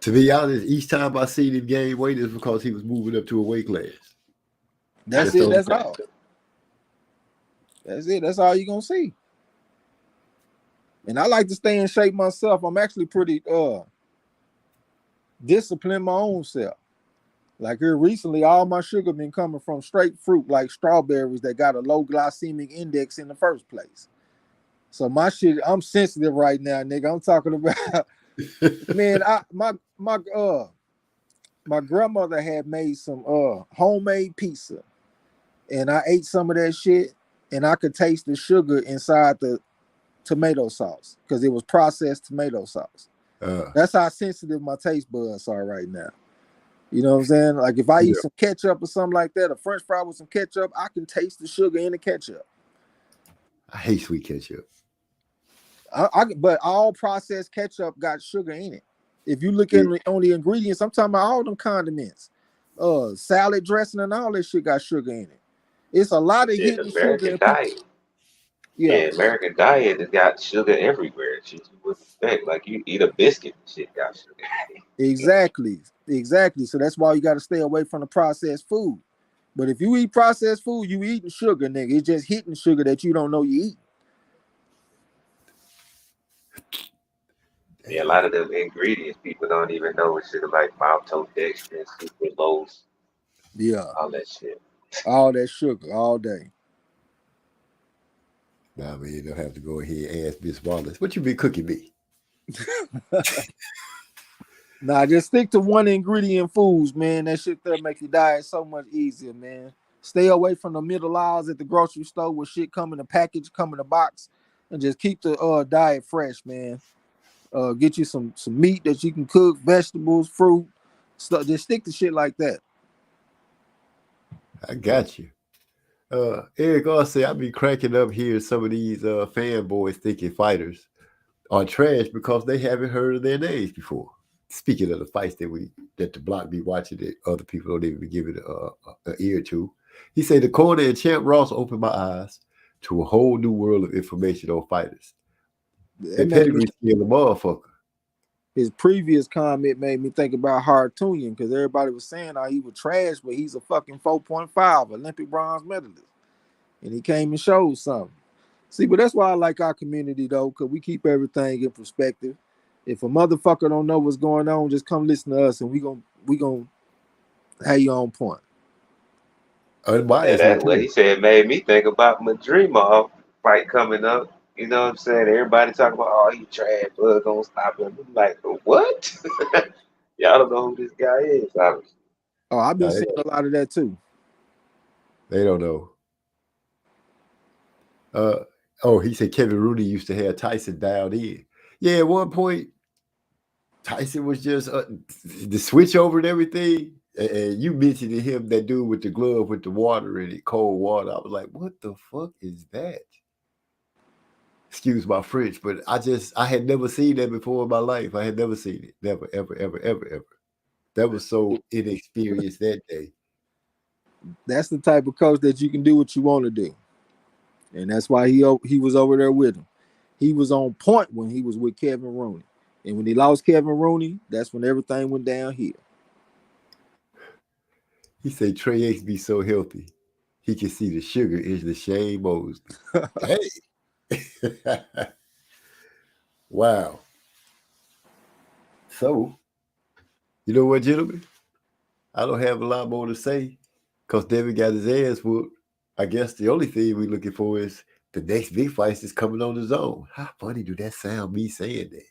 To be honest, each time I see him gain weight is because he was moving up to a weight class. That's it. That's all. That's it. That's all you're gonna see. And I like to stay in shape myself. I'm actually pretty disciplined my own self. Like here recently, all my sugar been coming from straight fruit like strawberries that got a low glycemic index in the first place. So my shit, I'm sensitive right now, nigga. I'm talking about man, my grandmother had made some homemade pizza, and I ate some of that shit, and I could taste the sugar inside the tomato sauce because it was processed tomato sauce. That's how sensitive my taste buds are right now. You know what I'm saying? Like if I eat some ketchup or something like that, a French fry with some ketchup, I can taste the sugar in the ketchup. I hate sweet ketchup. But all processed ketchup got sugar in it. If you look at on the ingredients, I'm talking about all them condiments, salad dressing and all that shit got sugar in it. It's a lot of hidden sugar. Yeah, American diet has got sugar everywhere. Shit you would expect. Like you eat a biscuit, shit got sugar. Exactly. So that's why you got to stay away from the processed food. But if you eat processed food, you eating sugar, nigga. It's just hitting sugar that you don't know you eat. Yeah, a lot of them ingredients people don't even know. It's shit like maltodextrin, sucralose, Yeah, all that shit. all that sugar all day. Now, man, you don't have to go ahead and ask Miss Wallace, what you been cooking me? Nah, just stick to one ingredient foods, man. That shit there make your diet so much easier, man. Stay away from the middle aisles at the grocery store where shit come in a package, come in a box, and just keep the diet fresh, man. Get you some meat that you can cook, vegetables, fruit, stuff. Just stick to shit like that. I got you. Eric Garcia, I be cracking up here some of these fanboys thinking fighters are trash because they haven't heard of their names before. Speaking of the fights that the block be watching that other people don't even give it an ear to, he said the corner and Champ Ross opened my eyes to a whole new world of information on fighters. Their pedigree still a motherfucker. His previous comment made me think about Hartunian because everybody was saying how he was trash, but he's a fucking 4.5 Olympic bronze medalist. And he came and showed something. See, but that's why I like our community though, because we keep everything in perspective. If a motherfucker don't know what's going on, just come listen to us and we gon' have you on point. Unbiased. Yeah, that's what he said made me think about my Dreamov fight coming up. You know what I'm saying? Everybody talking about, oh, he trash, blood gonna stop him. I'm like, what? Y'all don't know who this guy is, obviously. Oh, I've been seeing a lot of that too. They don't know. He said Kevin Rooney used to have Tyson dialed in. Yeah, at one point, Tyson was just the switch over and everything. And you mentioned to him that dude with the glove with the water in it, cold water. I was like, what the fuck is that? Excuse my French, but I had never seen that before in my life. I had never seen it. Never, ever, ever, ever, ever. That was so inexperienced that day. That's the type of coach that you can do what you want to do. And that's why he was over there with him. He was on point when he was with Kevin Rooney. And when he lost Kevin Rooney, that's when everything went downhill. He said Trey X be so healthy. He can see the sugar is the Shane Mosley. Hey. Wow. So, you know what, gentlemen? I don't have a lot more to say because Devin got his ass whooped. I guess the only thing we're looking for is the next big fight is coming on the zone. How funny do that sound, me saying that?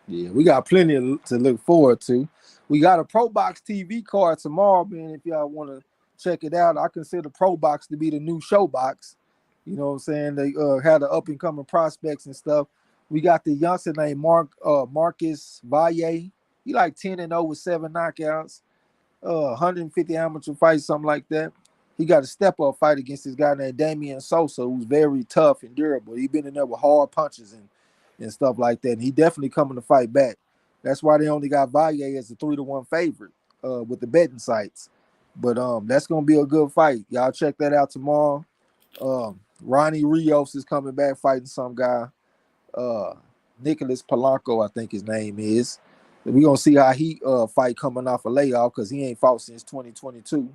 Yeah, we got plenty to look forward to. We got a Pro Box TV card tomorrow, man. If y'all want to check it out, I consider Pro Box to be the new show box. You know what I'm saying? They had the up and coming prospects and stuff. We got the youngster named Marcus Valle. He like 10-0 with 7 knockouts, 150 amateur fights, something like that. He got a step-up fight against this guy named Damian Sosa, who's very tough and durable. He been in there with hard punches and stuff like that. And he definitely coming to fight back. That's why they only got Valle as a 3-1 favorite with the betting sites. But that's gonna be a good fight. Y'all check that out tomorrow. Ronnie Rios is coming back fighting some guy. Nicholas Polanco, I think his name is. We're gonna see how he fight coming off a layoff because he ain't fought since 2022.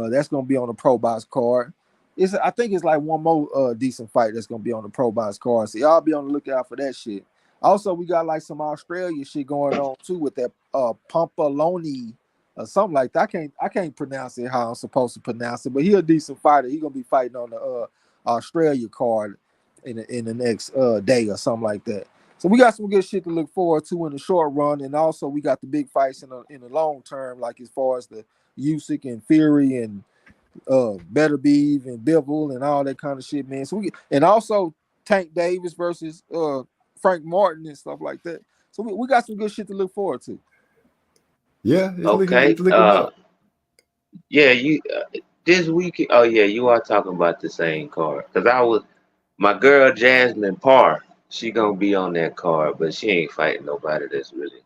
That's gonna be on the Pro Box card. I think it's like one more decent fight that's gonna be on the Pro Box card. So y'all be on the lookout for that shit. Also, we got like some Australia shit going on too with that Pampaloni or something like that. I can't pronounce it how I'm supposed to pronounce it, but he a decent fighter. He gonna be fighting on the Australia card in the next day or something like that. So we got some good shit to look forward to in the short run, and also we got the big fights in the long term, like as far as the Usyk and Fury and Better Beef and Bivol and all that kind of shit, man. So and also Tank Davis versus Frank Martin and stuff like that. So we got some good shit to look forward to. Yeah. Okay. Yeah, you this week. Oh yeah, you are talking about the same card because my girl Jasmine Parr. She gonna be on that card, but she ain't fighting nobody that's really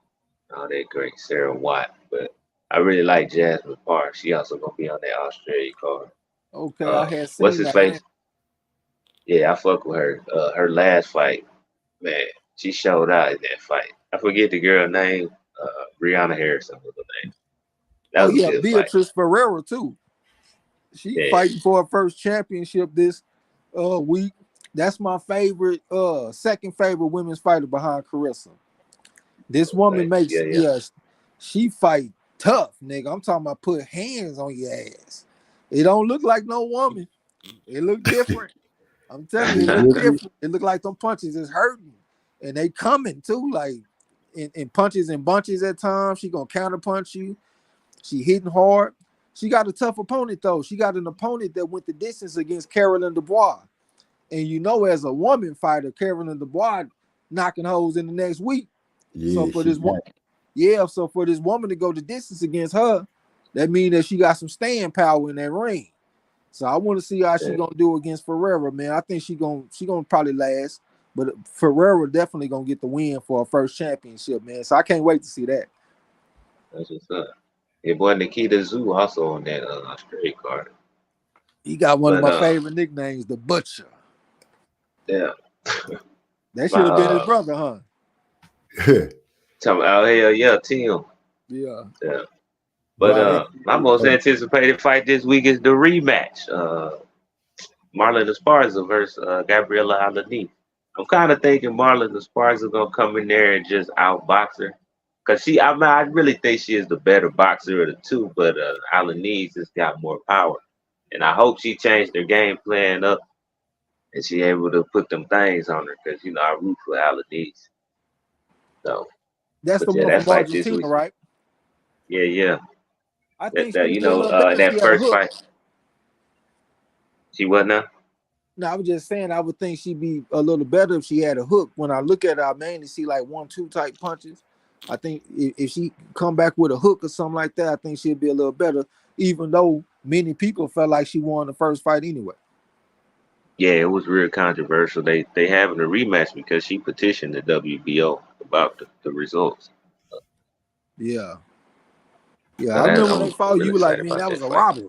all that great. Sarah Watt, but I really like Jasmine Parr. She also gonna be on that Australia card. Okay, I had seen What's his that. face? Yeah, I fuck with her. Her last fight, man, she showed out in that fight. I forget the girl name. Brianna Harrison was her name. That was a good Beatrice fight. Ferreira too. She fighting for her first championship this week. That's my favorite, second favorite women's fighter behind Carissa. This woman Thanks. makes, Yeah. she fight tough, nigga. I'm talking about put hands on your ass. It don't look like no woman. It look different. I'm telling you, it look different. It look like them punches is hurting. And they coming too, like in punches and bunches at times. She gonna counter punch you. She hitting hard. She got a tough opponent though. She got an opponent that went the distance against Carolyn Dubois. And you know, as a woman fighter, Carolyn Dubois knocking hoes in the next week. So Yeah, for this one, so for this woman to go the distance against her, that means that she got some staying power in that ring. So I want to see how she gonna do against Ferreira, man. I think she gonna probably last, but Ferreira definitely gonna get the win for her first championship, man. So I can't wait to see that. That's what's up. Your boy Nikita Zoo also on that straight card. He got one of my favorite nicknames, the Butcher. Yeah. That should have been his brother, huh? Talking about hell yeah, Tim. Yeah. Yeah. But my most anticipated fight this week is the rematch. Marlon Esparza versus Gabriela Alani. I'm kind of thinking Marlon Esparza gonna come in there and just outbox her. Cause I really think she is the better boxer of the two, but Alani's just got more power. And I hope she changed her game plan up and she able to put them things on her. Cause I root for Alani's. So that's the one from Argentina, right? Yeah. I think that that first fight. She what now? No, I was just saying I would think she'd be a little better if she had a hook. When I look at her, I mainly see like 1-2 type punches. I think if she come back with a hook or something like that, I think she'd be a little better, even though many people felt like she won the first fight anyway. Yeah, it was real controversial. They having a rematch because she petitioned the WBO about the results. Yeah. I remember when they fought, you were like, man, that was a robbery.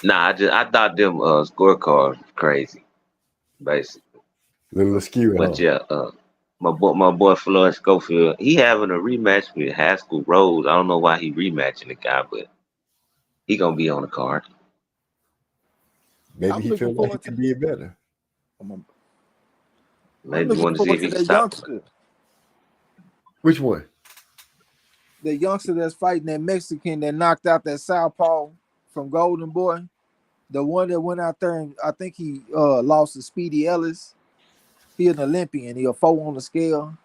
Nah, I thought them scorecards was crazy, basically. Little askew, but yeah, my boy Floyd Schofield, he having a rematch with Haskell Rose. I don't know why he rematching the guy, but he gonna be on the card. Maybe he feels like he could be better. Maybe you want to see if he can stop him. Which one? The youngster that's fighting that Mexican that knocked out that southpaw from Golden Boy. The one that went out there and I think he lost to Speedy Ellis. He an Olympian. He a 4 on the scale.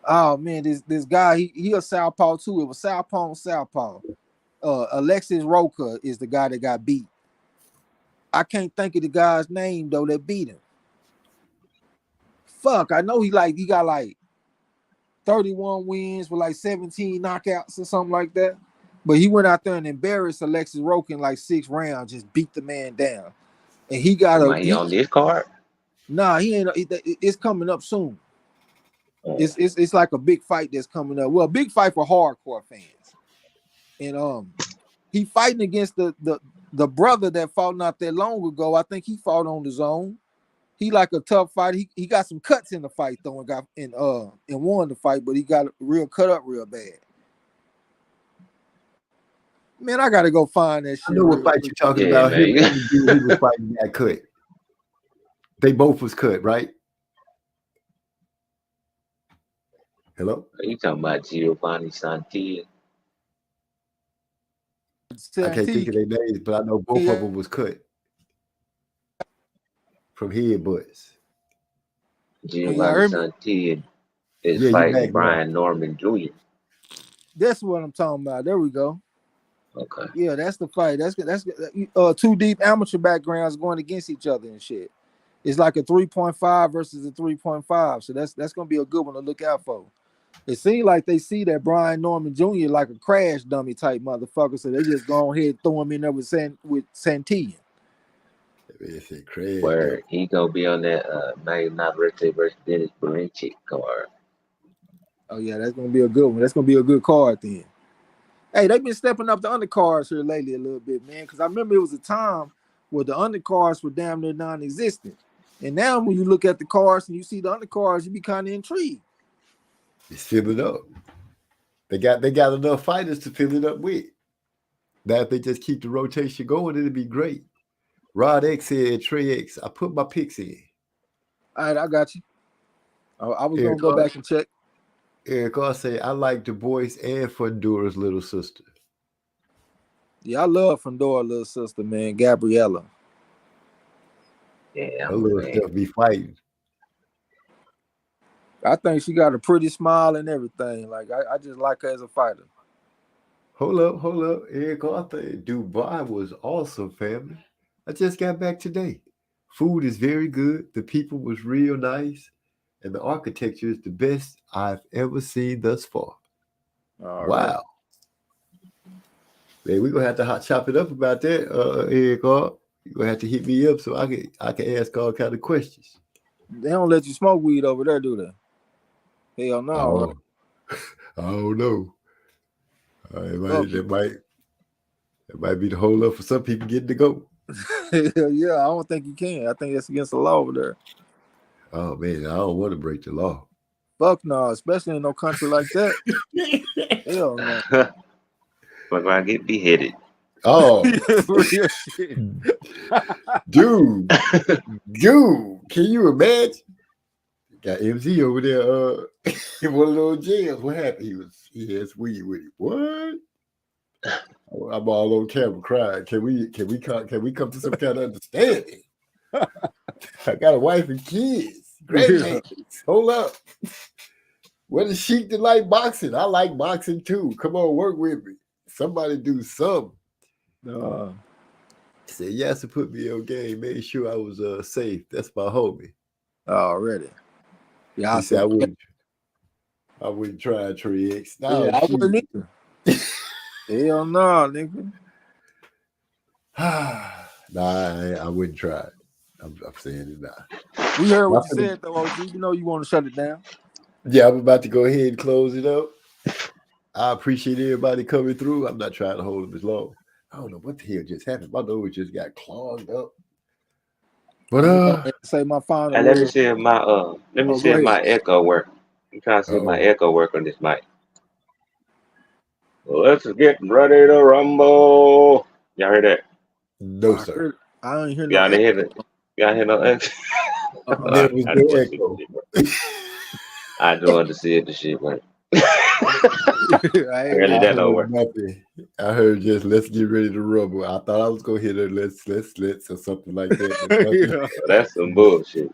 Oh man, this guy, he a southpaw too. It was southpaw on southpaw. Alexis Roca is the guy that got beat. I can't think of the guy's name though that beat him. Fuck, I know he got like 31 wins with like 17 knockouts or something like that. But he went out there and embarrassed Alexis Roca in like 6 rounds, just beat the man down. And he got he on this card? Nah, he ain't. It's coming up soon. It's like a big fight that's coming up. Well, a big fight for hardcore fans. And he fighting against the brother that fought not that long ago. I think he fought on the zone. He like a tough fighter. He got some cuts in the fight though, and won the fight, but he got real cut up real bad. Man, I gotta go find that shit. I know what fight you're talking about. Man. He was fighting that cut. They both was cut, right? Hello? Are you talking about Giovanni Santilli? I can't think of their names, but I know both of them was cut from headbutts. Giovanni Santilli is fighting Brian Norman Jr. That's what I'm talking about. There we go. Okay. Yeah, that's the fight. That's 2 deep amateur backgrounds going against each other and shit. It's like a 3.5 versus a 3.5. So that's gonna be a good one to look out for. It seems like they see that Brian Norman Jr. like a crash dummy type motherfucker, so they just go ahead and throw him in there with Santillan. Where he gonna be on that Navarrete versus Dennis Berinchik card. Oh yeah, that's gonna be a good one. That's gonna be a good card then. Hey, they've been stepping up the undercards here lately a little bit, man. Because I remember it was a time where the undercards were damn near non-existent, and now when you look at the cards and you see the undercards, you be kind of intrigued. It's fill it up. They got enough fighters to fill it up with. That if they just keep the rotation going, it'll be great. Rod X said Trey X. I put my picks in. All right, I got you. I was Eric gonna go R. back and check. Eric R say I like Du Bois and Fundura's little sister. Yeah, I love Fandora little sister, man, Gabriella. Yeah, Her little man. stuff be fighting. I think she got a pretty smile and everything. Like I just like her as a fighter. Hold up. Eric Arthur, Dubai was awesome, family. I just got back today. Food is very good. The people was real nice. And the architecture is the best I've ever seen thus far. All Wow. right. Man, we're gonna have to hot chop it up about that, Eric Arthur. You're gonna have to hit me up so I can ask all kind of questions. They don't let you smoke weed over there, do they? Hell no. Oh, Right? I don't know. That might be the hold up for some people getting to go. Yeah, I don't think you can. I think that's against the law over there. Oh man, I don't want to break the law. Fuck no, especially in no country like that. Hell no. But I get beheaded. Oh, Real shit. dude, can you imagine? Got MZ over there in one of those jails. What happened? He has weed with him. What? I'm all on camera crying. Can we come to some kind of understanding? I got a wife and kids, grandbabies. Hold up. What is Sheik that like boxing? I like boxing too. Come on, work with me. Somebody do something. Said yes to put me on game. Made sure I was safe. That's my homie. Already. Yeah, He said I wouldn't try Trey X. No, yeah, I wouldn't either. Hell no, nigga. Nah, I wouldn't try it. I'm saying it now. We heard what you said though, OG. You know you want to shut it down. Yeah, I'm about to go ahead and close it up. I appreciate everybody coming through. I'm not trying to hold them as long. I don't know what the hell just happened. My nose just got clogged up. But say my final And word. let me see if my echo work. I'm trying to see if my echo work on this mic. Let's get ready to rumble. Y'all heard that? No, sir. I don't hear no Y'all didn't echo. hear it. Y'all hear no echo? There was no echo. I just wanted to see if the shit went. Really, that don't work. Nothing. I heard just let's get ready to rumble. I thought I was gonna hit a let's or something like that. That's some bullshit.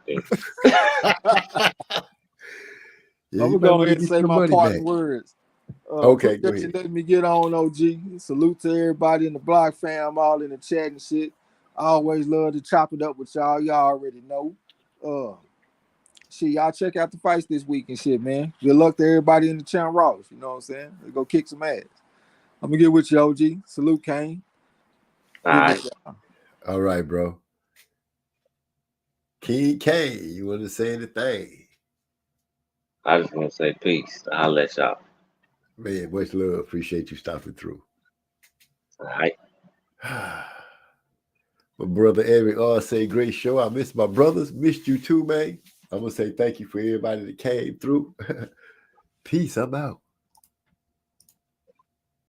Yeah, I'm gonna go ahead and say my parting words. Okay, go ahead. Let me get on, OG. Salute to everybody in the block fam, all in the chat and shit. I always love to chop it up with y'all. Y'all already know. Shit, y'all check out the fights this week and shit, man. Good luck to everybody in the Chan Ross. You know what I'm saying? Let's go kick some ass. I'm gonna get with you, OG. Salute, Kane. All right, bro. King K, you want to say anything? I just want to say peace. I'll let y'all. Man, much love. Appreciate you stopping through. All right. My brother Eric R say great show. I miss my brothers. Missed you too, man. I'm gonna say thank you for everybody that came through. Peace. I'm out.